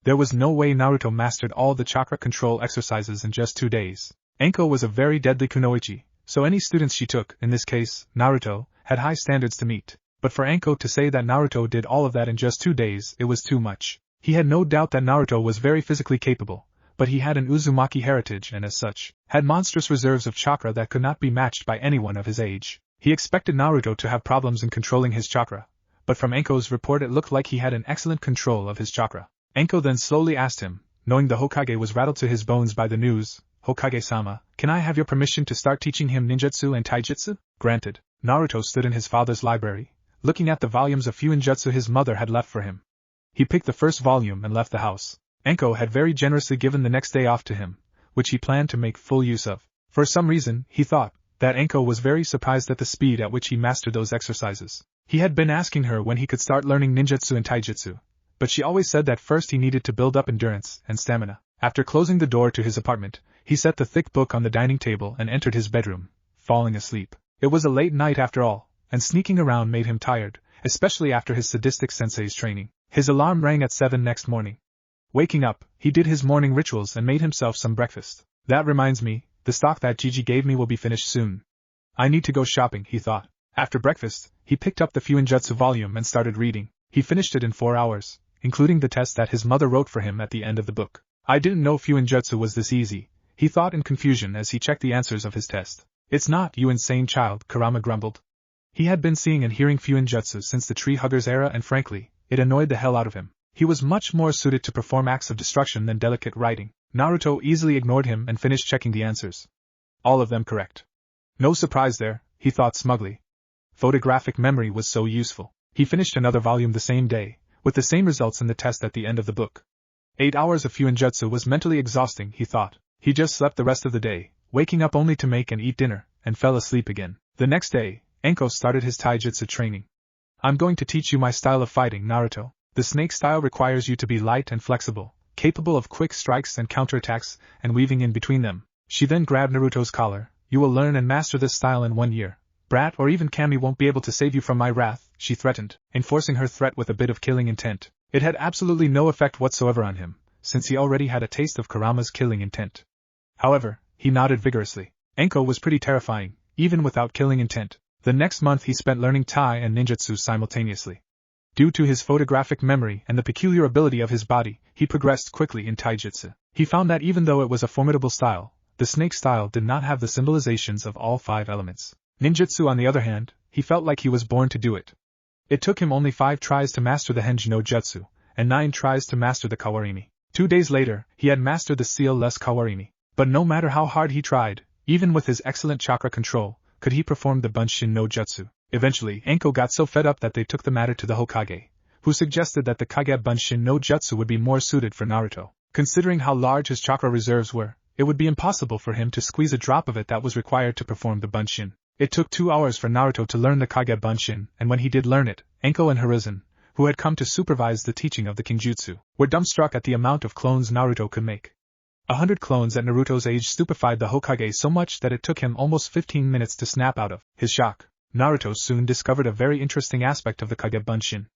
There was no way Naruto mastered all the chakra control exercises in just 2 days. Anko was a very deadly kunoichi, so any students she took, in this case, Naruto, had high standards to meet. But for Anko to say that Naruto did all of that in just 2 days, it was too much. He had no doubt that Naruto was very physically capable, but he had an Uzumaki heritage and as such, had monstrous reserves of chakra that could not be matched by anyone of his age. He expected Naruto to have problems in controlling his chakra, but from Anko's report it looked like he had an excellent control of his chakra. Anko then slowly asked him, knowing the Hokage was rattled to his bones by the news. Hokage-sama, can I have your permission to start teaching him ninjutsu and taijutsu? Granted. Naruto stood in his father's library, looking at the volumes of fuinjutsu his mother had left for him. He picked the first volume and left the house. Anko had very generously given the next day off to him, which he planned to make full use of. For some reason, he thought that Anko was very surprised at the speed at which he mastered those exercises. He had been asking her when he could start learning ninjutsu and taijutsu, but she always said that first he needed to build up endurance and stamina. After closing the door to his apartment, he set the thick book on the dining table and entered his bedroom, falling asleep. It was a late night after all, and sneaking around made him tired, especially after his sadistic sensei's training. His alarm rang at 7 next morning. Waking up, he did his morning rituals and made himself some breakfast. That reminds me, the stock that Gigi gave me will be finished soon. I need to go shopping, he thought. After breakfast, he picked up the fuinjutsu volume and started reading. He finished it in 4 hours, including the test that his mother wrote for him at the end of the book. I didn't know fuinjutsu was this easy, he thought in confusion as he checked the answers of his test. It's not, you insane child, Kurama grumbled. He had been seeing and hearing fuinjutsu since the tree huggers era and frankly, it annoyed the hell out of him. He was much more suited to perform acts of destruction than delicate writing. Naruto easily ignored him and finished checking the answers. All of them correct. No surprise there, he thought smugly. Photographic memory was so useful. He finished another volume the same day, with the same results in the test at the end of the book. 8 hours of fuinjutsu was mentally exhausting, he thought. He just slept the rest of the day, waking up only to make and eat dinner, and fell asleep again. The next day, Anko started his taijutsu training. I'm going to teach you my style of fighting, Naruto. The snake style requires you to be light and flexible, capable of quick strikes and counterattacks, and weaving in between them. She then grabbed Naruto's collar. You will learn and master this style in 1 year. Brat or even Kami won't be able to save you from my wrath, she threatened, enforcing her threat with a bit of killing intent. It had absolutely no effect whatsoever on him, since he already had a taste of Kurama's killing intent. However, he nodded vigorously. Anko was pretty terrifying, even without killing intent. The next month he spent learning Tai and ninjutsu simultaneously. Due to his photographic memory and the peculiar ability of his body, he progressed quickly in taijutsu. He found that even though it was a formidable style, the snake style did not have the symbolizations of all 5 elements. Ninjutsu, on the other hand, he felt like he was born to do it. It took him only 5 tries to master the Henji no Jutsu, and 9 tries to master the Kawarimi. 2 days later, he had mastered the seal-less Kawarimi. But no matter how hard he tried, even with his excellent chakra control, could he perform the Bunshin no Jutsu. Eventually, Anko got so fed up that they took the matter to the Hokage, who suggested that the Kage Bunshin no Jutsu would be more suited for Naruto. Considering how large his chakra reserves were, it would be impossible for him to squeeze a drop of it that was required to perform the Bunshin. It took 2 hours for Naruto to learn the Kage Bunshin, and when he did learn it, Anko and Hiruzen, who had come to supervise the teaching of the Kinjutsu, were dumbstruck at the amount of clones Naruto could make. 100 clones at Naruto's age stupefied the Hokage so much that it took him almost 15 minutes to snap out of his shock. Naruto soon discovered a very interesting aspect of the Kage Bunshin.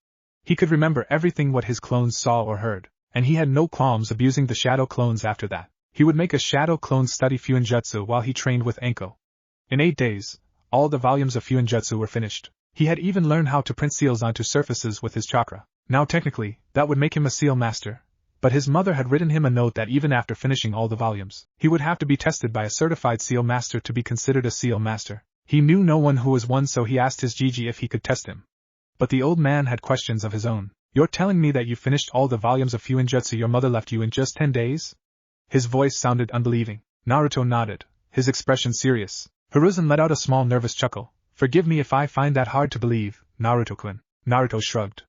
He could remember everything what his clones saw or heard, and he had no qualms abusing the shadow clones after that. He would make a shadow clone study Fuinjutsu while he trained with Anko. In 8 days, all the volumes of Fuinjutsu were finished. He had even learned how to print seals onto surfaces with his chakra. Now technically, that would make him a seal master, but his mother had written him a note that even after finishing all the volumes, he would have to be tested by a certified seal master to be considered a seal master. He knew no one who was one, so he asked his Gigi if he could test him. But the old man had questions of his own. You're telling me that you finished all the volumes of Fuinjutsu your mother left you in just 10 days? His voice sounded unbelieving. Naruto nodded, his expression serious. Hiruzen let out a small nervous chuckle. Forgive me if I find that hard to believe, Naruto-kun. Naruto shrugged.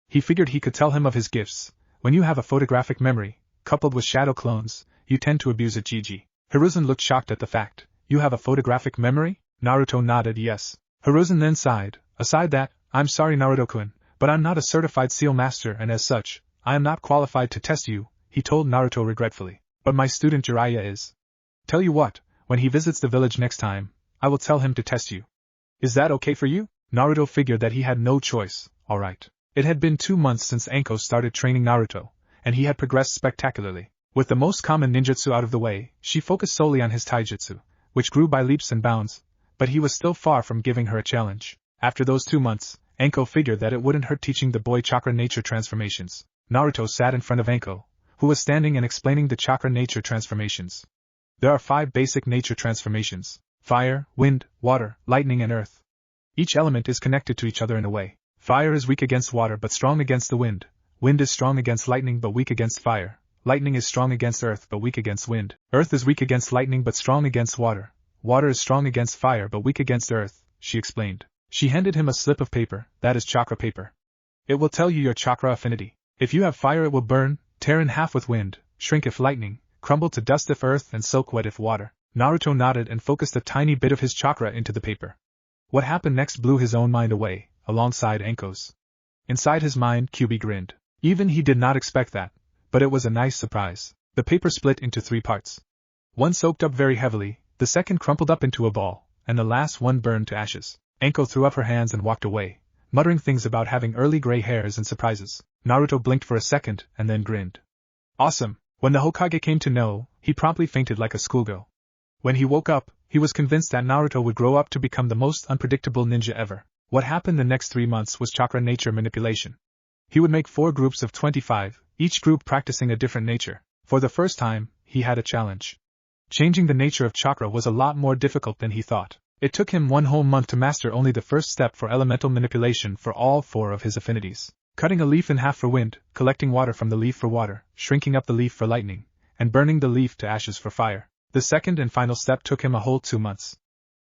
He figured he could tell him of his gifts. When you have a photographic memory, coupled with shadow clones, you tend to abuse it, Gigi. Hiruzen looked shocked at the fact. You have a photographic memory? Naruto nodded yes. Hiruzen then sighed. Aside that, I'm sorry Naruto-kun, but I'm not a certified seal master and as such, I am not qualified to test you, he told Naruto regretfully. But my student Jiraiya is. Tell you what, when he visits the village next time, I will tell him to test you. Is that okay for you? Naruto figured that he had no choice. Alright. It had been 2 months since Anko started training Naruto, and he had progressed spectacularly. With the most common ninjutsu out of the way, she focused solely on his taijutsu, which grew by leaps and bounds, but he was still far from giving her a challenge. After those 2 months, Anko figured that it wouldn't hurt teaching the boy chakra nature transformations. Naruto sat in front of Anko, who was standing and explaining the chakra nature transformations. There are 5 basic nature transformations: fire, wind, water, lightning and earth. Each element is connected to each other in a way. Fire is weak against water but strong against the wind. Wind is strong against lightning but weak against fire. lightning is strong against earth but weak against wind. Earth is weak against lightning but strong against water. Water is strong against fire but weak against earth, she explained. She handed him a slip of paper, that is chakra paper. It will tell you your chakra affinity. If you have fire it will burn, tear in half with wind, shrink if lightning, crumble to dust if earth and soak wet if water. Naruto nodded and focused a tiny bit of his chakra into the paper. What happened next blew his own mind away, alongside Anko's. Inside his mind, Kyuubi grinned. Even he did not expect that, but it was a nice surprise. The paper split into 3 parts. One soaked up very heavily, the second crumpled up into a ball, and the last one burned to ashes. Anko threw up her hands and walked away, muttering things about having early gray hairs and surprises. Naruto blinked for a second and then grinned. Awesome! When the Hokage came to know, he promptly fainted like a schoolgirl. When he woke up, he was convinced that Naruto would grow up to become the most unpredictable ninja ever. What happened the next 3 months was chakra nature manipulation. He would make 4 groups of 25, each group practicing a different nature. For the first time, he had a challenge. Changing the nature of chakra was a lot more difficult than he thought. It took him 1 whole month to master only the first step for elemental manipulation for all 4 of his affinities. Cutting a leaf in half for wind, collecting water from the leaf for water, shrinking up the leaf for lightning, and burning the leaf to ashes for fire. The second and final step took him a whole 2 months.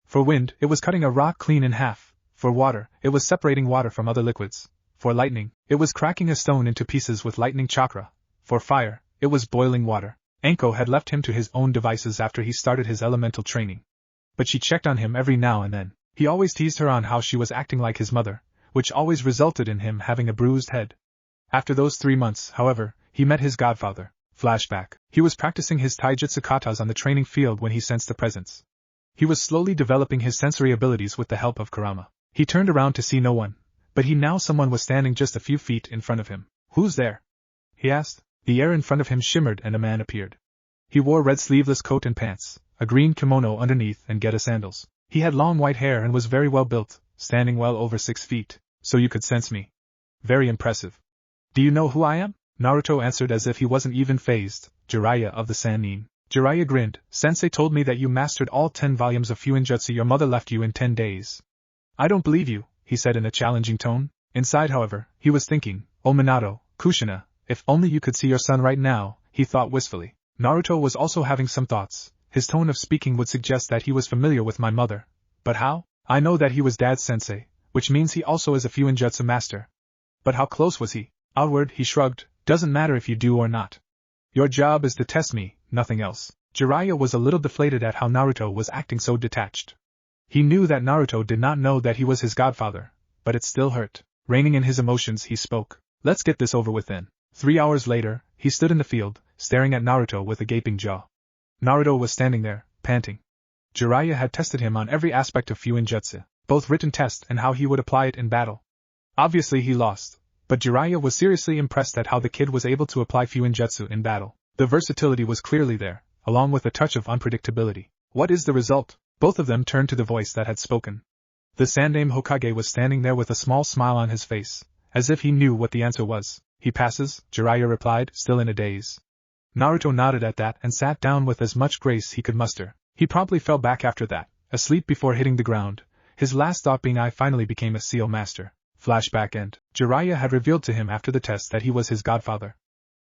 For wind, it was cutting a rock clean in half. For water, it was separating water from other liquids. For lightning, it was cracking a stone into pieces with lightning chakra. For fire, it was boiling water. Anko had left him to his own devices after he started his elemental training. But she checked on him every now and then. He always teased her on how she was acting like his mother, which always resulted in him having a bruised head. After those 3 months, however, he met his godfather. Flashback. He was practicing his taijutsu katas on the training field when he sensed the presence. He was slowly developing his sensory abilities with the help of Kurama. He turned around to see no one, but now someone was standing just a few feet in front of him. Who's there? He asked. The air in front of him shimmered and a man appeared. He wore red sleeveless coat and pants, a green kimono underneath and Geta sandals. He had long white hair and was very well built, standing well over 6 feet. So you could sense me. Very impressive. Do you know who I am? Naruto answered as if he wasn't even fazed. Jiraiya of the Sannin. Jiraiya grinned. Sensei told me that you mastered all 10 volumes of Fuinjutsu your mother left you in 10 days. I don't believe you, he said in a challenging tone. Inside, however, he was thinking, oh Minato, Kushina, if only you could see your son right now, he thought wistfully. Naruto was also having some thoughts. His tone of speaking would suggest that he was familiar with my mother. But how? I know that he was Dad's sensei, which means he also is a Fuinjutsu master. But how close was he? Outward, he shrugged. Doesn't matter if you do or not. Your job is to test me, nothing else. Jiraiya was a little deflated at how Naruto was acting so detached. He knew that Naruto did not know that he was his godfather, but it still hurt. Reining in his emotions, he spoke. Let's get this over with then. 3 hours later, he stood in the field, staring at Naruto with a gaping jaw. Naruto was standing there, panting. Jiraiya had tested him on every aspect of Fuinjutsu, both written test and how he would apply it in battle. Obviously he lost, but Jiraiya was seriously impressed at how the kid was able to apply Fuinjutsu in battle. The versatility was clearly there, along with a touch of unpredictability. What is the result? Both of them turned to the voice that had spoken. The Sandaime Hokage was standing there with a small smile on his face, as if he knew what the answer was. He passes, Jiraiya replied, still in a daze. Naruto nodded at that and sat down with as much grace he could muster. He promptly fell back after that, asleep before hitting the ground, his last thought being I finally became a seal master. Flashback end. Jiraiya had revealed to him after the test that he was his godfather.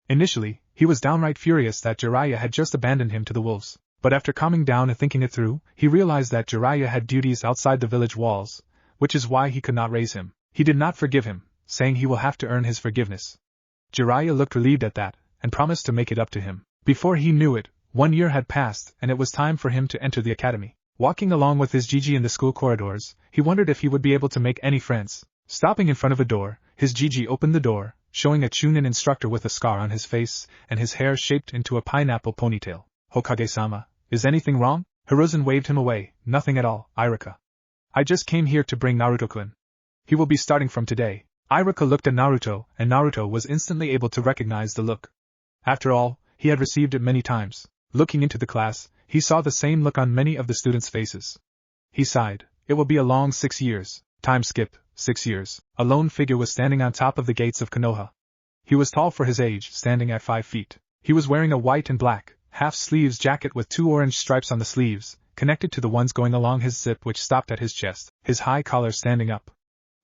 Initially, he was downright furious that Jiraiya had just abandoned him to the wolves. But after calming down and thinking it through, he realized that Jiraiya had duties outside the village walls, which is why he could not raise him. He did not forgive him, saying he will have to earn his forgiveness. Jiraiya looked relieved at that, and promised to make it up to him. Before he knew it, 1 year had passed and it was time for him to enter the academy. Walking along with his Gigi in the school corridors, he wondered if he would be able to make any friends. Stopping in front of a door, his Gigi opened the door, showing a Chunin instructor with a scar on his face and his hair shaped into a pineapple ponytail. Hokage-sama, is anything wrong? Hiruzen waved him away. Nothing at all, Iruka. I just came here to bring Naruto-kun. He will be starting from today. Iruka looked at Naruto, and Naruto was instantly able to recognize the look. After all, he had received it many times. Looking into the class, he saw the same look on many of the students' faces. He sighed. It will be a long 6 years. Time skip, 6 years. A lone figure was standing on top of the gates of Konoha. He was tall for his age, standing at 5 feet. He was wearing a white and black, half-sleeves jacket with 2 orange stripes on the sleeves, connected to the ones going along his zip which stopped at his chest, his high collar standing up.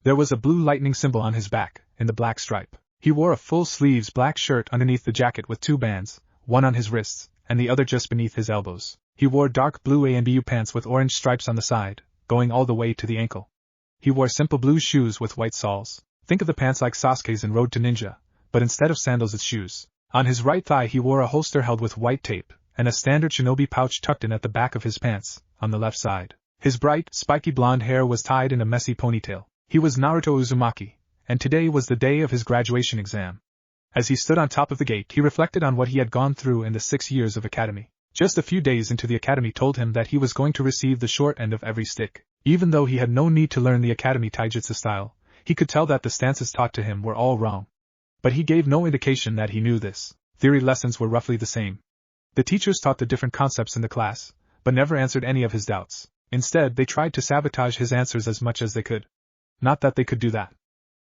There was a blue lightning symbol on his back, in the black stripe. He wore a full-sleeves black shirt underneath the jacket with 2 bands, one on his wrists, and the other just beneath his elbows. He wore dark blue A&BU pants with orange stripes on the side, going all the way to the ankle. He wore simple blue shoes with white soles. Think of the pants like Sasuke's in Road to Ninja, but instead of sandals it's shoes. On his right thigh he wore a holster held with white tape, and a standard shinobi pouch tucked in at the back of his pants, on the left side. His bright, spiky blonde hair was tied in a messy ponytail. He was Naruto Uzumaki, and today was the day of his graduation exam. As he stood on top of the gate, he reflected on what he had gone through in the 6 years of academy. Just a few days into the academy told him that he was going to receive the short end of every stick. Even though he had no need to learn the academy taijutsu style, he could tell that the stances taught to him were all wrong. But he gave no indication that he knew this. Theory lessons were roughly the same. The teachers taught the different concepts in the class, but never answered any of his doubts. Instead, they tried to sabotage his answers as much as they could. Not that they could do that.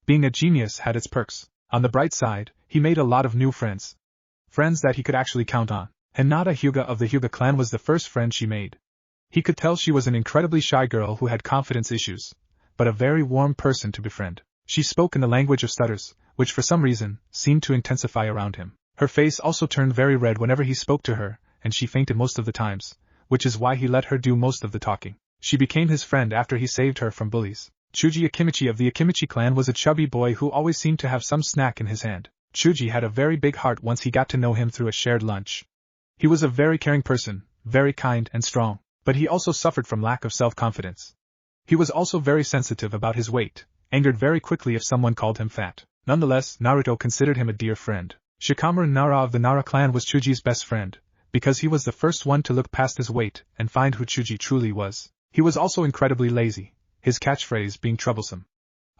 Being a genius had its perks. On the bright side, he made a lot of new friends. Friends that he could actually count on. Hinata Hyuga of the Hyuga clan was the first friend she made. He could tell she was an incredibly shy girl who had confidence issues, but a very warm person to befriend. She spoke in the language of stutters, which for some reason, seemed to intensify around him. Her face also turned very red whenever he spoke to her, and she fainted most of the times, which is why he let her do most of the talking. She became his friend after he saved her from bullies. Chuji Akimichi of the Akimichi clan was a chubby boy who always seemed to have some snack in his hand. Chuji had a very big heart once he got to know him through a shared lunch. He was a very caring person, very kind and strong, but he also suffered from lack of self-confidence. He was also very sensitive about his weight, angered very quickly if someone called him fat. Nonetheless, Naruto considered him a dear friend. Shikamaru Nara of the Nara clan was Chuji's best friend, because he was the first one to look past his weight and find who Chuji truly was. He was also incredibly lazy, his catchphrase being troublesome.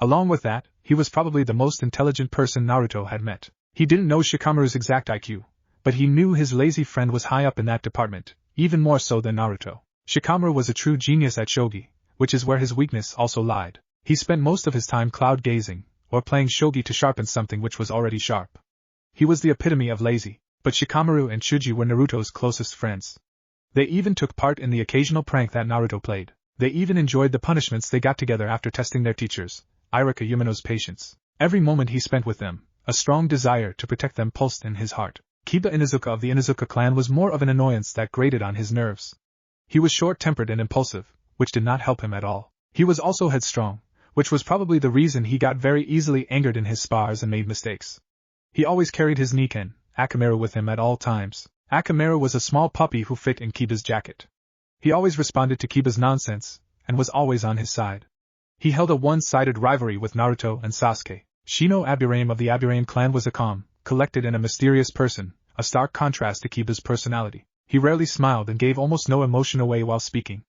Along with that, he was probably the most intelligent person Naruto had met. He didn't know Shikamaru's exact IQ, but he knew his lazy friend was high up in that department, even more so than Naruto. Shikamaru was a true genius at shogi, which is where his weakness also lied. He spent most of his time cloud gazing, or playing shogi to sharpen something which was already sharp. He was the epitome of lazy, but Shikamaru and Chuji were Naruto's closest friends. They even took part in the occasional prank that Naruto played. They even enjoyed the punishments they got together after testing their teachers, Irika Yumino's patience. Every moment he spent with them, a strong desire to protect them pulsed in his heart. Kiba Inuzuka of the Inuzuka clan was more of an annoyance that grated on his nerves. He was short-tempered and impulsive, which did not help him at all. He was also headstrong, which was probably the reason he got very easily angered in his spars and made mistakes. He always carried his Niken, Akamaru, with him at all times. Akamaru was a small puppy who fit in Kiba's jacket. He always responded to Kiba's nonsense, and was always on his side. He held a one-sided rivalry with Naruto and Sasuke. Shino Aburame of the Aburame clan was a calm, collected and a mysterious person, a stark contrast to Kiba's personality. He rarely smiled and gave almost no emotion away while speaking.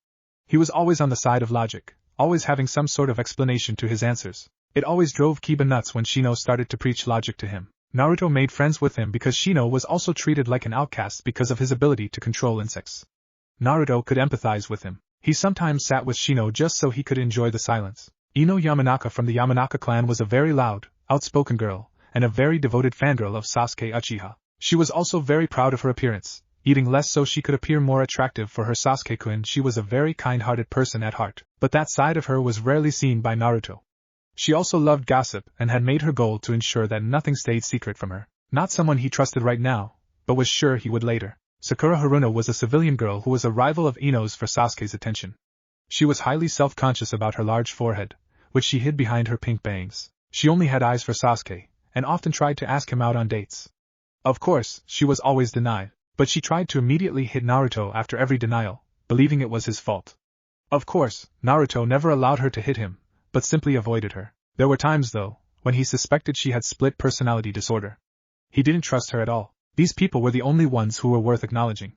He was always on the side of logic, always having some sort of explanation to his answers. It always drove Kiba nuts when Shino started to preach logic to him. Naruto made friends with him because Shino was also treated like an outcast because of his ability to control insects. Naruto could empathize with him. He sometimes sat with Shino just so he could enjoy the silence. Ino Yamanaka from the Yamanaka clan was a very loud, outspoken girl, and a very devoted fangirl of Sasuke Uchiha. She was also very proud of her appearance, eating less so she could appear more attractive for her Sasuke-kun. She was a very kind-hearted person at heart, but that side of her was rarely seen by Naruto. She also loved gossip and had made her goal to ensure that nothing stayed secret from her. Not someone he trusted right now, but was sure he would later. Sakura Haruno was a civilian girl who was a rival of Ino's for Sasuke's attention. She was highly self-conscious about her large forehead, which she hid behind her pink bangs. She only had eyes for Sasuke, and often tried to ask him out on dates. Of course, she was always denied, but she tried to immediately hit Naruto after every denial, believing it was his fault. Of course, Naruto never allowed her to hit him, but simply avoided her. There were times, though, when he suspected she had split personality disorder. He didn't trust her at all. These people were the only ones who were worth acknowledging.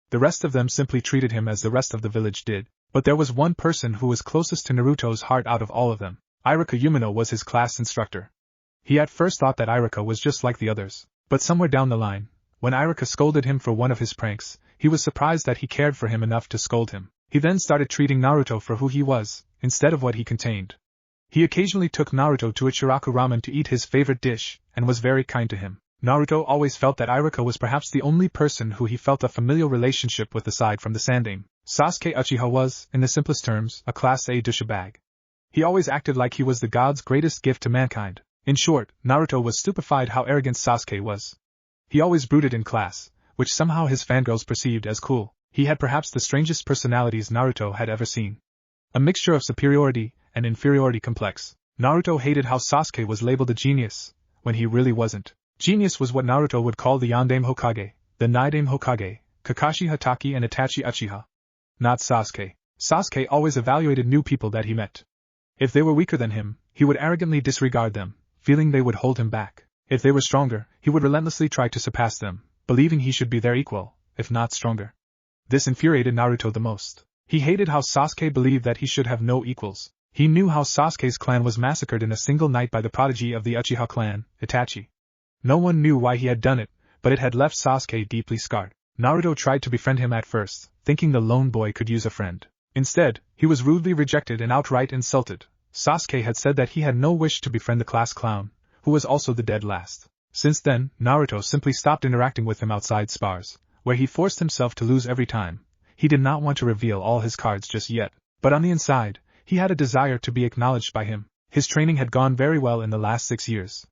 The rest of them simply treated him as the rest of the village did. But there was one person who was closest to Naruto's heart out of all of them. Irika Yumino was his class instructor. He at first thought that Irika was just like the others, but somewhere down the line, when Irika scolded him for one of his pranks, he was surprised that he cared for him enough to scold him. He then started treating Naruto for who he was, instead of what he contained. He occasionally took Naruto to Ichiraku ramen to eat his favorite dish, and was very kind to him. Naruto always felt that Irika was perhaps the only person who he felt a familial relationship with aside from the Sandame. Sasuke Uchiha was, in the simplest terms, a Class A douchebag. He always acted like he was the god's greatest gift to mankind, In short, Naruto was stupefied how arrogant Sasuke was. He always brooded in class, which somehow his fangirls perceived as cool. He had perhaps the strangest personalities Naruto had ever seen. A mixture of superiority and inferiority complex. Naruto hated how Sasuke was labeled a genius, when he really wasn't. Genius was what Naruto would call the Yondaime Hokage, the Nidaime Hokage, Kakashi Hatake and Itachi Uchiha. Not Sasuke. Sasuke always evaluated new people that he met. If they were weaker than him, he would arrogantly disregard them, feeling they would hold him back. If they were stronger, he would relentlessly try to surpass them, believing he should be their equal, if not stronger. This infuriated Naruto the most. He hated how Sasuke believed that he should have no equals. He knew how Sasuke's clan was massacred in a single night by the prodigy of the Uchiha clan, Itachi. No one knew why he had done it, but it had left Sasuke deeply scarred. Naruto tried to befriend him at first, thinking the lone boy could use a friend. Instead, he was rudely rejected and outright insulted. Sasuke had said that he had no wish to befriend the class clown, who was also the dead last. Since then, Naruto simply stopped interacting with him outside spars, where he forced himself to lose every time. He did not want to reveal all his cards just yet, but on the inside, he had a desire to be acknowledged by him. His training had gone very well in the last 6 years.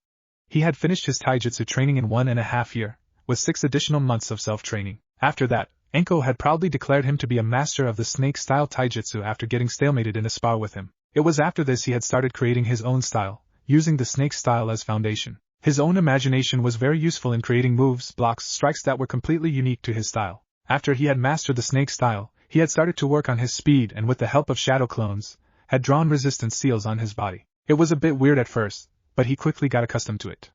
He had finished his taijutsu training in 1.5 years, with 6 additional months of self-training. After that, Anko had proudly declared him to be a master of the snake-style taijutsu after getting stalemated in a spar with him. It was after this he had started creating his own style, using the snake style as foundation. His own imagination was very useful in creating moves, blocks, strikes that were completely unique to his style. After he had mastered the snake style, he had started to work on his speed and with the help of shadow clones, had drawn resistance seals on his body. It was a bit weird at first, but he quickly got accustomed to it.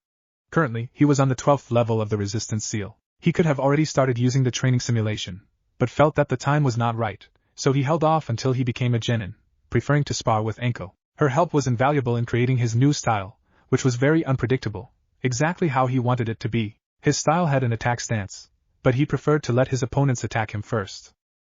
Currently, he was on the 12th level of the resistance seal. He could have already started using the training simulation, but felt that the time was not right, so he held off until he became a genin, preferring to spar with Anko. Her help was invaluable in creating his new style, which was very unpredictable, exactly how he wanted it to be. His style had an attack stance, but he preferred to let his opponents attack him first.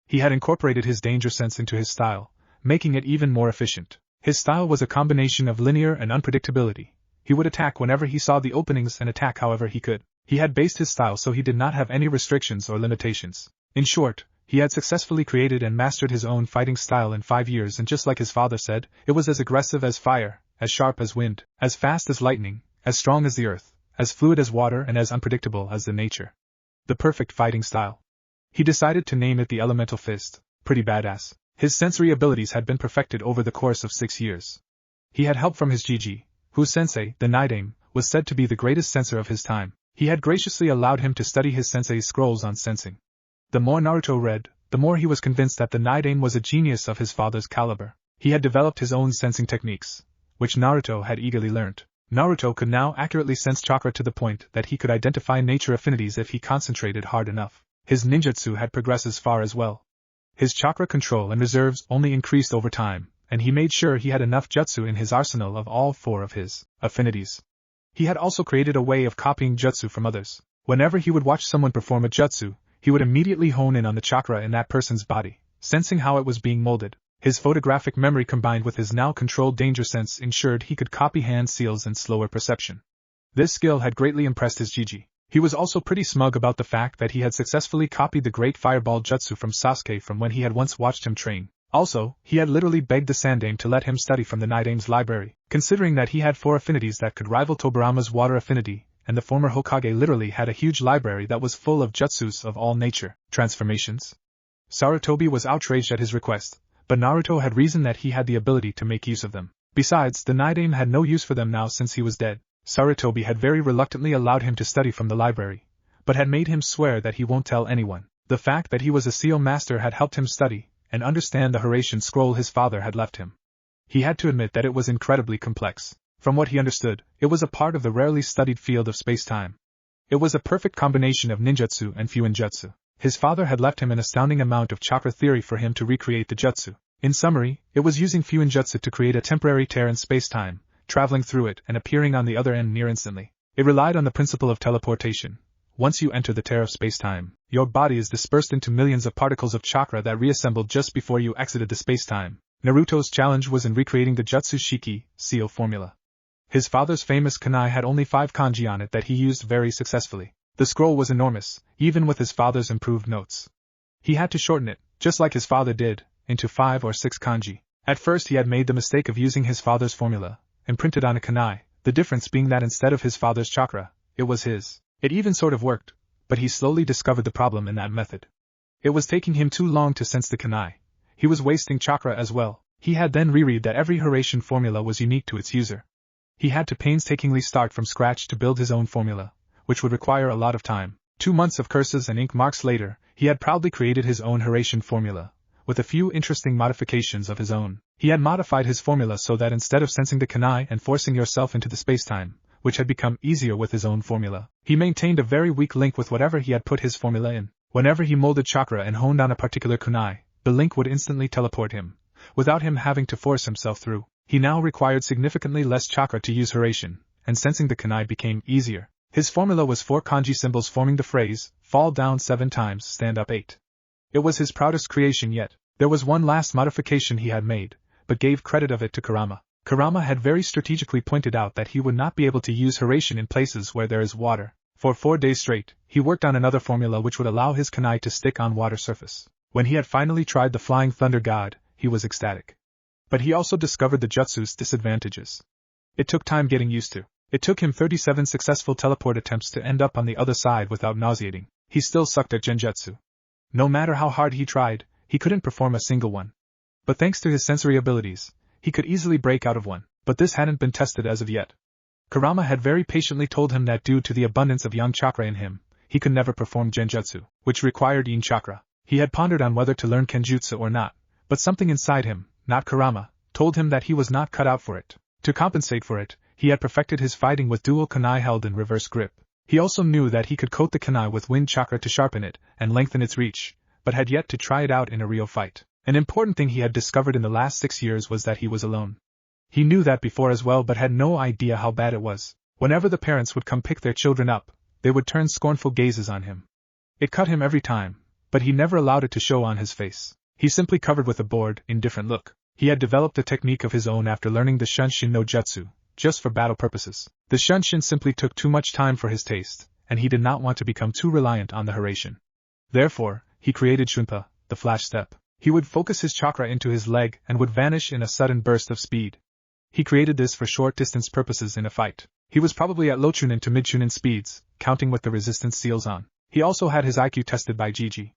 He had incorporated his danger sense into his style, making it even more efficient. His style was a combination of linear and unpredictability. He would attack whenever he saw the openings and attack however he could. He had based his style so he did not have any restrictions or limitations. In short, he had successfully created and mastered his own fighting style in 5 years, and just like his father said, it was as aggressive as fire, as sharp as wind, as fast as lightning, as strong as the earth, as fluid as water, and as unpredictable as the nature. The perfect fighting style. He decided to name it the Elemental Fist. Pretty badass. His sensory abilities had been perfected over the course of 6 years. He had help from his Gigi, whose sensei, the Nidaime, was said to be the greatest censor of his time. He had graciously allowed him to study his sensei's scrolls on sensing. The more Naruto read, the more he was convinced that the Nidaime was a genius of his father's caliber. He had developed his own sensing techniques, which Naruto had eagerly learned. Naruto could now accurately sense chakra to the point that he could identify nature affinities if he concentrated hard enough. His ninjutsu had progressed as far as well. His chakra control and reserves only increased over time, and he made sure he had enough jutsu in his arsenal of all 4 of his affinities. He had also created a way of copying jutsu from others. Whenever he would watch someone perform a jutsu, he would immediately hone in on the chakra in that person's body, sensing how it was being molded. His photographic memory combined with his now controlled danger sense ensured he could copy hand seals and slower perception. This skill had greatly impressed his Gigi. He was also pretty smug about the fact that he had successfully copied the great fireball jutsu from Sasuke from when he had once watched him train. Also, he had literally begged the Sandaime to let him study from the Nidaime's library, considering that he had 4 affinities that could rival Tobirama's water affinity, and the former Hokage literally had a huge library that was full of jutsus of all nature, transformations. Sarutobi was outraged at his request, but Naruto had reasoned that he had the ability to make use of them. Besides, the Nidaime had no use for them now since he was dead. Sarutobi had very reluctantly allowed him to study from the library, but had made him swear that he won't tell anyone. The fact that he was a seal master had helped him study and understand the Horatian scroll his father had left him. He had to admit that it was incredibly complex. From what he understood, it was a part of the rarely studied field of space-time. It was a perfect combination of ninjutsu and fuinjutsu. His father had left him an astounding amount of chakra theory for him to recreate the jutsu. In summary, it was using fuinjutsu to create a temporary tear in space-time, traveling through it and appearing on the other end near instantly. It relied on the principle of teleportation. Once you enter the tear of space-time, your body is dispersed into millions of particles of chakra that reassembled just before you exited the space-time. Naruto's challenge was in recreating the Jutsu Shiki, seal formula. His father's famous kunai had only 5 kanji on it that he used very successfully. The scroll was enormous, even with his father's improved notes. He had to shorten it, just like his father did, into 5 or 6 kanji. At first he had made the mistake of using his father's formula, imprinted on a kunai, the difference being that instead of his father's chakra, it was his. It even sort of worked, but he slowly discovered the problem in that method. It was taking him too long to sense the kunai. He was wasting chakra as well. He had then reread that every Hiration formula was unique to its user. He had to painstakingly start from scratch to build his own formula, which would require a lot of time. 2 months of curses and ink marks later, he had proudly created his own Hiration formula, with a few interesting modifications of his own. He had modified his formula so that instead of sensing the kunai and forcing yourself into the spacetime, which had become easier with his own formula, he maintained a very weak link with whatever he had put his formula in. Whenever he molded chakra and honed on a particular kunai, the link would instantly teleport him, without him having to force himself through. He now required significantly less chakra to use Hiration, and sensing the kunai became easier. His formula was 4 kanji symbols forming the phrase, fall down 7 times, stand up 8. It was his proudest creation yet. There was one last modification he had made, but gave credit of it to Kurama. Kurama had very strategically pointed out that he would not be able to use Hiration in places where there is water. For 4 days straight, he worked on another formula which would allow his kunai to stick on water surface. When he had finally tried the Flying Thunder God, he was ecstatic. But he also discovered the jutsu's disadvantages. It took time getting used to. It took him 37 successful teleport attempts to end up on the other side without nauseating. He still sucked at genjutsu. No matter how hard he tried, he couldn't perform a single one. But thanks to his sensory abilities, he could easily break out of one. But this hadn't been tested as of yet. Kurama had very patiently told him that due to the abundance of yang chakra in him, he could never perform genjutsu, which required yin chakra. He had pondered on whether to learn kenjutsu or not, but something inside him, not Kurama, told him that he was not cut out for it. To compensate for it, he had perfected his fighting with dual kunai held in reverse grip. He also knew that he could coat the kunai with wind chakra to sharpen it and lengthen its reach, but had yet to try it out in a real fight. An important thing he had discovered in the last 6 years was that he was alone. He knew that before as well but had no idea how bad it was. Whenever the parents would come pick their children up, they would turn scornful gazes on him. It cut him every time, but he never allowed it to show on his face. He simply covered with a bored, indifferent look. He had developed a technique of his own after learning the Shunshin no Jutsu, just for battle purposes. The Shunshin simply took too much time for his taste, and he did not want to become too reliant on the Hiration. Therefore, he created Shunpa, the flash step. He would focus his chakra into his leg and would vanish in a sudden burst of speed. He created this for short-distance purposes in a fight. He was probably at low Chunin to mid-Chunin speeds, counting with the resistance seals on. He also had his IQ tested by Gigi.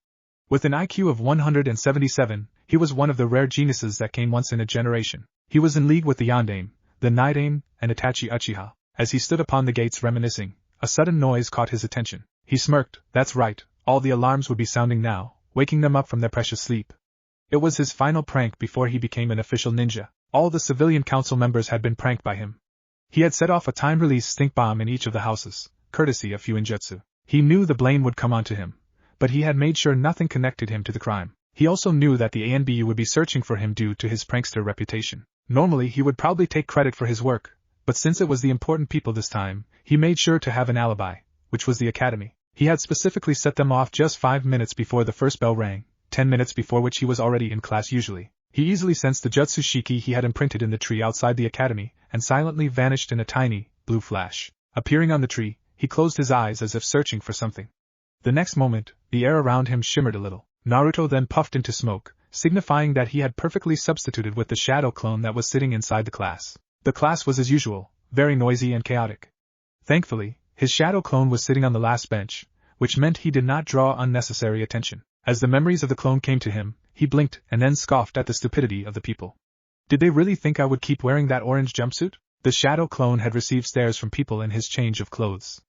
With an IQ of 177, he was one of the rare geniuses that came once in a generation. He was in league with the Yondaime, the Nidaime, and Itachi Uchiha. As he stood upon the gates reminiscing, a sudden noise caught his attention. He smirked. That's right, all the alarms would be sounding now, waking them up from their precious sleep. It was his final prank before he became an official ninja. All the civilian council members had been pranked by him. He had set off a time-release stink bomb in each of the houses, courtesy of Fuinjutsu. He knew the blame would come onto him, but he had made sure nothing connected him to the crime. He also knew that the ANBU would be searching for him due to his prankster reputation. Normally he would probably take credit for his work, but since it was the important people this time, he made sure to have an alibi, which was the academy. He had specifically set them off just 5 minutes before the first bell rang, 10 minutes before which he was already in class usually. He easily sensed the Jutsu Shiki he had imprinted in the tree outside the academy, and silently vanished in a tiny, blue flash. Appearing on the tree, he closed his eyes as if searching for something. The next moment, the air around him shimmered a little. Naruto then puffed into smoke, signifying that he had perfectly substituted with the shadow clone that was sitting inside the class. The class was as usual, very noisy and chaotic. Thankfully, his shadow clone was sitting on the last bench, which meant he did not draw unnecessary attention. As the memories of the clone came to him, he blinked and then scoffed at the stupidity of the people. Did they really think I would keep wearing that orange jumpsuit? The shadow clone had received stares from people in his change of clothes.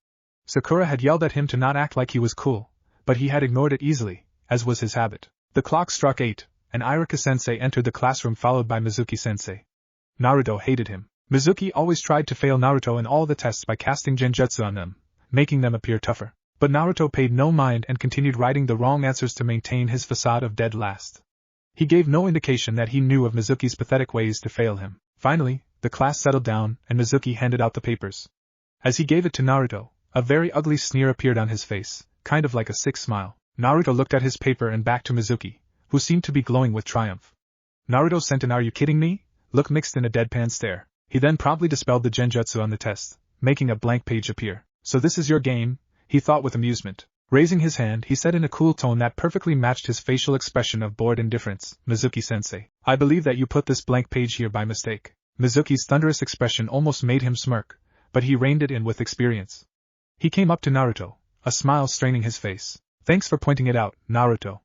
Sakura had yelled at him to not act like he was cool, but he had ignored it easily, as was his habit. The clock struck 8, and Iruka-sensei entered the classroom followed by Mizuki-sensei. Naruto hated him. Mizuki always tried to fail Naruto in all the tests by casting genjutsu on them, making them appear tougher. But Naruto paid no mind and continued writing the wrong answers to maintain his facade of dead last. He gave no indication that he knew of Mizuki's pathetic ways to fail him. Finally, the class settled down and Mizuki handed out the papers. As he gave it to Naruto, a very ugly sneer appeared on his face, kind of like a sick smile. Naruto looked at his paper and back to Mizuki, who seemed to be glowing with triumph. Naruto sent an "Are you kidding me?" look mixed in a deadpan stare. He then promptly dispelled the genjutsu on the test, making a blank page appear. So this is your game? He thought with amusement. Raising his hand, he said in a cool tone that perfectly matched his facial expression of bored indifference, "Mizuki-sensei, I believe that you put this blank page here by mistake." Mizuki's thunderous expression almost made him smirk, but he reined it in with experience. He came up to Naruto, a smile staining his face. Thanks for pointing it out, Naruto.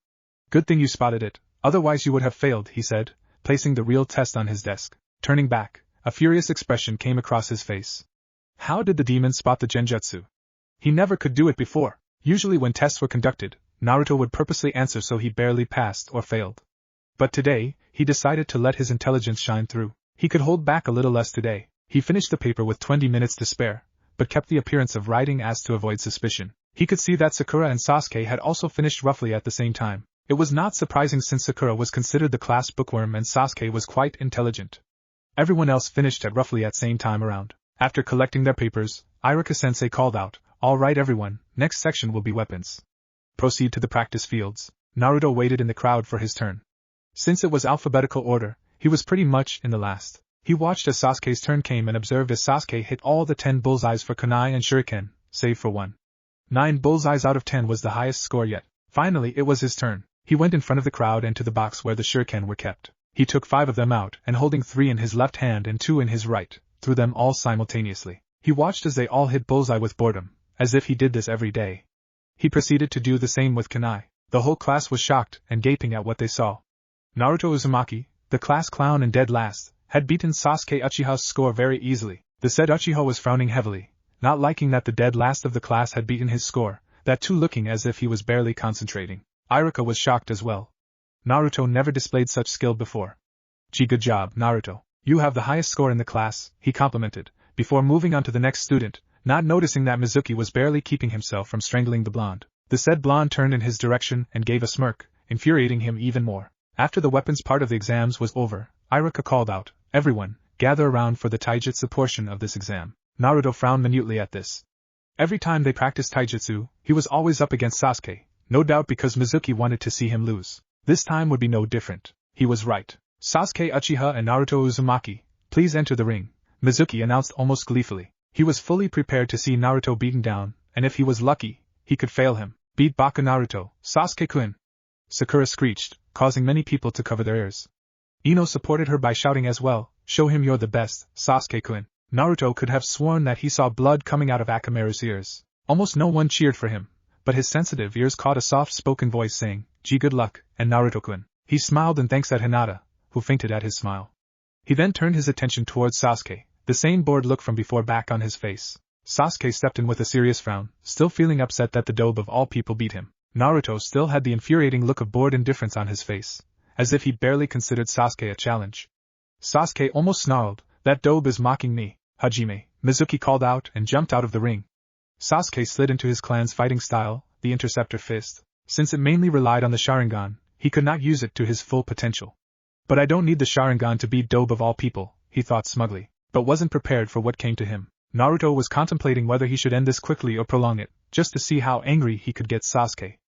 Good thing you spotted it, otherwise you would have failed, he said, placing the real test on his desk. Turning back, a furious expression came across his face. How did the demon spot the genjutsu? He never could do it before. Usually when tests were conducted, Naruto would purposely answer so he barely passed or failed. But today, he decided to let his intelligence shine through. He could hold back a little less today. He finished the paper with 20 minutes to spare, but kept the appearance of writing as to avoid suspicion. He could see that Sakura and Sasuke had also finished roughly at the same time. It was not surprising since Sakura was considered the class bookworm and Sasuke was quite intelligent. Everyone else finished at roughly at same time around. After collecting their papers, Iruka-sensei called out, "All right everyone, next section will be weapons. Proceed to the practice fields." Naruto waited in the crowd for his turn. Since it was alphabetical order, he was pretty much in the last. He watched as Sasuke's turn came and observed as Sasuke hit all the 10 bullseyes for kunai and shuriken, save for one. 9 bullseyes out of 10 was the highest score yet. Finally it was his turn. He went in front of the crowd and to the box where the shuriken were kept. He took 5 of them out and holding 3 in his left hand and 2 in his right, threw them all simultaneously. He watched as they all hit bullseye with boredom, as if he did this every day. He proceeded to do the same with kunai. The whole class was shocked and gaping at what they saw. Naruto Uzumaki, the class clown and dead last, had beaten Sasuke Uchiha's score very easily. The said Uchiha was frowning heavily, not liking that the dead last of the class had beaten his score, that too looking as if he was barely concentrating. Iruka was shocked as well. Naruto never displayed such skill before. "Gee, good job, Naruto. You have the highest score in the class," he complimented, before moving on to the next student, not noticing that Mizuki was barely keeping himself from strangling the blonde. The said blonde turned in his direction and gave a smirk, infuriating him even more. After the weapons part of the exams was over, Iruka called out, "Everyone, gather around for the taijutsu portion of this exam." Naruto frowned minutely at this. Every time they practiced taijutsu, he was always up against Sasuke, no doubt because Mizuki wanted to see him lose. This time would be no different. He was right. "Sasuke Uchiha and Naruto Uzumaki, please enter the ring," Mizuki announced almost gleefully. He was fully prepared to see Naruto beaten down, and if he was lucky, he could fail him. "Beat Baka Naruto, Sasuke-kun!" Sakura screeched, causing many people to cover their ears. Ino supported her by shouting as well, "Show him you're the best, Sasuke-kun." Naruto could have sworn that he saw blood coming out of Akamaru's ears. Almost no one cheered for him, but his sensitive ears caught a soft-spoken voice saying, "Gee, good luck, and Naruto-kun." He smiled in thanks at Hinata, who fainted at his smile. He then turned his attention towards Sasuke, the same bored look from before back on his face. Sasuke stepped in with a serious frown, still feeling upset that the dobe of all people beat him. Naruto still had the infuriating look of bored indifference on his face, as if he barely considered Sasuke a challenge. Sasuke almost snarled, "That dobe is mocking me." "Hajime," Mizuki called out and jumped out of the ring. Sasuke slid into his clan's fighting style, the interceptor fist. Since it mainly relied on the Sharingan, he could not use it to his full potential. "But I don't need the Sharingan to beat dobe of all people," he thought smugly, but wasn't prepared for what came to him. Naruto was contemplating whether he should end this quickly or prolong it, just to see how angry he could get Sasuke.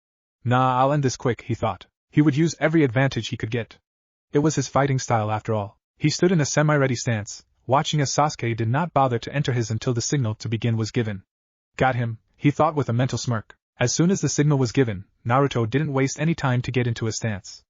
"Nah, I'll end this quick," he thought. He would use every advantage he could get. It was his fighting style after all. He stood in a semi-ready stance, watching as Sasuke did not bother to enter his until the signal to begin was given. "Got him," he thought with a mental smirk. As soon as the signal was given, Naruto didn't waste any time to get into a stance.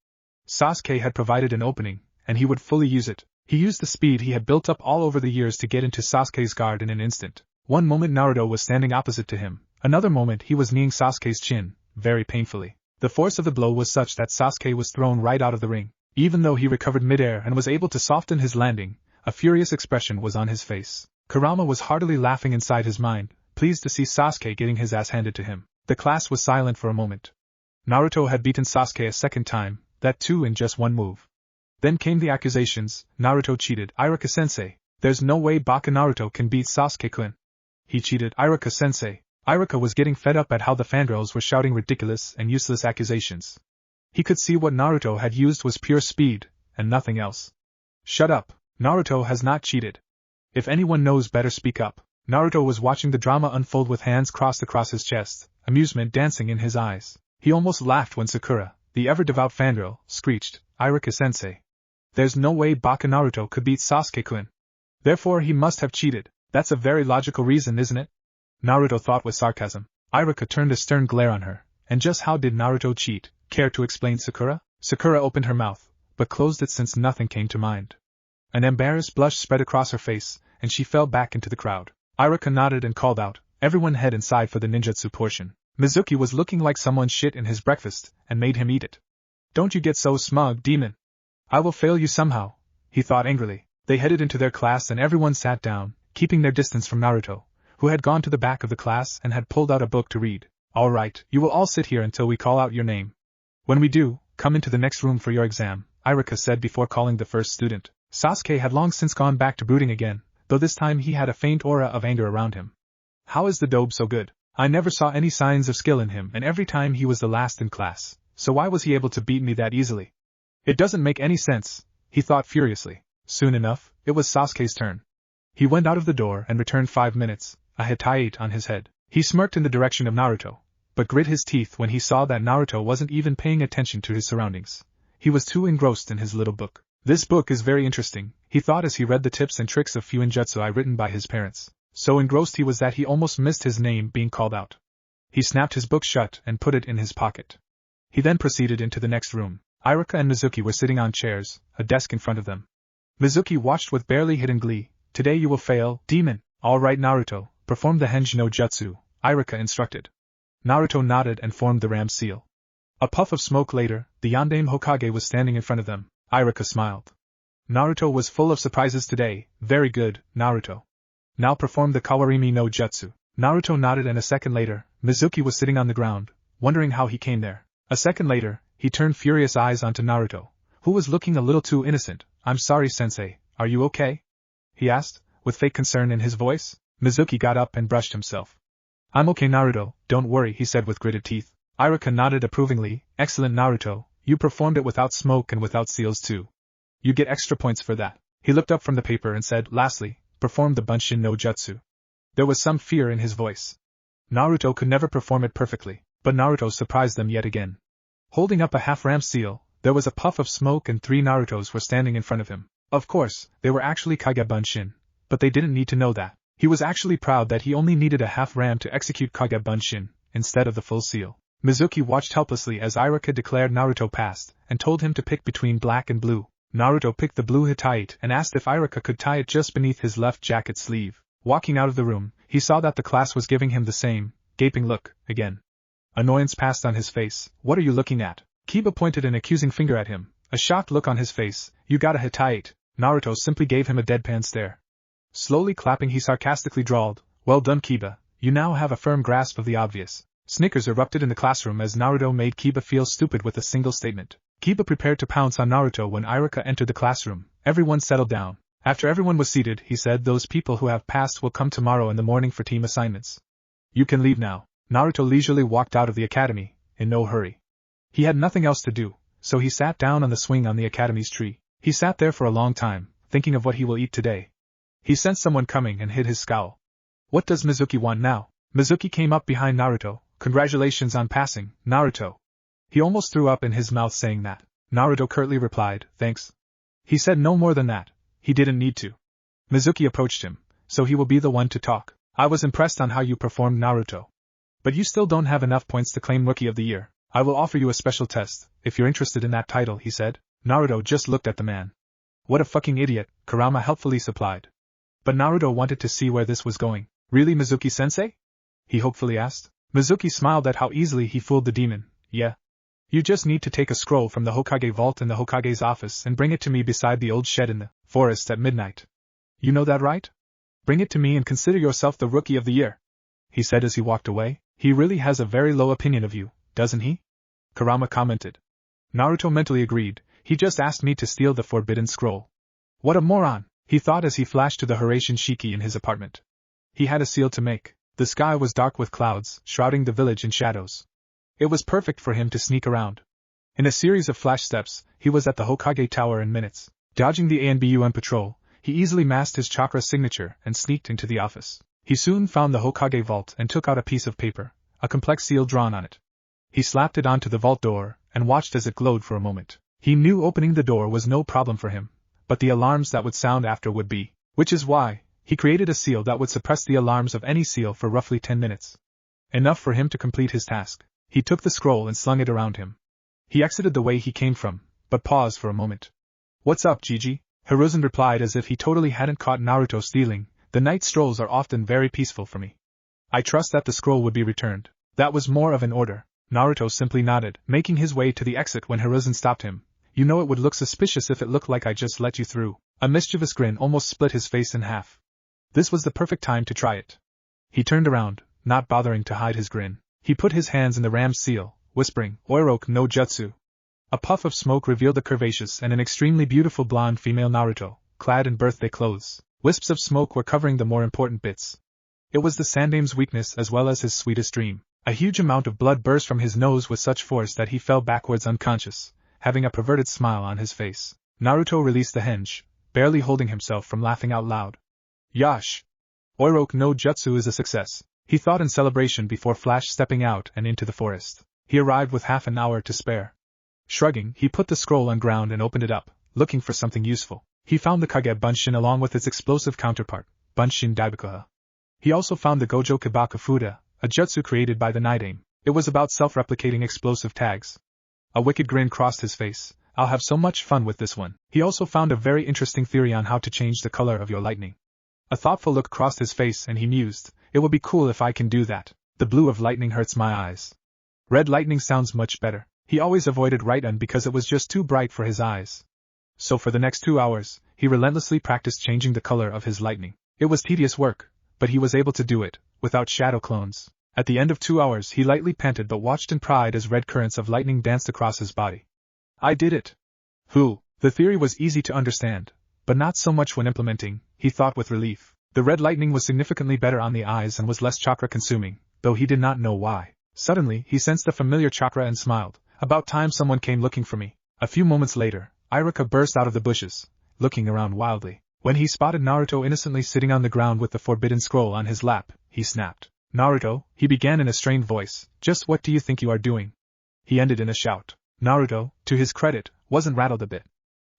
Sasuke had provided an opening, and he would fully use it. He used the speed he had built up all over the years to get into Sasuke's guard in an instant. One moment Naruto was standing opposite to him, another moment he was kneeing Sasuke's chin, very painfully. The force of the blow was such that Sasuke was thrown right out of the ring. Even though he recovered midair and was able to soften his landing, a furious expression was on his face. Kurama was heartily laughing inside his mind, pleased to see Sasuke getting his ass handed to him. The class was silent for a moment. Naruto had beaten Sasuke a second time, that too in just one move. Then came the accusations, "Naruto cheated." "Iruka-sensei, there's no way Baka Naruto can beat Sasuke-kun. He cheated." "Iruka-sensei." Iruka was getting fed up at how the fangirls were shouting ridiculous and useless accusations. He could see what Naruto had used was pure speed, and nothing else. "Shut up. Naruto has not cheated. If anyone knows better speak up." Naruto was watching the drama unfold with hands crossed across his chest, amusement dancing in his eyes. He almost laughed when Sakura, the ever-devout fangirl, screeched, "Iruka-sensei. There's no way Baka Naruto could beat Sasuke-kun. Therefore he must have cheated. That's a very logical reason, isn't it?" Naruto thought with sarcasm. Iruka turned a stern glare on her. "And just how did Naruto cheat? Care to explain, Sakura?" Sakura opened her mouth, but closed it since nothing came to mind. An embarrassed blush spread across her face, and she fell back into the crowd. Iruka nodded and called out, everyone head inside for the ninjutsu portion. Mizuki was looking like someone shit in his breakfast and made him eat it. Don't you get so smug, demon. I will fail you somehow, he thought angrily. They headed into their class and everyone sat down, keeping their distance from Naruto, who had gone to the back of the class and had pulled out a book to read. All right, you will all sit here until we call out your name. When we do, come into the next room for your exam, Iruka said before calling the first student. Sasuke had long since gone back to brooding again, though this time he had a faint aura of anger around him. How is the dobe so good? I never saw any signs of skill in him and every time he was the last in class, so why was he able to beat me that easily? It doesn't make any sense, he thought furiously. Soon enough, it was Sasuke's turn. He went out of the door and returned 5 minutes, a Hittite on his head. He smirked in the direction of Naruto, but grit his teeth when he saw that Naruto wasn't even paying attention to his surroundings. He was too engrossed in his little book. This book is very interesting, he thought as he read the tips and tricks of Fuinjutsu written by his parents. So engrossed he was that he almost missed his name being called out. He snapped his book shut and put it in his pocket. He then proceeded into the next room. Iruka and Mizuki were sitting on chairs, a desk in front of them. Mizuki watched with barely hidden glee. Today you will fail, demon. All right, Naruto, perform the Henji no Jutsu, Iruka instructed. Naruto nodded and formed the ram seal. A puff of smoke later, the Yondaime Hokage was standing in front of them. Iruka smiled. Naruto was full of surprises today. Very good, Naruto. Now perform the Kawarimi no Jutsu. Naruto nodded and a second later, Mizuki was sitting on the ground, wondering how he came there. A second later, he turned furious eyes onto Naruto, who was looking a little too innocent. I'm sorry, sensei, are you okay? He asked, with fake concern in his voice. Mizuki got up and brushed himself. I'm okay, Naruto, don't worry, he said with gritted teeth. Iruka nodded approvingly. Excellent, Naruto, you performed it without smoke and without seals too. You get extra points for that. He looked up from the paper and said, lastly, perform the Bunshin no Jutsu. There was some fear in his voice. Naruto could never perform it perfectly, but Naruto surprised them yet again. Holding up a half-ram seal, there was a puff of smoke and 3 Narutos were standing in front of him. Of course, they were actually Kage Bunshin, but they didn't need to know that. He was actually proud that he only needed a half-ram to execute Kage Bunshin, instead of the full seal. Mizuki watched helplessly as Iruka declared Naruto passed, and told him to pick between black and blue. Naruto picked the blue Hittite and asked if Iruka could tie it just beneath his left jacket sleeve. Walking out of the room, he saw that the class was giving him the same, gaping look, again. Annoyance passed on his face. What are you looking at? Kiba pointed an accusing finger at him, a shocked look on his face. You got a Hittite. Naruto simply gave him a deadpan stare. Slowly clapping, he sarcastically drawled, well done, Kiba, you now have a firm grasp of the obvious. Snickers erupted in the classroom as Naruto made Kiba feel stupid with a single statement. Kiba prepared to pounce on Naruto when Iruka entered the classroom. Everyone settled down. After everyone was seated, he said, those people who have passed will come tomorrow in the morning for team assignments. You can leave now. Naruto leisurely walked out of the academy, in no hurry. He had nothing else to do, so he sat down on the swing on the academy's tree. He sat there for a long time, thinking of what he will eat today. He sensed someone coming and hid his scowl. What does Mizuki want now? Mizuki came up behind Naruto. Congratulations on passing, Naruto. He almost threw up in his mouth saying that. Naruto curtly replied, thanks. He said no more than that. He didn't need to. Mizuki approached him, so he will be the one to talk. I was impressed on how you performed, Naruto. But you still don't have enough points to claim Rookie of the Year. I will offer you a special test, if you're interested in that title, he said. Naruto just looked at the man. What a fucking idiot, Kurama helpfully supplied. But Naruto wanted to see where this was going. Really, Mizuki-sensei? He hopefully asked. Mizuki smiled at how easily he fooled the demon. Yeah. You just need to take a scroll from the Hokage vault in the Hokage's office and bring it to me beside the old shed in the forest at midnight. You know that, right? Bring it to me and consider yourself the Rookie of the Year, he said as he walked away. He really has a very low opinion of you, doesn't he? Kurama commented. Naruto mentally agreed. He just asked me to steal the forbidden scroll. What a moron, he thought as he flashed to the Hiraishin Shiki in his apartment. He had a seal to make. The sky was dark with clouds, shrouding the village in shadows. It was perfect for him to sneak around. In a series of flash steps, he was at the Hokage Tower in minutes. Dodging the ANBUM patrol, he easily masked his chakra signature and sneaked into the office. He soon found the Hokage vault and took out a piece of paper, a complex seal drawn on it. He slapped it onto the vault door and watched as it glowed for a moment. He knew opening the door was no problem for him, but the alarms that would sound after would be, which is why he created a seal that would suppress the alarms of any seal for roughly 10 minutes. Enough for him to complete his task. He took the scroll and slung it around him. He exited the way he came from, but paused for a moment. What's up, Gigi? Hiruzen replied as if he totally hadn't caught Naruto stealing. The night strolls are often very peaceful for me. I trust that the scroll would be returned. That was more of an order. Naruto simply nodded, making his way to the exit when Hiruzen stopped him. You know it would look suspicious if it looked like I just let you through. A mischievous grin almost split his face in half. This was the perfect time to try it. He turned around, not bothering to hide his grin. He put his hands in the ram's seal, whispering, Oiroke no Jutsu. A puff of smoke revealed a curvaceous and an extremely beautiful blonde female Naruto, clad in birthday clothes. Wisps of smoke were covering the more important bits. It was the Sandame's weakness as well as his sweetest dream. A huge amount of blood burst from his nose with such force that he fell backwards unconscious, having a perverted smile on his face. Naruto released the henge, barely holding himself from laughing out loud. Yash! Oiroke no Jutsu is a success, he thought in celebration before flash stepping out and into the forest. He arrived with half an hour to spare. Shrugging, he put the scroll on ground and opened it up, looking for something useful. He found the Kage Bunshin along with its explosive counterpart, Bunshin Daibakuha. He also found the Gojo Kabaku Fuda, a jutsu created by the Night Aim. It was about self-replicating explosive tags. A wicked grin crossed his face. I'll have so much fun with this one. He also found a very interesting theory on how to change the color of your lightning. A thoughtful look crossed his face and he mused, it would be cool if I can do that. The blue of lightning hurts my eyes. Red lightning sounds much better. He always avoided Raiden because it was just too bright for his eyes. So for the next 2 hours, he relentlessly practiced changing the color of his lightning. It was tedious work, but he was able to do it, without shadow clones. At the end of 2 hours he lightly panted but watched in pride as red currents of lightning danced across his body. I did it! Who? The theory was easy to understand, but not so much when implementing, he thought with relief. The red lightning was significantly better on the eyes and was less chakra consuming, though he did not know why. Suddenly, he sensed the familiar chakra and smiled. About time someone came looking for me. A few moments later, Iruka burst out of the bushes, looking around wildly. When he spotted Naruto innocently sitting on the ground with the forbidden scroll on his lap, he snapped. Naruto, he began in a strained voice, just what do you think you are doing? He ended in a shout. Naruto, to his credit, wasn't rattled a bit.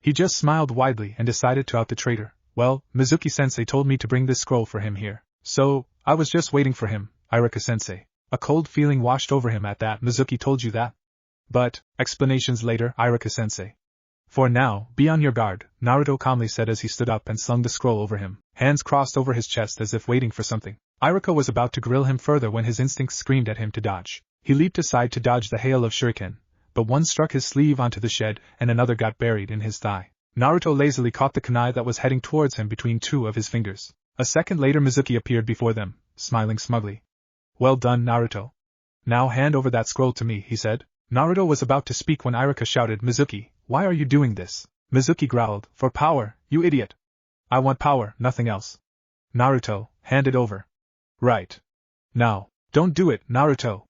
He just smiled widely and decided to out the traitor. Well, Mizuki-sensei told me to bring this scroll for him here. So, I was just waiting for him, Iruka-sensei. A cold feeling washed over him at that. Mizuki told you that? But, explanations later, Iruka-sensei. For now, be on your guard, Naruto calmly said as he stood up and slung the scroll over him, hands crossed over his chest as if waiting for something. Iruka was about to grill him further when his instincts screamed at him to dodge. He leaped aside to dodge the hail of shuriken, but one struck his sleeve onto the shed and another got buried in his thigh. Naruto lazily caught the kunai that was heading towards him between two of his fingers. A second later Mizuki appeared before them, smiling smugly. Well done, Naruto. Now hand over that scroll to me, he said. Naruto was about to speak when Iruka shouted, Mizuki, why are you doing this? Mizuki growled, for power, you idiot. I want power, nothing else. Naruto, hand it over. Right. Now, don't do it, Naruto.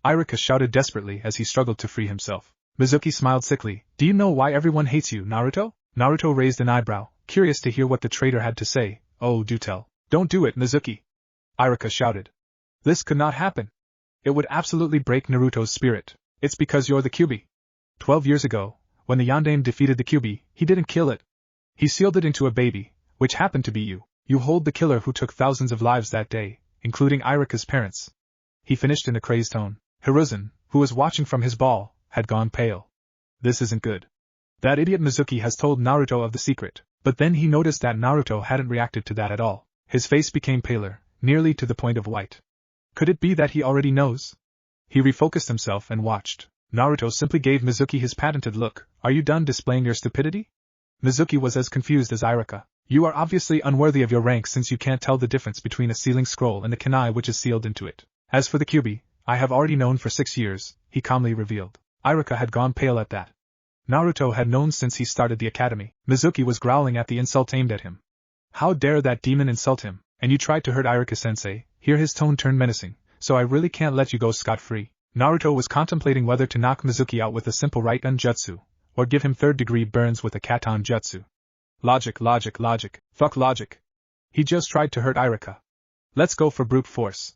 Iruka shouted desperately as he struggled to free himself. Mizuki smiled sickly. Do you know why everyone hates you, Naruto? Naruto raised an eyebrow, curious to hear what the traitor had to say. Oh, do tell. Don't do it, Mizuki. Iruka shouted. This could not happen. It would absolutely break Naruto's spirit. It's because you're the Kyuubi. 12 years ago, when the Yondaime defeated the Kyuubi, he didn't kill it. He sealed it into a baby, which happened to be you. You hold the killer who took thousands of lives that day, including Iruka's parents. He finished in a crazed tone. Hiruzen, who was watching from his ball, had gone pale. This isn't good. That idiot Mizuki has told Naruto of the secret, but then he noticed that Naruto hadn't reacted to that at all. His face became paler, nearly to the point of white. Could it be that he already knows? He refocused himself and watched. Naruto simply gave Mizuki his patented look. Are you done displaying your stupidity? Mizuki was as confused as Iruka. You are obviously unworthy of your rank since you can't tell the difference between a sealing scroll and the kunai which is sealed into it. As for the Kyuubi, I have already known for 6 years, he calmly revealed. Iruka had gone pale at that. Naruto had known since he started the academy. Mizuki was growling at the insult aimed at him. How dare that demon insult him? And you tried to hurt Iruka-sensei. Here his tone turned menacing. So I really can't let you go scot-free. Naruto was contemplating whether to knock Mizuki out with a simple right-gun jutsu, or give him third-degree burns with a katon jutsu. Logic, logic, logic. Fuck logic. He just tried to hurt Iruka. Let's go for brute force.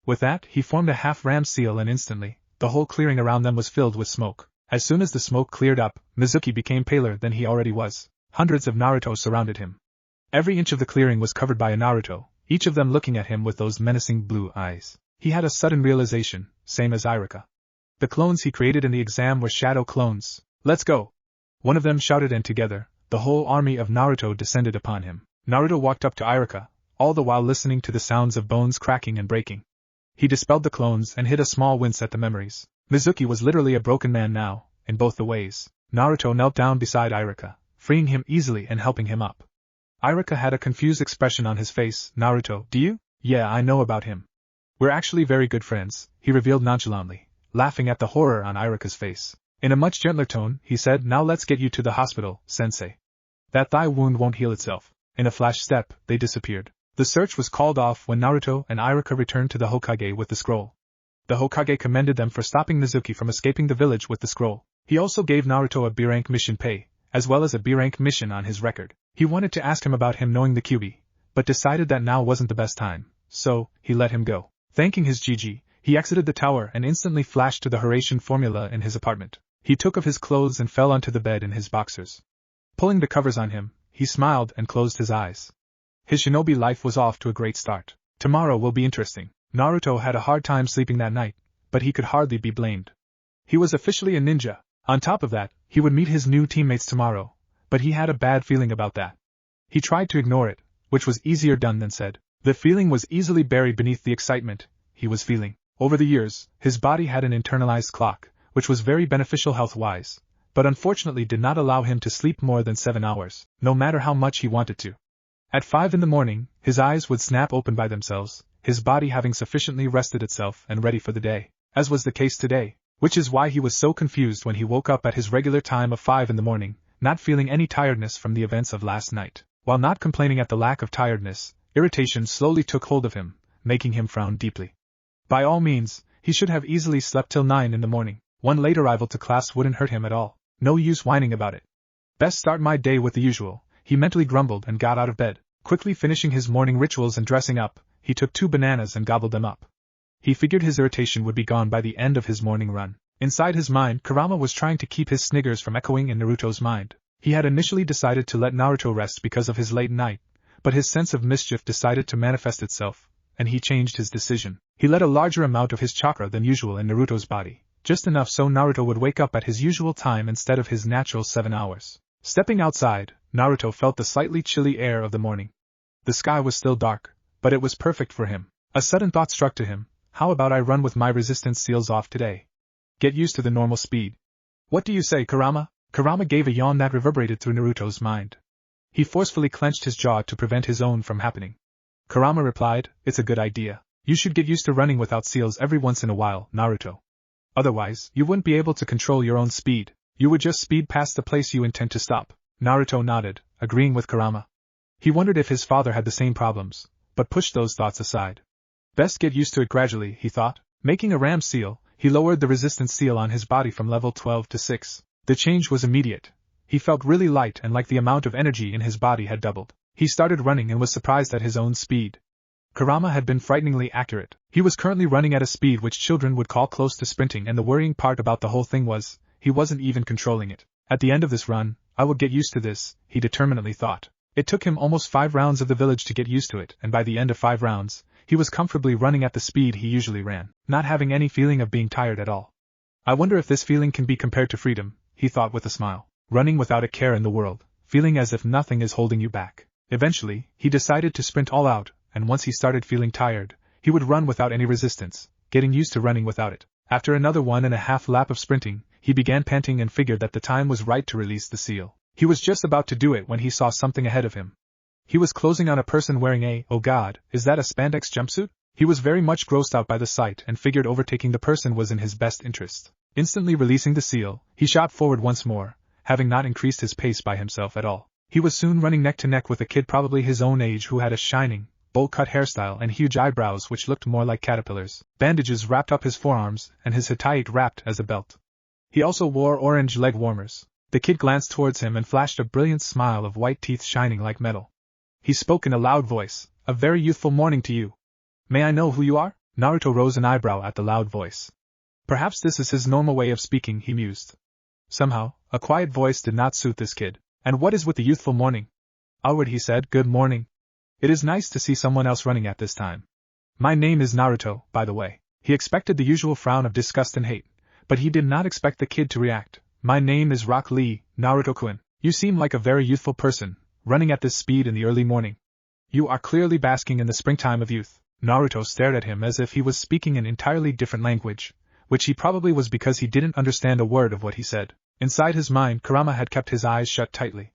With that, he formed a half-ram seal and instantly, the whole clearing around them was filled with smoke. As soon as the smoke cleared up, Mizuki became paler than he already was. Hundreds of Naruto surrounded him. Every inch of the clearing was covered by a Naruto, each of them looking at him with those menacing blue eyes. He had a sudden realization, same as Iruka. The clones he created in the exam were shadow clones. Let's go! One of them shouted and together, the whole army of Naruto descended upon him. Naruto walked up to Iruka, all the while listening to the sounds of bones cracking and breaking. He dispelled the clones and hid a small wince at the memories. Mizuki was literally a broken man now, in both the ways. Naruto knelt down beside Iruka, freeing him easily and helping him up. Iruka had a confused expression on his face. Naruto, do you? Yeah, I know about him. We're actually very good friends, he revealed nonchalantly, laughing at the horror on Iruka's face. In a much gentler tone, he said, now let's get you to the hospital, sensei. That thigh wound won't heal itself. In a flash step, they disappeared. The search was called off when Naruto and Iruka returned to the Hokage with the scroll. The Hokage commended them for stopping Mizuki from escaping the village with the scroll. He also gave Naruto a B-rank mission pay, as well as a B-rank mission on his record. He wanted to ask him about him knowing the Kyuubi, but decided that now wasn't the best time, so he let him go. Thanking his GG, he exited the tower and instantly flashed to the Hiraishin formula in his apartment. He took off his clothes and fell onto the bed in his boxers. Pulling the covers on him, he smiled and closed his eyes. His shinobi life was off to a great start. Tomorrow will be interesting. Naruto had a hard time sleeping that night, but he could hardly be blamed. He was officially a ninja. On top of that, he would meet his new teammates tomorrow, but he had a bad feeling about that. He tried to ignore it, which was easier done than said. The feeling was easily buried beneath the excitement he was feeling. Over the years, his body had an internalized clock, which was very beneficial health-wise, but unfortunately did not allow him to sleep more than 7 hours, no matter how much he wanted to. At 5 in the morning, his eyes would snap open by themselves, his body having sufficiently rested itself and ready for the day, as was the case today, which is why he was so confused when he woke up at his regular time of 5 in the morning, not feeling any tiredness from the events of last night. While not complaining at the lack of tiredness, irritation slowly took hold of him, making him frown deeply. By all means, he should have easily slept till 9 in the morning. One late arrival to class wouldn't hurt him at all. No use whining about it. Best start my day with the usual, he mentally grumbled and got out of bed. Quickly finishing his morning rituals and dressing up, he took 2 bananas and gobbled them up. He figured his irritation would be gone by the end of his morning run. Inside his mind, Kurama was trying to keep his sniggers from echoing in Naruto's mind. He had initially decided to let Naruto rest because of his late night, but his sense of mischief decided to manifest itself, and he changed his decision. He let a larger amount of his chakra than usual in Naruto's body, just enough so Naruto would wake up at his usual time instead of his natural 7 hours. Stepping outside, Naruto felt the slightly chilly air of the morning. The sky was still dark, but it was perfect for him. A sudden thought struck to him, how about I run with my resistance seals off today? Get used to the normal speed. What do you say, Kurama? Kurama gave a yawn that reverberated through Naruto's mind. He forcefully clenched his jaw to prevent his own from happening. Kurama replied, it's a good idea. You should get used to running without seals every once in a while, Naruto. Otherwise, you wouldn't be able to control your own speed. You would just speed past the place you intend to stop. Naruto nodded, agreeing with Kurama. He wondered if his father had the same problems, but pushed those thoughts aside. Best get used to it gradually, he thought. Making a ram seal, he lowered the resistance seal on his body from level 12 to 6. The change was immediate. He felt really light and like the amount of energy in his body had doubled. He started running and was surprised at his own speed. Kurama had been frighteningly accurate. He was currently running at a speed which children would call close to sprinting, and the worrying part about the whole thing was, he wasn't even controlling it. At the end of this run, I will get used to this, he determinedly thought. It took him almost 5 rounds of the village to get used to it, and by the end of 5 rounds, he was comfortably running at the speed he usually ran, not having any feeling of being tired at all. I wonder if this feeling can be compared to freedom, he thought with a smile. Running without a care in the world, feeling as if nothing is holding you back. Eventually, he decided to sprint all out, and once he started feeling tired, he would run without any resistance, getting used to running without it. After another 1.5 lap of sprinting, he began panting and figured that the time was right to release the seal. He was just about to do it when he saw something ahead of him. He was closing on a person wearing a, oh god, is that a spandex jumpsuit? He was very much grossed out by the sight and figured overtaking the person was in his best interest. Instantly releasing the seal, he shot forward once more, having not increased his pace by himself at all. He was soon running neck to neck with a kid probably his own age who had a shining, bowl-cut hairstyle and huge eyebrows which looked more like caterpillars. Bandages wrapped up his forearms and his hataite wrapped as a belt. He also wore orange leg warmers. The kid glanced towards him and flashed a brilliant smile of white teeth shining like metal. He spoke in a loud voice, a very youthful morning to you. May I know who you are? Naruto rose an eyebrow at the loud voice. Perhaps this is his normal way of speaking, he mused. Somehow, a quiet voice did not suit this kid. And what is with the youthful morning? Outward he said, good morning. It is nice to see someone else running at this time. My name is Naruto, by the way. He expected the usual frown of disgust and hate, but he did not expect the kid to react. My name is Rock Lee, Naruto-kun. You seem like a very youthful person, running at this speed in the early morning. You are clearly basking in the springtime of youth. Naruto stared at him as if he was speaking an entirely different language, which he probably was because he didn't understand a word of what he said. Inside his mind, Kurama had kept his eyes shut tightly.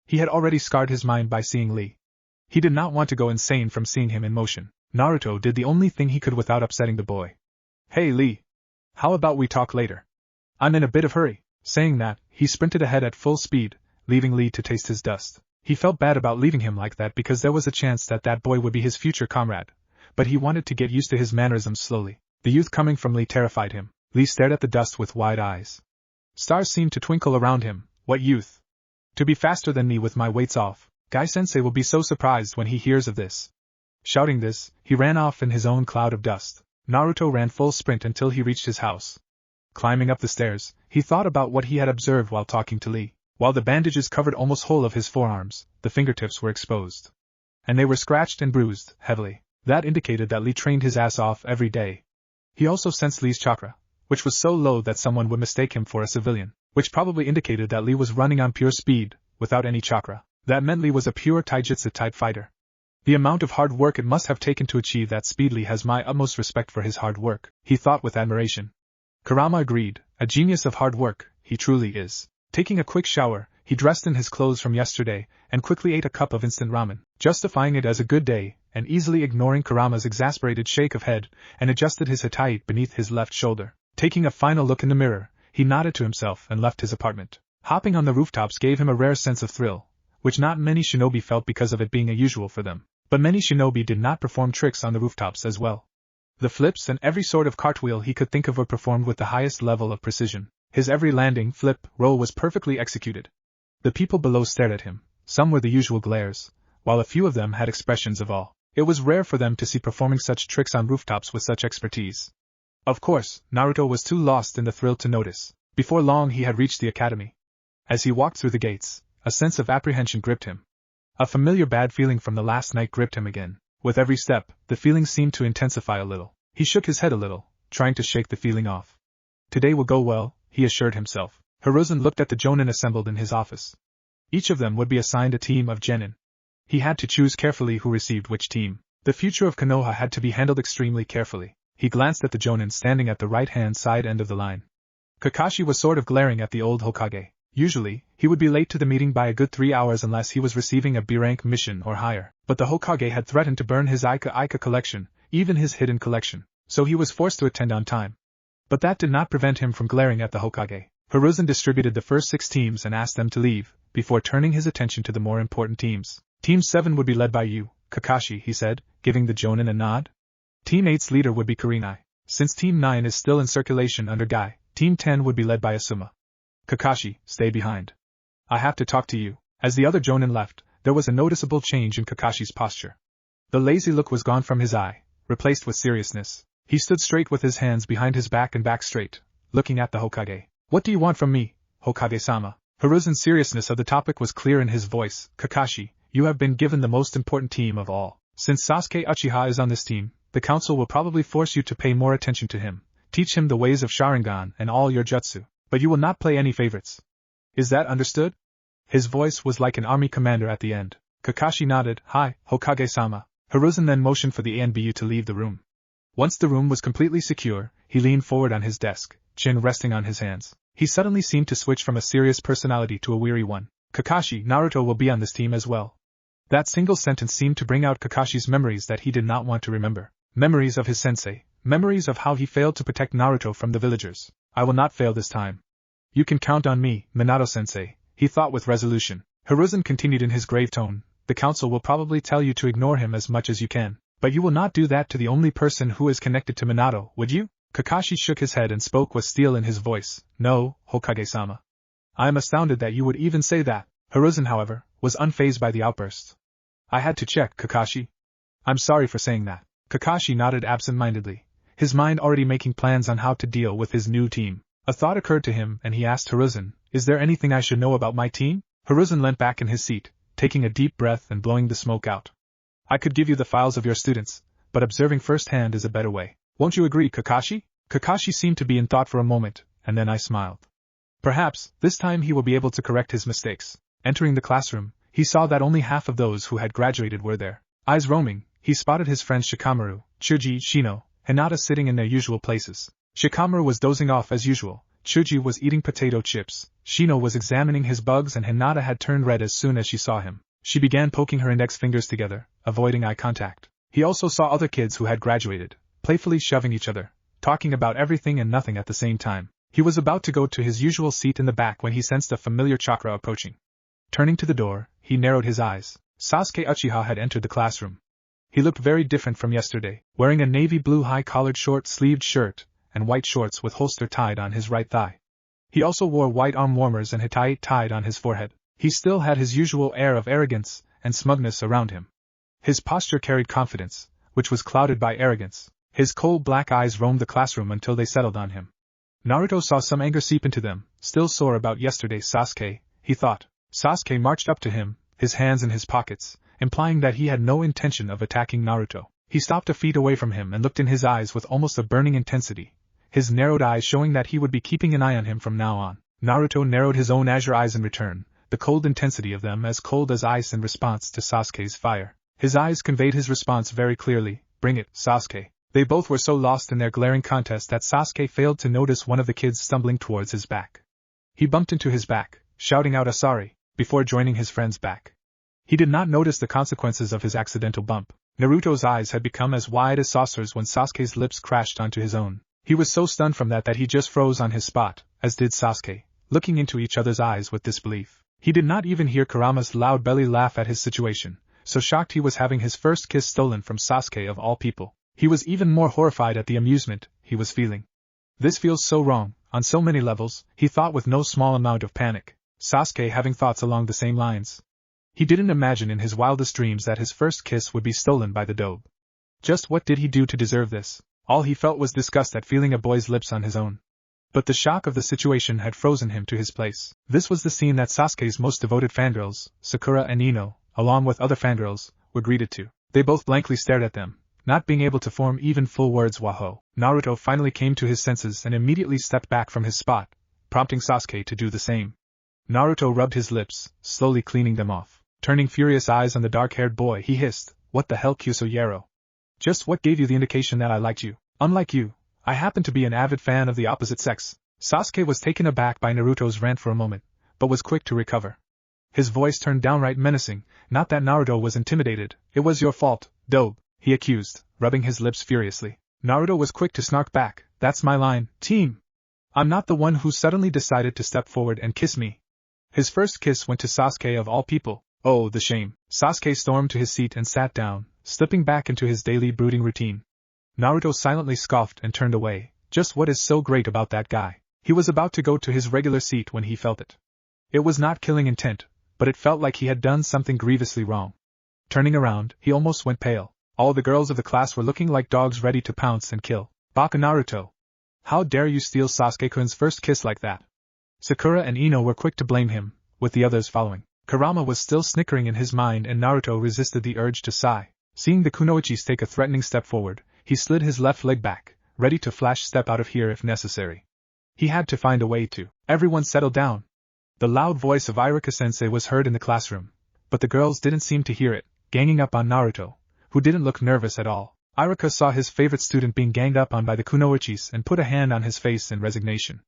He had already scarred his mind by seeing Lee. He did not want to go insane from seeing him in motion. Naruto did the only thing he could without upsetting the boy. Hey Lee! How about we talk later? I'm in a bit of hurry. Saying that, he sprinted ahead at full speed, leaving Lee to taste his dust. He felt bad about leaving him like that because there was a chance that that boy would be his future comrade, but he wanted to get used to his mannerisms slowly. The youth coming from Lee terrified him. Lee stared at the dust with wide eyes. Stars seemed to twinkle around him. What youth? To be faster than me with my weights off. Guy-sensei will be so surprised when he hears of this. Shouting this, he ran off in his own cloud of dust. Naruto ran full sprint until he reached his house. Climbing up the stairs, he thought about what he had observed while talking to Lee. While the bandages covered almost whole of his forearms, the fingertips were exposed. And they were scratched and bruised, heavily. That indicated that Lee trained his ass off every day. He also sensed Lee's chakra, which was so low that someone would mistake him for a civilian, which probably indicated that Lee was running on pure speed, without any chakra. That meant Lee was a pure taijutsu-type fighter. The amount of hard work it must have taken to achieve that speed. Lee has my utmost respect for his hard work, he thought with admiration. Kurama agreed, a genius of hard work, he truly is. Taking a quick shower, he dressed in his clothes from yesterday, and quickly ate a cup of instant ramen, justifying it as a good day, and easily ignoring Kurama's exasperated shake of head, and adjusted his hatay beneath his left shoulder. Taking a final look in the mirror, he nodded to himself and left his apartment. Hopping on the rooftops gave him a rare sense of thrill, which not many shinobi felt because of it being unusual for them. But many shinobi did not perform tricks on the rooftops as well. The flips and every sort of cartwheel he could think of were performed with the highest level of precision. His every landing, flip, roll was perfectly executed. The people below stared at him. Some were the usual glares, while a few of them had expressions of awe. It was rare for them to see performing such tricks on rooftops with such expertise. Of course, Naruto was too lost in the thrill to notice. Before long he had reached the academy. As he walked through the gates, a sense of apprehension gripped him. A familiar bad feeling from the last night gripped him again. With every step, the feeling seemed to intensify a little. He shook his head a little, trying to shake the feeling off. Today will go well, he assured himself. Hiruzen looked at the jonin assembled in his office. Each of them would be assigned a team of genin. He had to choose carefully who received which team. The future of Konoha had to be handled extremely carefully. He glanced at the jonin standing at the right-hand side end of the line. Kakashi was sort of glaring at the old Hokage. Usually, he would be late to the meeting by a good 3 hours unless he was receiving a B-rank mission or higher. But the Hokage had threatened to burn his Aika collection, even his hidden collection, so he was forced to attend on time. But that did not prevent him from glaring at the Hokage. Hiruzen distributed the first 6 teams and asked them to leave, before turning his attention to the more important teams. Team 7 would be led by you, Kakashi, he said, giving the jonin a nod. Team 8's leader would be Kurenai. Since Team 9 is still in circulation under Guy, Team 10 would be led by Asuma. Kakashi, stay behind. I have to talk to you. As the other jonin left, there was a noticeable change in Kakashi's posture. The lazy look was gone from his eye, replaced with seriousness. He stood straight with his hands behind his back and back straight, looking at the Hokage. What do you want from me, Hokage-sama? Hiruzen's seriousness of the topic was clear in his voice. Kakashi, you have been given the most important team of all. Since Sasuke Uchiha is on this team, the council will probably force you to pay more attention to him, teach him the ways of Sharingan and all your jutsu, but you will not play any favorites. Is that understood? His voice was like an army commander at the end. Kakashi nodded. Hi, Hokage-sama. Hiruzen then motioned for the ANBU to leave the room. Once the room was completely secure, he leaned forward on his desk, chin resting on his hands. He suddenly seemed to switch from a serious personality to a weary one. Kakashi, Naruto will be on this team as well. That single sentence seemed to bring out Kakashi's memories that he did not want to remember. Memories of his sensei, memories of how he failed to protect Naruto from the villagers. I will not fail this time. You can count on me, Minato-sensei, he thought with resolution. Hiruzen continued in his grave tone. The council will probably tell you to ignore him as much as you can, but you will not do that to the only person who is connected to Minato, would you? Kakashi shook his head and spoke with steel in his voice. No, Hokage-sama. I am astounded that you would even say that. Hiruzen, however, was unfazed by the outburst. I had to check, Kakashi. I'm sorry for saying that. Kakashi nodded absent-mindedly, his mind already making plans on how to deal with his new team. A thought occurred to him and he asked Hiruzen, is there anything I should know about my team? Hiruzen leant back in his seat, taking a deep breath and blowing the smoke out. I could give you the files of your students, but observing firsthand is a better way. Won't you agree, Kakashi? Kakashi seemed to be in thought for a moment, and then I smiled. Perhaps, this time he will be able to correct his mistakes. Entering the classroom, he saw that only half of those who had graduated were there. Eyes roaming, he spotted his friends Shikamaru, Chuji, Shino, and Hinata sitting in their usual places. Shikamaru was dozing off as usual, Chuji was eating potato chips, Shino was examining his bugs, and Hinata had turned red as soon as she saw him. She began poking her index fingers together, avoiding eye contact. He also saw other kids who had graduated, playfully shoving each other, talking about everything and nothing at the same time. He was about to go to his usual seat in the back when he sensed a familiar chakra approaching. Turning to the door, he narrowed his eyes. Sasuke Uchiha had entered the classroom. He looked very different from yesterday, wearing a navy blue high-collared short-sleeved shirt, and white shorts with holster tied on his right thigh. He also wore white arm warmers and hitaite tied on his forehead. He still had his usual air of arrogance and smugness around him. His posture carried confidence, which was clouded by arrogance. His cold black eyes roamed the classroom until they settled on him. Naruto saw some anger seep into them. Still sore about yesterday's Sasuke, he thought. Sasuke marched up to him, his hands in his pockets, implying that he had no intention of attacking Naruto. He stopped a feet away from him and looked in his eyes with almost a burning intensity, his narrowed eyes showing that he would be keeping an eye on him from now on. Naruto narrowed his own azure eyes in return, the cold intensity of them as cold as ice in response to Sasuke's fire. His eyes conveyed his response very clearly, "Bring it, Sasuke." They both were so lost in their glaring contest that Sasuke failed to notice one of the kids stumbling towards his back. He bumped into his back, shouting out a sorry, before joining his friend's back. He did not notice the consequences of his accidental bump. Naruto's eyes had become as wide as saucers when Sasuke's lips crashed onto his own. He was so stunned from that he just froze on his spot, as did Sasuke, looking into each other's eyes with disbelief. He did not even hear Kurama's loud belly laugh at his situation, so shocked he was having his first kiss stolen from Sasuke of all people. He was even more horrified at the amusement he was feeling. This feels so wrong, on so many levels, he thought with no small amount of panic. Sasuke having thoughts along the same lines. He didn't imagine in his wildest dreams that his first kiss would be stolen by the dobe. Just what did he do to deserve this? All he felt was disgust at feeling a boy's lips on his own. But the shock of the situation had frozen him to his place. This was the scene that Sasuke's most devoted fangirls, Sakura and Ino, along with other fangirls, were greeted to. They both blankly stared at them, not being able to form even full words. Waho. Naruto finally came to his senses and immediately stepped back from his spot, prompting Sasuke to do the same. Naruto rubbed his lips, slowly cleaning them off. Turning furious eyes on the dark-haired boy, he hissed, "What the hell, Kyuso? Just what gave you the indication that I liked you? Unlike you, I happen to be an avid fan of the opposite sex." Sasuke was taken aback by Naruto's rant for a moment, but was quick to recover. His voice turned downright menacing. Not that Naruto was intimidated. "It was your fault, dobe," he accused, rubbing his lips furiously. Naruto was quick to snark back, "That's my line, team. I'm not the one who suddenly decided to step forward and kiss me." His first kiss went to Sasuke of all people. Oh, the shame. Sasuke stormed to his seat and sat down, slipping back into his daily brooding routine. Naruto silently scoffed and turned away. Just what is so great about that guy? He was about to go to his regular seat when he felt it. It was not killing intent, but it felt like he had done something grievously wrong. Turning around, he almost went pale. All the girls of the class were looking like dogs ready to pounce and kill. "Baka Naruto! How dare you steal Sasuke-kun's first kiss like that?" Sakura and Ino were quick to blame him, with the others following. Kurama was still snickering in his mind and Naruto resisted the urge to sigh. Seeing the kunoichis take a threatening step forward, he slid his left leg back, ready to flash step out of here if necessary. He had to find a way to. Everyone settle down. The loud voice of Iruka-sensei was heard in the classroom, but the girls didn't seem to hear it, ganging up on Naruto, who didn't look nervous at all. Iruka saw his favorite student being ganged up on by the kunoichis and put a hand on his face in resignation.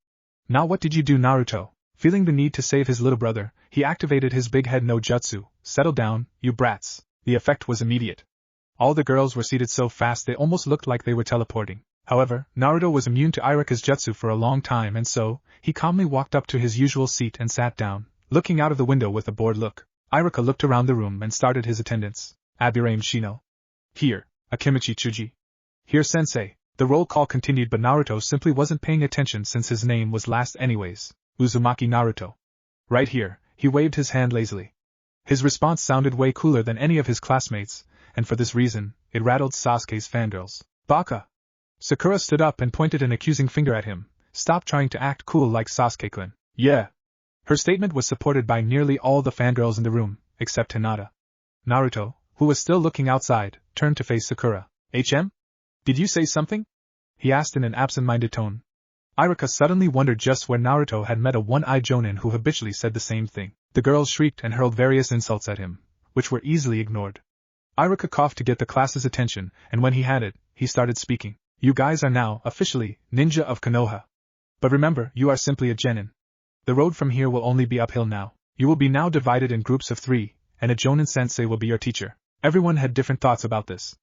"Now what did you do, Naruto?" Feeling the need to save his little brother, he activated his big head no jutsu. "Settle down, you brats." The effect was immediate. All the girls were seated so fast they almost looked like they were teleporting. However, Naruto was immune to Iruka's jutsu for a long time and so, he calmly walked up to his usual seat and sat down, looking out of the window with a bored look. Iruka looked around the room and started his attendance. "Abirame Shino. Here, Akimichi Chuji. Here sensei." The roll call continued but Naruto simply wasn't paying attention since his name was last anyways. "Uzumaki Naruto. Right here," he waved his hand lazily. His response sounded way cooler than any of his classmates, and for this reason, it rattled Sasuke's fangirls. "Baka!" Sakura stood up and pointed an accusing finger at him. "Stop trying to act cool like Sasuke-kun." "Yeah." Her statement was supported by nearly all the fangirls in the room, except Hinata. Naruto, who was still looking outside, turned to face Sakura. "HM? Did you say something?" he asked in an absent-minded tone. Iruka suddenly wondered just where Naruto had met a one-eyed jonin who habitually said the same thing. The girls shrieked and hurled various insults at him, which were easily ignored. Iruka coughed to get the class's attention, and when he had it, he started speaking. You guys are now, officially, ninja of Konoha. But remember, you are simply a genin. The road from here will only be uphill now. You will be now divided in groups of 3, and a Jonin sensei will be your teacher. Everyone had different thoughts about this.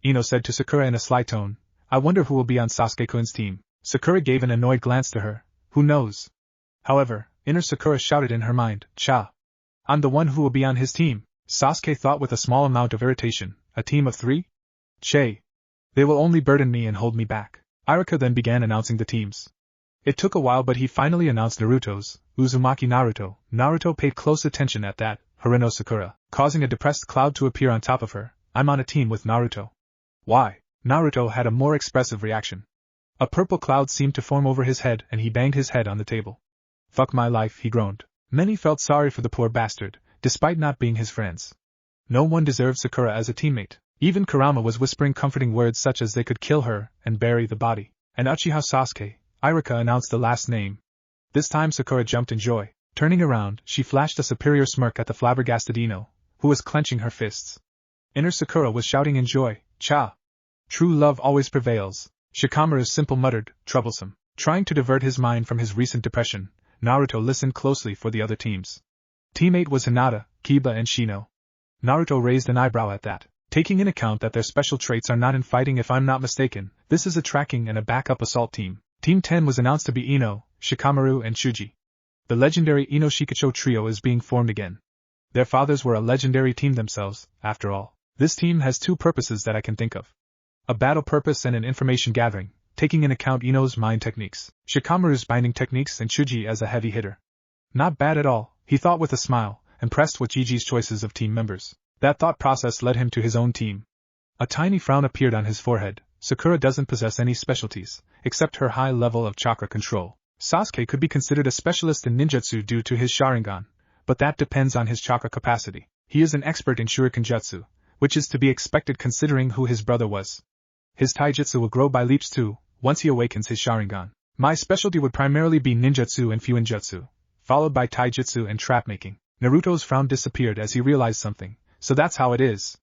Ino said to Sakura in a sly tone, I wonder who will be on Sasuke-kun's team. Sakura gave an annoyed glance to her. Who knows? However, inner Sakura shouted in her mind, Cha. I'm the one who will be on his team. Sasuke thought with a small amount of irritation. A team of 3? Che. They will only burden me and hold me back. Iruka then began announcing the teams. It took a while, but he finally announced Naruto's, Uzumaki Naruto. Naruto paid close attention at that, Harino Sakura, causing a depressed cloud to appear on top of her. I'm on a team with Naruto. Why? Naruto had a more expressive reaction. A purple cloud seemed to form over his head and he banged his head on the table. Fuck my life, he groaned. Many felt sorry for the poor bastard, despite not being his friends. No one deserved Sakura as a teammate. Even Kurama was whispering comforting words such as they could kill her and bury the body. And Uchiha Sasuke, Iruka announced the last name. This time Sakura jumped in joy. Turning around, she flashed a superior smirk at the flabbergasted Ino, who was clenching her fists. Inner Sakura was shouting in joy, Cha! True love always prevails. Shikamaru's simple muttered, troublesome. Trying to divert his mind from his recent depression, Naruto listened closely for the other teams. Teammate was Hinata, Kiba and Shino. Naruto raised an eyebrow at that. Taking in account that their special traits are not in fighting, if I'm not mistaken, this is a tracking and a backup assault team. Team 10 was announced to be Ino, Shikamaru and Shuji. The legendary Ino Shikacho trio is being formed again. Their fathers were a legendary team themselves, after all. This team has 2 purposes that I can think of. A battle purpose and an information gathering, taking in account Ino's mind techniques, Shikamaru's binding techniques and Shuji as a heavy hitter. Not bad at all, he thought with a smile, impressed with Gigi's choices of team members. That thought process led him to his own team. A tiny frown appeared on his forehead. Sakura doesn't possess any specialties, except her high level of chakra control. Sasuke could be considered a specialist in ninjutsu due to his Sharingan, but that depends on his chakra capacity. He is an expert in shuriken jutsu, which is to be expected considering who his brother was. His taijutsu will grow by leaps too, once he awakens his Sharingan. My specialty would primarily be ninjutsu and fuinjutsu, followed by taijutsu and trap-making. Naruto's frown disappeared as he realized something. So that's how it is.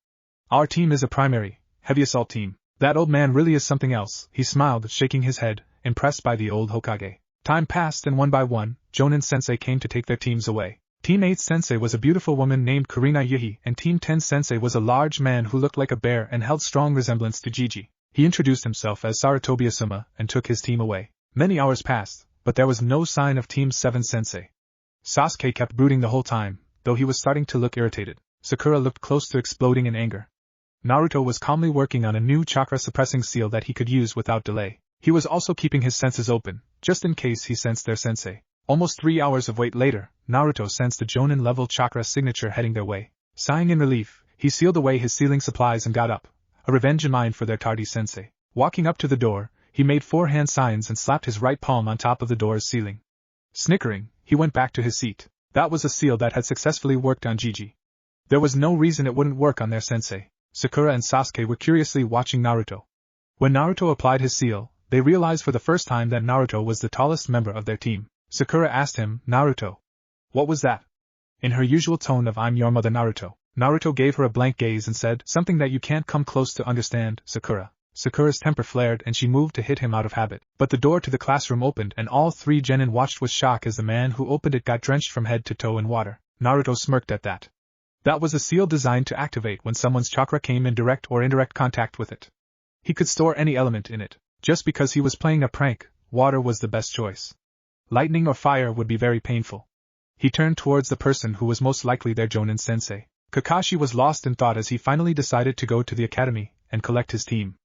Our team is a primary, heavy assault team. That old man really is something else, he smiled, shaking his head, impressed by the old Hokage. Time passed and one by one, Jonin Sensei came to take their teams away. Team 8 Sensei was a beautiful woman named Kurina Yuhi, and Team 10 Sensei was a large man who looked like a bear and held strong resemblance to Gigi. He introduced himself as Sarutobi Asuma and took his team away. Many hours passed, but there was no sign of Team 7 Sensei. Sasuke kept brooding the whole time, though he was starting to look irritated. Sakura looked close to exploding in anger. Naruto was calmly working on a new chakra-suppressing seal that he could use without delay. He was also keeping his senses open, just in case he sensed their sensei. Almost 3 hours of wait later, Naruto sensed a Jonin-level chakra signature heading their way. Sighing in relief, he sealed away his sealing supplies and got up, a revenge in mind for their tardy sensei. Walking up to the door, he made 4 hand signs and slapped his right palm on top of the door's ceiling. Snickering, he went back to his seat. That was a seal that had successfully worked on Gigi. There was no reason it wouldn't work on their sensei. Sakura and Sasuke were curiously watching Naruto. When Naruto applied his seal, they realized for the first time that Naruto was the tallest member of their team. Sakura asked him, Naruto, what was that? In her usual tone of I'm your mother Naruto. Naruto gave her a blank gaze and said, something that you can't come close to understand, Sakura. Sakura's temper flared and she moved to hit him out of habit. But the door to the classroom opened and all 3 genin watched with shock as the man who opened it got drenched from head to toe in water. Naruto smirked at that. That was a seal designed to activate when someone's chakra came in direct or indirect contact with it. He could store any element in it. Just because he was playing a prank, water was the best choice. Lightning or fire would be very painful. He turned towards the person who was most likely their Jonin sensei. Kakashi was lost in thought as he finally decided to go to the academy and collect his team.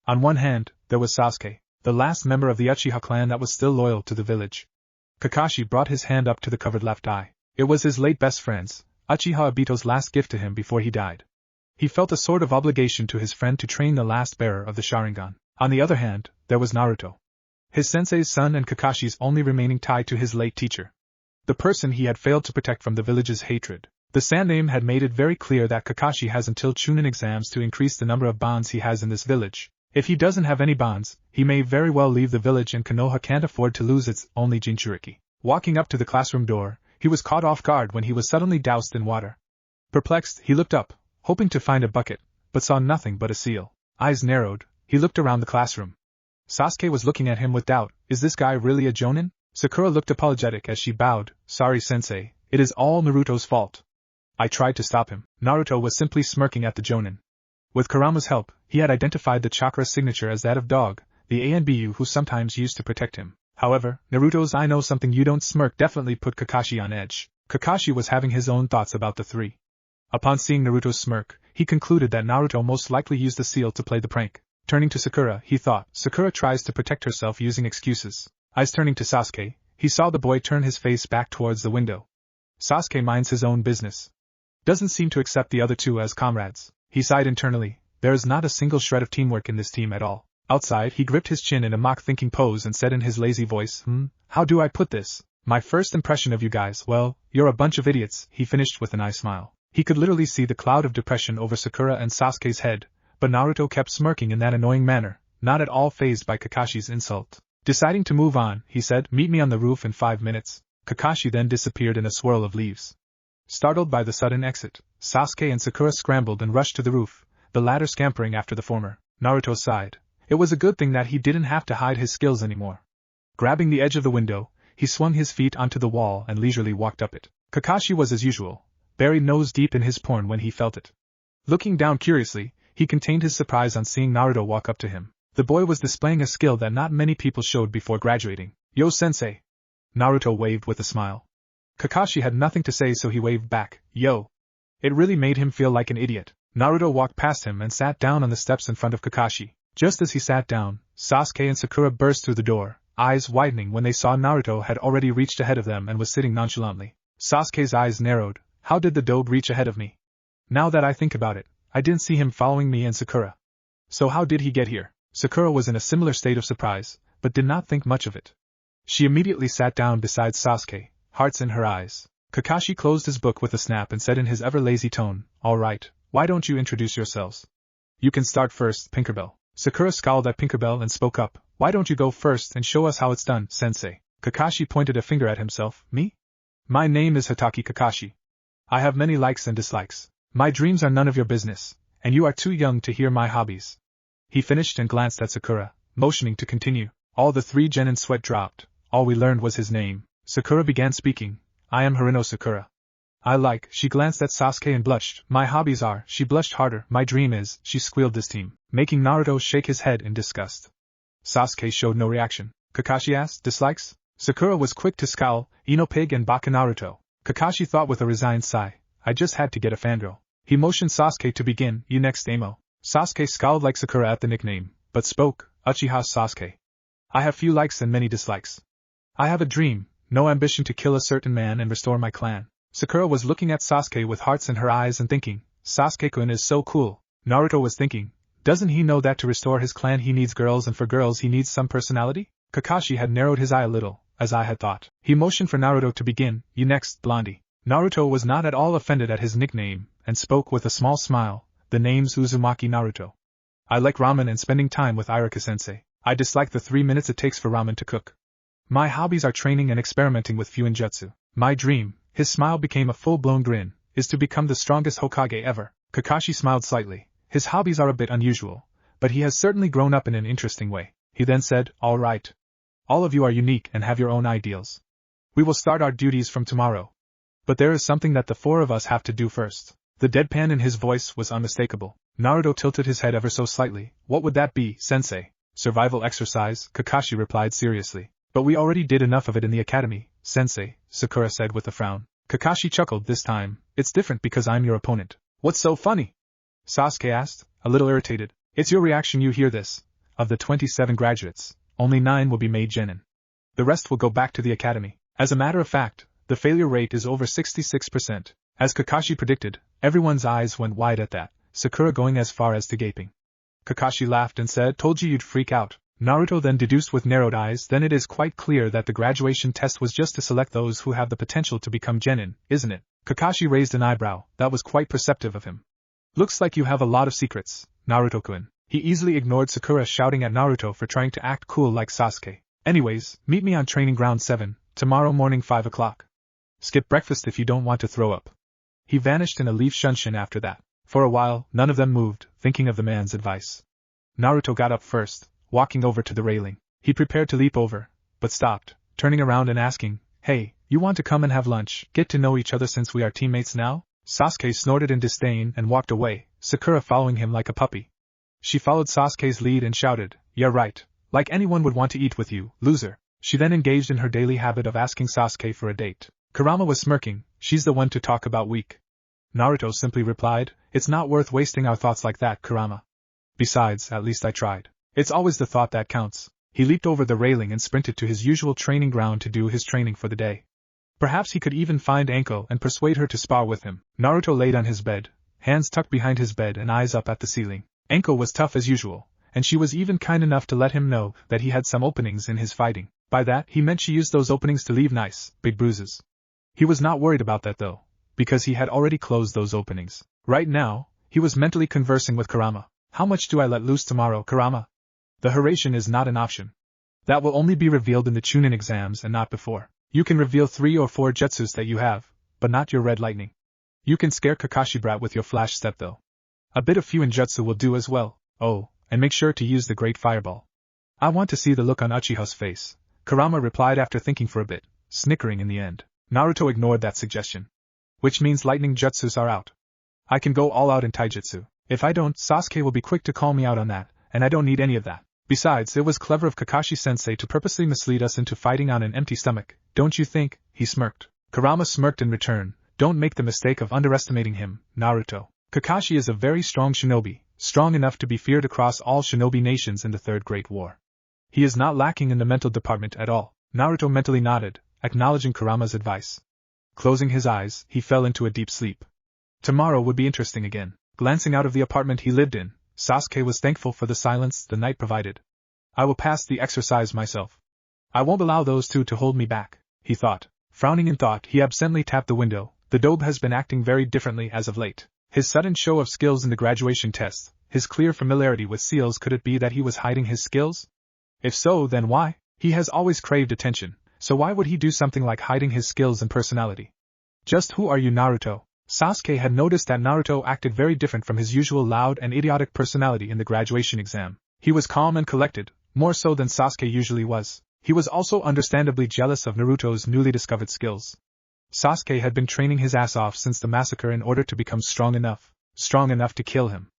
On one hand, there was Sasuke, the last member of the Uchiha clan that was still loyal to the village. Kakashi brought his hand up to the covered left eye. It was his late best friend's, Uchiha Obito's last gift to him before he died. He felt a sort of obligation to his friend to train the last bearer of the Sharingan. On the other hand, there was Naruto, his sensei's son and Kakashi's only remaining tie to his late teacher. The person he had failed to protect from the village's hatred. The Sandname had made it very clear that Kakashi has until Chunin exams to increase the number of bonds he has in this village. If he doesn't have any bonds, he may very well leave the village and Konoha can't afford to lose its only Jinchuriki. Walking up to the classroom door, he was caught off guard when he was suddenly doused in water. Perplexed, he looked up, hoping to find a bucket, but saw nothing but a seal. Eyes narrowed, he looked around the classroom. Sasuke was looking at him with doubt. Is this guy really a jonin? Sakura looked apologetic as she bowed. Sorry sensei, it is all Naruto's fault. I tried to stop him. Naruto was simply smirking at the jonin. With Kurama's help, he had identified the chakra signature as that of dog, the ANBU who sometimes used to protect him. However, Naruto's I know something you don't smirk definitely put Kakashi on edge. Kakashi was having his own thoughts about the three. Upon seeing Naruto's smirk, he concluded that Naruto most likely used the seal to play the prank. Turning to Sakura, he thought, Sakura tries to protect herself using excuses. Eyes turning to Sasuke, he saw the boy turn his face back towards the window. Sasuke minds his own business. Doesn't seem to accept the other two as comrades. He sighed internally, there is not a single shred of teamwork in this team at all. Outside, he gripped his chin in a mock-thinking pose and said in his lazy voice, how do I put this? My first impression of you guys, well, you're a bunch of idiots, he finished with an eye smile. He could literally see the cloud of depression over Sakura and Sasuke's head, but Naruto kept smirking in that annoying manner, not at all fazed by Kakashi's insult. Deciding to move on, he said, meet me on the roof in 5 minutes. Kakashi then disappeared in a swirl of leaves. Startled by the sudden exit, Sasuke and Sakura scrambled and rushed to the roof, the latter scampering after the former. Naruto sighed. It was a good thing that he didn't have to hide his skills anymore. Grabbing the edge of the window, he swung his feet onto the wall and leisurely walked up it. Kakashi was as usual, buried nose deep in his porn when he felt it. Looking down curiously, he contained his surprise on seeing Naruto walk up to him. The boy was displaying a skill that not many people showed before graduating. Yo sensei! Naruto waved with a smile. Kakashi had nothing to say so he waved back, yo! It really made him feel like an idiot. Naruto walked past him and sat down on the steps in front of Kakashi. Just as he sat down, Sasuke and Sakura burst through the door, eyes widening when they saw Naruto had already reached ahead of them and was sitting nonchalantly. Sasuke's eyes narrowed. How did the dog reach ahead of me? Now that I think about it, I didn't see him following me and Sakura. So how did he get here? Sakura was in a similar state of surprise, but did not think much of it. She immediately sat down beside Sasuke, hearts in her eyes. Kakashi closed his book with a snap and said in his ever-lazy tone, all right, why don't you introduce yourselves? You can start first, Tinkerbell. Sakura scowled at Tinkerbell and spoke up, why don't you go first and show us how it's done, sensei? Kakashi pointed a finger at himself, me? My name is Hatake Kakashi. I have many likes and dislikes. My dreams are none of your business, and you are too young to hear my hobbies. He finished and glanced at Sakura, motioning to continue. All the three genin sweat dropped. All we learned was his name. Sakura began speaking. I am Harino Sakura. She glanced at Sasuke and blushed. My hobbies are, she blushed harder. My dream is, she squealed this team, making Naruto shake his head in disgust. Sasuke showed no reaction. Kakashi asked, dislikes? Sakura was quick to scowl, Ino Pig and Baka Naruto. Kakashi thought with a resigned sigh, I just had to get a fangirl. He motioned Sasuke to begin, you next Amo. Sasuke scowled like Sakura at the nickname, but spoke, Uchiha Sasuke. I have few likes and many dislikes. I have a dream, no ambition to kill a certain man and restore my clan. Sakura was looking at Sasuke with hearts in her eyes and thinking, Sasuke-kun is so cool. Naruto was thinking, doesn't he know that to restore his clan he needs girls and for girls he needs some personality? Kakashi had narrowed his eye a little, as I had thought. He motioned for Naruto to begin, you next, Blondie. Naruto was not at all offended at his nickname, and spoke with a small smile, the name's Uzumaki Naruto. I like ramen and spending time with Irika-sensei. I dislike the 3 minutes it takes for ramen to cook. My hobbies are training and experimenting with Fuinjutsu. My dream, his smile became a full-blown grin, is to become the strongest Hokage ever. Kakashi smiled slightly. His hobbies are a bit unusual, but he has certainly grown up in an interesting way. He then said, all right. All of you are unique and have your own ideals. We will start our duties from tomorrow. But there is something that the four of us have to do first. The deadpan in his voice was unmistakable. Naruto tilted his head ever so slightly. What would that be, sensei? Survival exercise, Kakashi replied seriously. But we already did enough of it in the academy, sensei, Sakura said with a frown. Kakashi chuckled this time. It's different because I'm your opponent. What's so funny? Sasuke asked, a little irritated. It's your reaction you hear this. Of the 27 graduates, only 9 will be made genin. The rest will go back to the academy. As a matter of fact, the failure rate is over 66%. As Kakashi predicted, everyone's eyes went wide at that, Sakura going as far as to gaping. Kakashi laughed and said, told you you'd freak out. Naruto then deduced with narrowed eyes, then it is quite clear that the graduation test was just to select those who have the potential to become genin, isn't it? Kakashi raised an eyebrow, that was quite perceptive of him. Looks like you have a lot of secrets, Naruto-kun. He easily ignored Sakura shouting at Naruto for trying to act cool like Sasuke. Anyways, meet me on training ground 7, tomorrow morning 5 o'clock. Skip breakfast if you don't want to throw up. He vanished in a leaf shunshin after that. For a while, none of them moved, thinking of the man's advice. Naruto got up first, walking over to the railing. He prepared to leap over, but stopped, turning around and asking, "Hey, you want to come and have lunch, get to know each other since we are teammates now?" Sasuke snorted in disdain and walked away, Sakura following him like a puppy. She followed Sasuke's lead and shouted, "Yeah right, like anyone would want to eat with you, loser." She then engaged in her daily habit of asking Sasuke for a date. Kurama was smirking, "She's the one to talk about weak." Naruto simply replied, "It's not worth wasting our thoughts like that, Kurama. Besides, at least I tried. It's always the thought that counts." He leaped over the railing and sprinted to his usual training ground to do his training for the day. Perhaps he could even find Anko and persuade her to spar with him. Naruto laid on his bed, hands tucked behind his bed and eyes up at the ceiling. Anko was tough as usual, and she was even kind enough to let him know that he had some openings in his fighting. By that, he meant she used those openings to leave nice, big bruises. He was not worried about that though, because he had already closed those openings. Right now, he was mentally conversing with Kurama. "How much do I let loose tomorrow, Kurama?" The Hiruzen is not an option. That will only be revealed in the Chunin exams and not before. You can reveal 3 or 4 jutsus that you have, but not your red lightning. You can scare Kakashi Brat with your flash step though. A bit of Fuinjutsu will do as well. Oh, and make sure to use the Great Fireball. "I want to see the look on Uchiha's face," Kurama replied after thinking for a bit, snickering in the end. Naruto ignored that suggestion. "Which means lightning jutsus are out. I can go all out in taijutsu. If I don't, Sasuke will be quick to call me out on that, and I don't need any of that. Besides, it was clever of Kakashi-sensei to purposely mislead us into fighting on an empty stomach, don't you think?" He smirked. Kurama smirked in return. "Don't make the mistake of underestimating him, Naruto. Kakashi is a very strong shinobi, strong enough to be feared across all shinobi nations in the Third Great War. He is not lacking in the mental department at all." Naruto mentally nodded, acknowledging Kurama's advice. Closing his eyes, he fell into a deep sleep. Tomorrow would be interesting again. Glancing out of the apartment he lived in, Sasuke was thankful for the silence the night provided. "I will pass the exercise myself. I won't allow those two to hold me back," he thought. Frowning in thought, he absently tapped the window. The dobe has been acting very differently as of late. His sudden show of skills in the graduation test, his clear familiarity with seals, could it be that he was hiding his skills? If so, then why? He has always craved attention, so why would he do something like hiding his skills and personality? "Just who are you, Naruto?" Sasuke had noticed that Naruto acted very different from his usual loud and idiotic personality in the graduation exam. He was calm and collected, more so than Sasuke usually was. He was also understandably jealous of Naruto's newly discovered skills. Sasuke had been training his ass off since the massacre in order to become strong enough to kill him.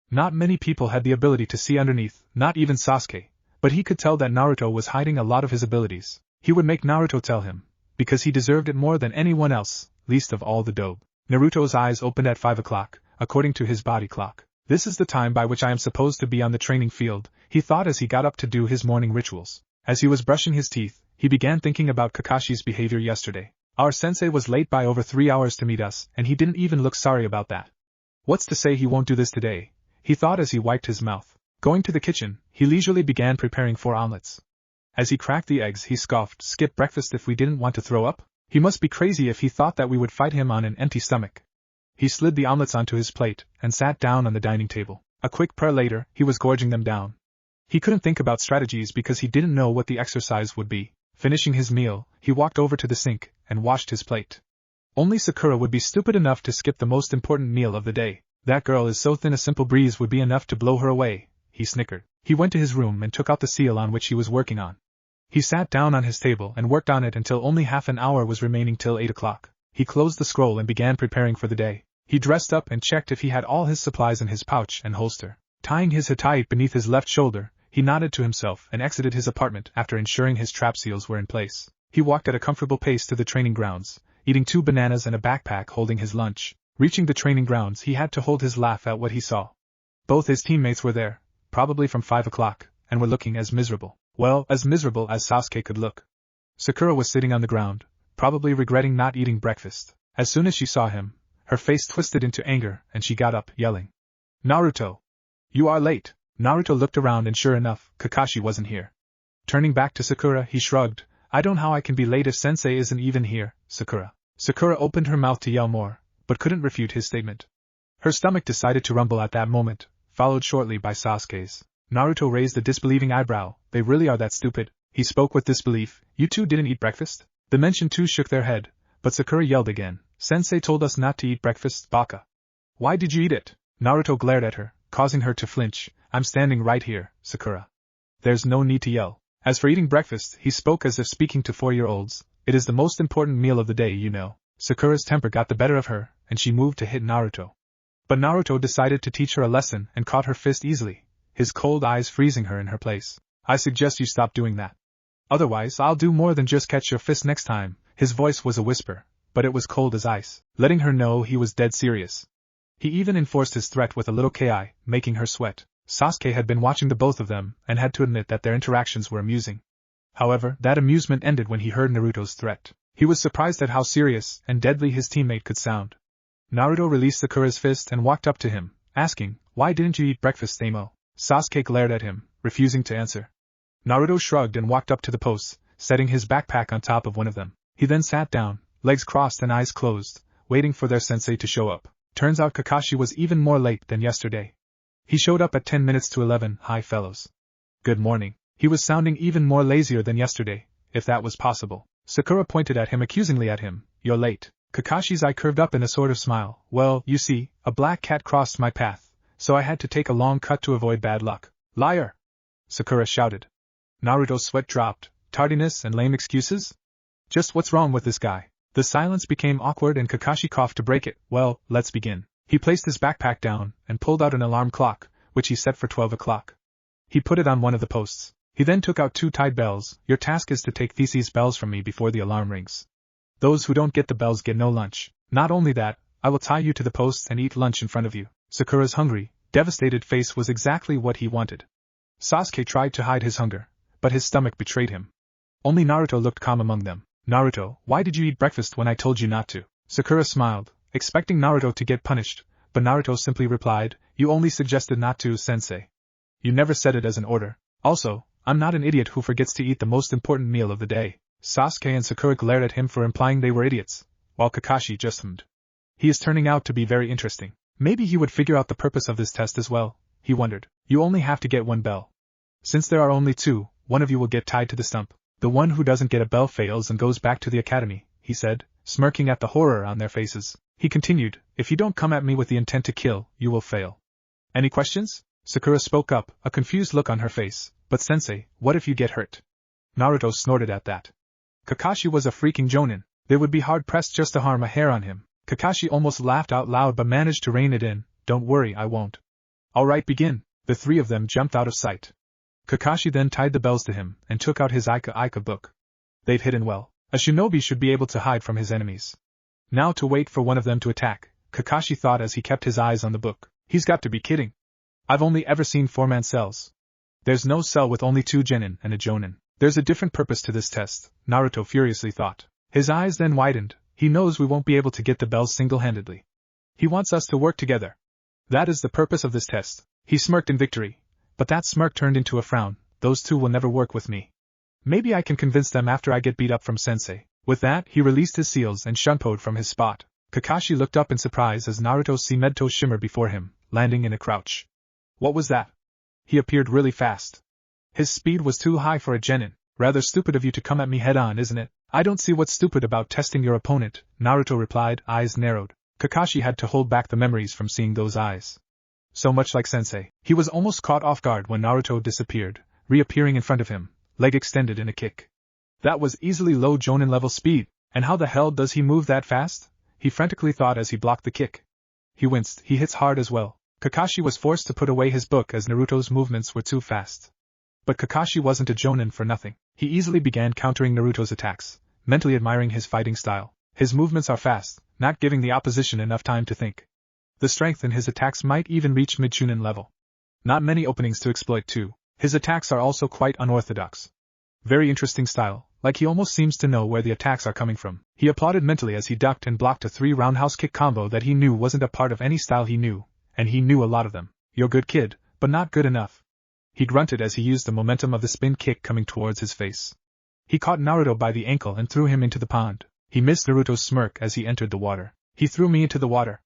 Not many people had the ability to see underneath, not even Sasuke, but he could tell that Naruto was hiding a lot of his abilities. He would make Naruto tell him, because he deserved it more than anyone else, least of all the dobe. Naruto's eyes opened at 5 o'clock, according to his body clock. "This is the time by which I am supposed to be on the training field," he thought as he got up to do his morning rituals. As he was brushing his teeth, he began thinking about Kakashi's behavior yesterday. Our sensei was late by over 3 hours to meet us, and he didn't even look sorry about that. What's to say he won't do this today? He thought as he wiped his mouth. Going to the kitchen, he leisurely began preparing 4 omelets. As he cracked the eggs, he scoffed, "Skip breakfast if we didn't want to throw up? He must be crazy if he thought that we would fight him on an empty stomach." He slid the omelets onto his plate and sat down on the dining table. A quick prayer later, he was gorging them down. He couldn't think about strategies because he didn't know what the exercise would be. Finishing his meal, he walked over to the sink and washed his plate. Only Sakura would be stupid enough to skip the most important meal of the day. That girl is so thin a simple breeze would be enough to blow her away, he snickered. He went to his room and took out the seal on which he was working on. He sat down on his table and worked on it until only half an hour was remaining till 8 o'clock. He closed the scroll and began preparing for the day. He dressed up and checked if he had all his supplies in his pouch and holster. Tying his hitai beneath his left shoulder, he nodded to himself and exited his apartment after ensuring his trap seals were in place. He walked at a comfortable pace to the training grounds, eating 2 bananas and a backpack holding his lunch. Reaching the training grounds, he had to hold his laugh at what he saw. Both his teammates were there, probably from 5 o'clock, and were looking as miserable. Well, as miserable as Sasuke could look. Sakura was sitting on the ground, probably regretting not eating breakfast. As soon as she saw him, her face twisted into anger and she got up, yelling, "Naruto! You are late!" Naruto looked around and sure enough, Kakashi wasn't here. Turning back to Sakura, he shrugged, "I don't know how I can be late if sensei isn't even here, Sakura." Sakura opened her mouth to yell more, but couldn't refute his statement. Her stomach decided to rumble at that moment, followed shortly by Sasuke's. Naruto raised a disbelieving eyebrow. "They really are that stupid?" He spoke with disbelief. "You two didn't eat breakfast?" The mentioned two shook their head, but Sakura yelled again, "Sensei told us not to eat breakfast, baka. Why did you eat it?" Naruto glared at her, causing her to flinch. I'm standing right here, Sakura. There's no need to yell. As for eating breakfast, he spoke as if speaking to 4-year-olds. It is the most important meal of the day, you know. Sakura's temper got the better of her, and she moved to hit Naruto. But Naruto decided to teach her a lesson and caught her fist easily, his cold eyes freezing her in her place. I suggest you stop doing that. Otherwise, I'll do more than just catch your fist next time. His voice was a whisper, but it was cold as ice, letting her know he was dead serious. He even enforced his threat with a little ki, making her sweat. Sasuke had been watching the both of them and had to admit that their interactions were amusing. However, that amusement ended when he heard Naruto's threat. He was surprised at how serious and deadly his teammate could sound. Naruto released Sakura's fist and walked up to him, asking, "Why didn't you eat breakfast, Amo?" Sasuke glared at him, refusing to answer. Naruto shrugged and walked up to the posts, setting his backpack on top of one of them. He then sat down, legs crossed and eyes closed, waiting for their sensei to show up. Turns out Kakashi was even more late than yesterday. He showed up at 10 minutes to 11. Hi fellows. Good morning. He was sounding even more lazier than yesterday, if that was possible. Sakura pointed at him accusingly at him. You're late. Kakashi's eye curved up in a sort of smile. Well, you see, a black cat crossed my path, so I had to take a long cut to avoid bad luck. Liar! Sakura shouted. Naruto's sweat dropped. Tardiness and lame excuses? Just what's wrong with this guy? The silence became awkward and Kakashi coughed to break it. Well, let's begin. He placed his backpack down and pulled out an alarm clock, which he set for 12 o'clock. He put it on one of the posts. He then took out 2 tied bells. Your task is to take these bells from me before the alarm rings. Those who don't get the bells get no lunch. Not only that, I will tie you to the posts and eat lunch in front of you. Sakura's hungry, devastated face was exactly what he wanted. Sasuke tried to hide his hunger, but his stomach betrayed him. Only Naruto looked calm among them. Naruto, why did you eat breakfast when I told you not to? Sakura smiled, expecting Naruto to get punished, but Naruto simply replied, you only suggested not to, sensei. You never said it as an order. Also, I'm not an idiot who forgets to eat the most important meal of the day. Sasuke and Sakura glared at him for implying they were idiots, while Kakashi just hummed. He is turning out to be very interesting. Maybe he would figure out the purpose of this test as well, he wondered. You only have to get 1 bell. Since there are only 2, one of you will get tied to the stump. The one who doesn't get a bell fails and goes back to the academy, he said, smirking at the horror on their faces. He continued, if you don't come at me with the intent to kill, you will fail. Any questions? Sakura spoke up, a confused look on her face. But sensei, what if you get hurt? Naruto snorted at that. Kakashi was a freaking jonin. They would be hard-pressed just to harm a hair on him. Kakashi almost laughed out loud but managed to rein it in. Don't worry, I won't. Alright, begin. The 3 of them jumped out of sight. Kakashi then tied the bells to him and took out his Aika book. They've hidden well. A shinobi should be able to hide from his enemies. Now to wait for one of them to attack, Kakashi thought as he kept his eyes on the book. He's got to be kidding. I've only ever seen 4-man cells. There's no cell with only 2 genin and a jonin. There's a different purpose to this test, Naruto furiously thought. His eyes then widened. He knows we won't be able to get the bells single-handedly. He wants us to work together. That is the purpose of this test. He smirked in victory. But that smirk turned into a frown. Those 2 will never work with me. Maybe I can convince them after I get beat up from sensei. With that, he released his seals and shunpoed from his spot. Kakashi looked up in surprise as Naruto saw Medto shimmer before him, landing in a crouch. What was that? He appeared really fast. His speed was too high for a genin. Rather stupid of you to come at me head-on, isn't it? I don't see what's stupid about testing your opponent, Naruto replied, eyes narrowed. Kakashi had to hold back the memories from seeing those eyes. So much like sensei, he was almost caught off guard when Naruto disappeared, reappearing in front of him, leg extended in a kick. That was easily low jonin level speed, and how the hell does he move that fast? He frantically thought as he blocked the kick. He winced, he hits hard as well. Kakashi was forced to put away his book as Naruto's movements were too fast. But Kakashi wasn't a jonin for nothing. He easily began countering Naruto's attacks, mentally admiring his fighting style. His movements are fast, not giving the opposition enough time to think. The strength in his attacks might even reach mid-chunin level. Not many openings to exploit too. His attacks are also quite unorthodox. Very interesting style, like he almost seems to know where the attacks are coming from. He applauded mentally as he ducked and blocked a 3 roundhouse kick combo that he knew wasn't a part of any style he knew, and he knew a lot of them. You're good kid, but not good enough. He grunted as he used the momentum of the spin kick coming towards his face. He caught Naruto by the ankle and threw him into the pond. He missed Naruto's smirk as he entered the water. He threw me into the water.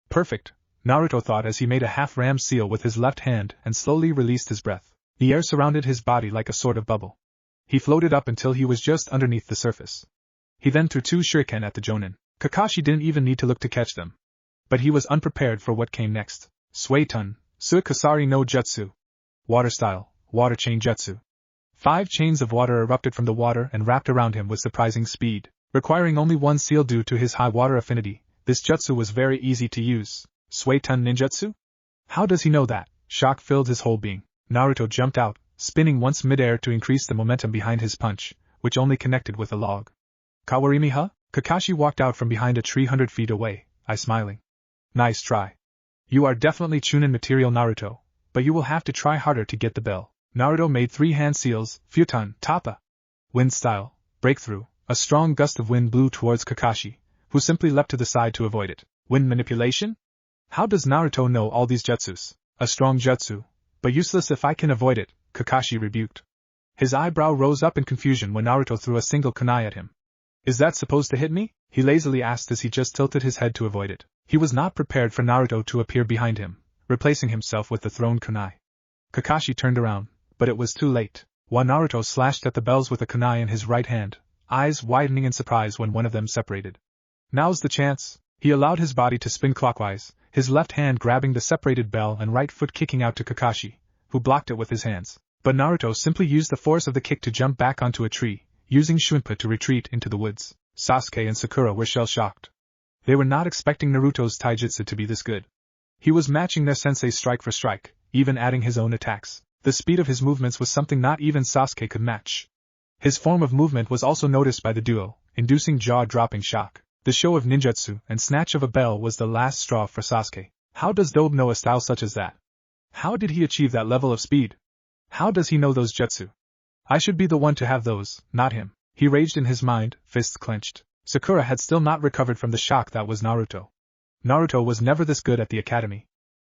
Perfect, Naruto thought as he made a half-ram seal with his left hand and slowly released his breath. The air surrounded his body like a sort of bubble. He floated up until he was just underneath the surface. He then threw 2 shuriken at the jonin. Kakashi didn't even need to look to catch them. But he was unprepared for what came next. Suetun, Suikasari no Jutsu. Water style, water chain jutsu. 5 chains of water erupted from the water and wrapped around him with surprising speed. Requiring only 1 seal due to his high water affinity, this jutsu was very easy to use. Suetun ninjutsu? How does he know that? Shock filled his whole being. Naruto jumped out, spinning once midair to increase the momentum behind his punch, which only connected with a log. Kawarimi huh? Kakashi walked out from behind a tree 100 feet away, smiling. Nice try. You are definitely Chunin material, Naruto, but you will have to try harder to get the bell. Naruto made 3 hand seals, Futon, Tappa. Wind style, breakthrough. A strong gust of wind blew towards Kakashi, who simply leapt to the side to avoid it. Wind manipulation? How does Naruto know all these jutsus? A strong jutsu, but useless if I can avoid it, Kakashi rebuked. His eyebrow rose up in confusion when Naruto threw a single kunai at him. Is that supposed to hit me? He lazily asked as he just tilted his head to avoid it. He was not prepared for Naruto to appear behind him, replacing himself with the thrown kunai. Kakashi turned around, but it was too late. While Naruto slashed at the bells with a kunai in his right hand, eyes widening in surprise when one of them separated. Now's the chance. He allowed his body to spin clockwise, his left hand grabbing the separated bell and right foot kicking out to Kakashi, who blocked it with his hands. But Naruto simply used the force of the kick to jump back onto a tree, using Shunpa to retreat into the woods. Sasuke and Sakura were shell-shocked. They were not expecting Naruto's taijutsu to be this good. He was matching their sensei's strike for strike, even adding his own attacks. The speed of his movements was something not even Sasuke could match. His form of movement was also noticed by the duo, inducing jaw-dropping shock. The show of ninjutsu and snatch of a bell was the last straw for Sasuke. How does Dobe know a style such as that? How did he achieve that level of speed? How does he know those jutsu? I should be the one to have those, not him. He raged in his mind, fists clenched. Sakura had still not recovered from the shock that was Naruto. Naruto was never this good at the academy.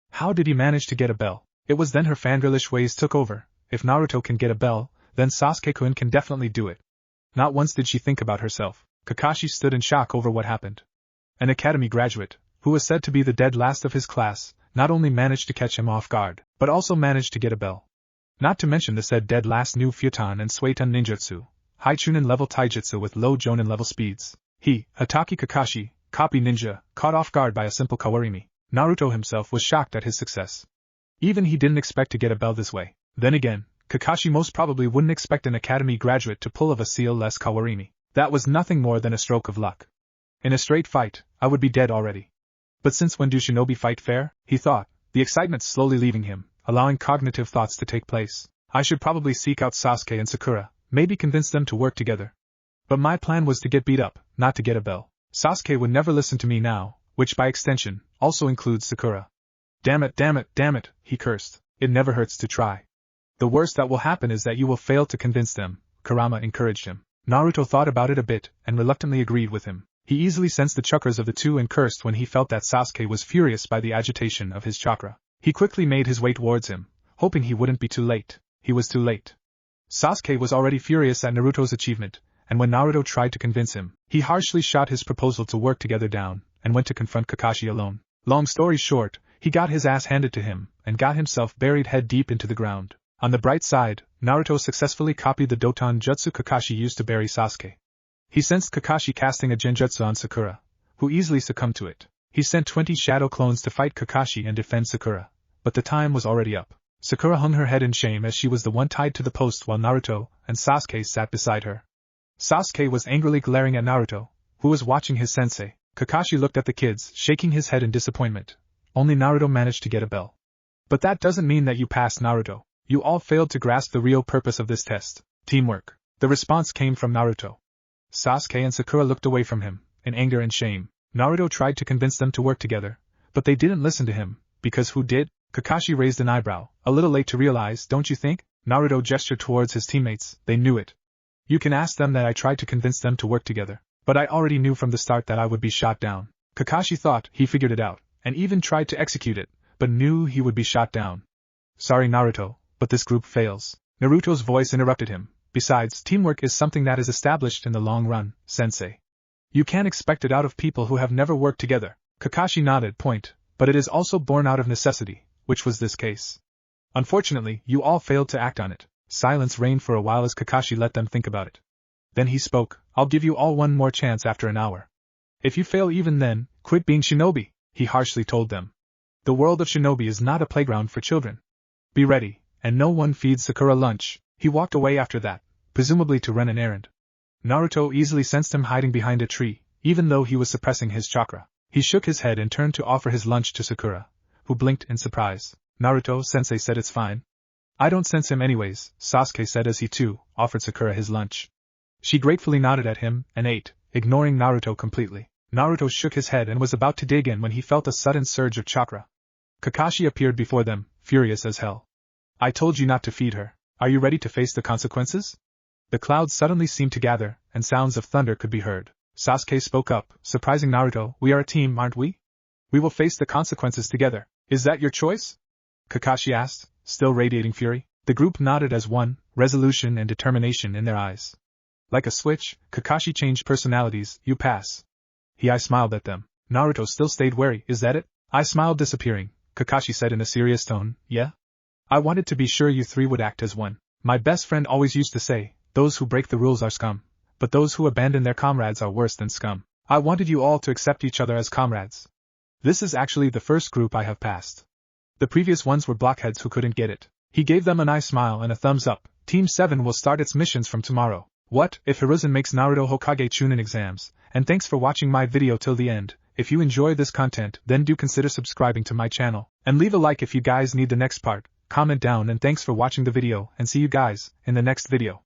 How did he manage to get a bell? It was then her fangirlish ways took over. If Naruto can get a bell, then Sasuke-kun can definitely do it. Not once did she think about herself. Kakashi stood in shock over what happened. An academy graduate, who was said to be the dead last of his class, not only managed to catch him off guard, but also managed to get a bell. Not to mention the said dead last knew Futon and Suetun ninjutsu, high Chunin level taijutsu with low Jonin level speeds. He, Hatake Kakashi, copy ninja, caught off guard by a simple kawarimi. Naruto himself was shocked at his success. Even he didn't expect to get a bell this way. Then again, Kakashi most probably wouldn't expect an academy graduate to pull of a seal-less kawarimi. That was nothing more than a stroke of luck. In a straight fight, I would be dead already. But since when do shinobi fight fair? He thought, the excitement slowly leaving him, allowing cognitive thoughts to take place. I should probably seek out Sasuke and Sakura, maybe convince them to work together. But my plan was to get beat up, not to get a bell. Sasuke would never listen to me now, which by extension, also includes Sakura. Damn it, he cursed. It never hurts to try. The worst that will happen is that you will fail to convince them, Kurama encouraged him. Naruto thought about it a bit, and reluctantly agreed with him. He easily sensed the chakras of the two and cursed when he felt that Sasuke was furious by the agitation of his chakra. He quickly made his way towards him, hoping he wouldn't be too late. He was too late. Sasuke was already furious at Naruto's achievement, and when Naruto tried to convince him, he harshly shot his proposal to work together down, and went to confront Kakashi alone. Long story short, he got his ass handed to him, and got himself buried head deep into the ground. On the bright side, Naruto successfully copied the Doton Jutsu Kakashi used to bury Sasuke. He sensed Kakashi casting a genjutsu on Sakura, who easily succumbed to it. He sent 20 shadow clones to fight Kakashi and defend Sakura, but the time was already up. Sakura hung her head in shame as she was the one tied to the post while Naruto and Sasuke sat beside her. Sasuke was angrily glaring at Naruto, who was watching his sensei. Kakashi looked at the kids, shaking his head in disappointment. Only Naruto managed to get a bell. But that doesn't mean that you passed, Naruto. You all failed to grasp the real purpose of this test. Teamwork. The response came from Naruto. Sasuke and Sakura looked away from him, in anger and shame. Naruto tried to convince them to work together, but they didn't listen to him, because who did? Kakashi raised an eyebrow, a little late to realize, don't you think? Naruto gestured towards his teammates, they knew it. You can ask them that I tried to convince them to work together, but I already knew from the start that I would be shot down. Kakashi thought he figured it out, and even tried to execute it, but knew he would be shot down. Sorry Naruto, but this group fails. Naruto's voice interrupted him. Besides, teamwork is something that is established in the long run, sensei. You can't expect it out of people who have never worked together. Kakashi nodded, point, but it is also born out of necessity, which was this case. Unfortunately, you all failed to act on it. Silence reigned for a while as Kakashi let them think about it. Then he spoke, I'll give you all one more chance after an hour. If you fail even then, quit being shinobi, he harshly told them. The world of shinobi is not a playground for children. Be ready, and no one feeds Sakura lunch. He walked away after that, presumably to run an errand. Naruto easily sensed him hiding behind a tree, even though he was suppressing his chakra. He shook his head and turned to offer his lunch to Sakura, who blinked in surprise. Naruto-sensei said it's fine. I don't sense him anyways, Sasuke said as he too offered Sakura his lunch. She gratefully nodded at him and ate, ignoring Naruto completely. Naruto shook his head and was about to dig in when he felt a sudden surge of chakra. Kakashi appeared before them, furious as hell. I told you not to feed her. Are you ready to face the consequences? The clouds suddenly seemed to gather, and sounds of thunder could be heard. Sasuke spoke up, surprising Naruto. We are a team, aren't we? We will face the consequences together. Is that your choice? Kakashi asked, still radiating fury. The group nodded as one, resolution and determination in their eyes. Like a switch, Kakashi changed personalities. You pass. I smiled at them. Naruto still stayed wary. Is that it? I smiled, disappearing. Kakashi said in a serious tone. Yeah? I wanted to be sure you three would act as one. My best friend always used to say, those who break the rules are scum, but those who abandon their comrades are worse than scum. I wanted you all to accept each other as comrades. This is actually the first group I have passed. The previous ones were blockheads who couldn't get it. He gave them a nice smile and a thumbs up. Team 7 will start its missions from tomorrow. What if Hiruzen makes Naruto Hokage Chunin exams? And thanks for watching my video till the end. If you enjoy this content, then do consider subscribing to my channel. And leave a like if you guys need the next part. Comment down and thanks for watching the video and see you guys in the next video.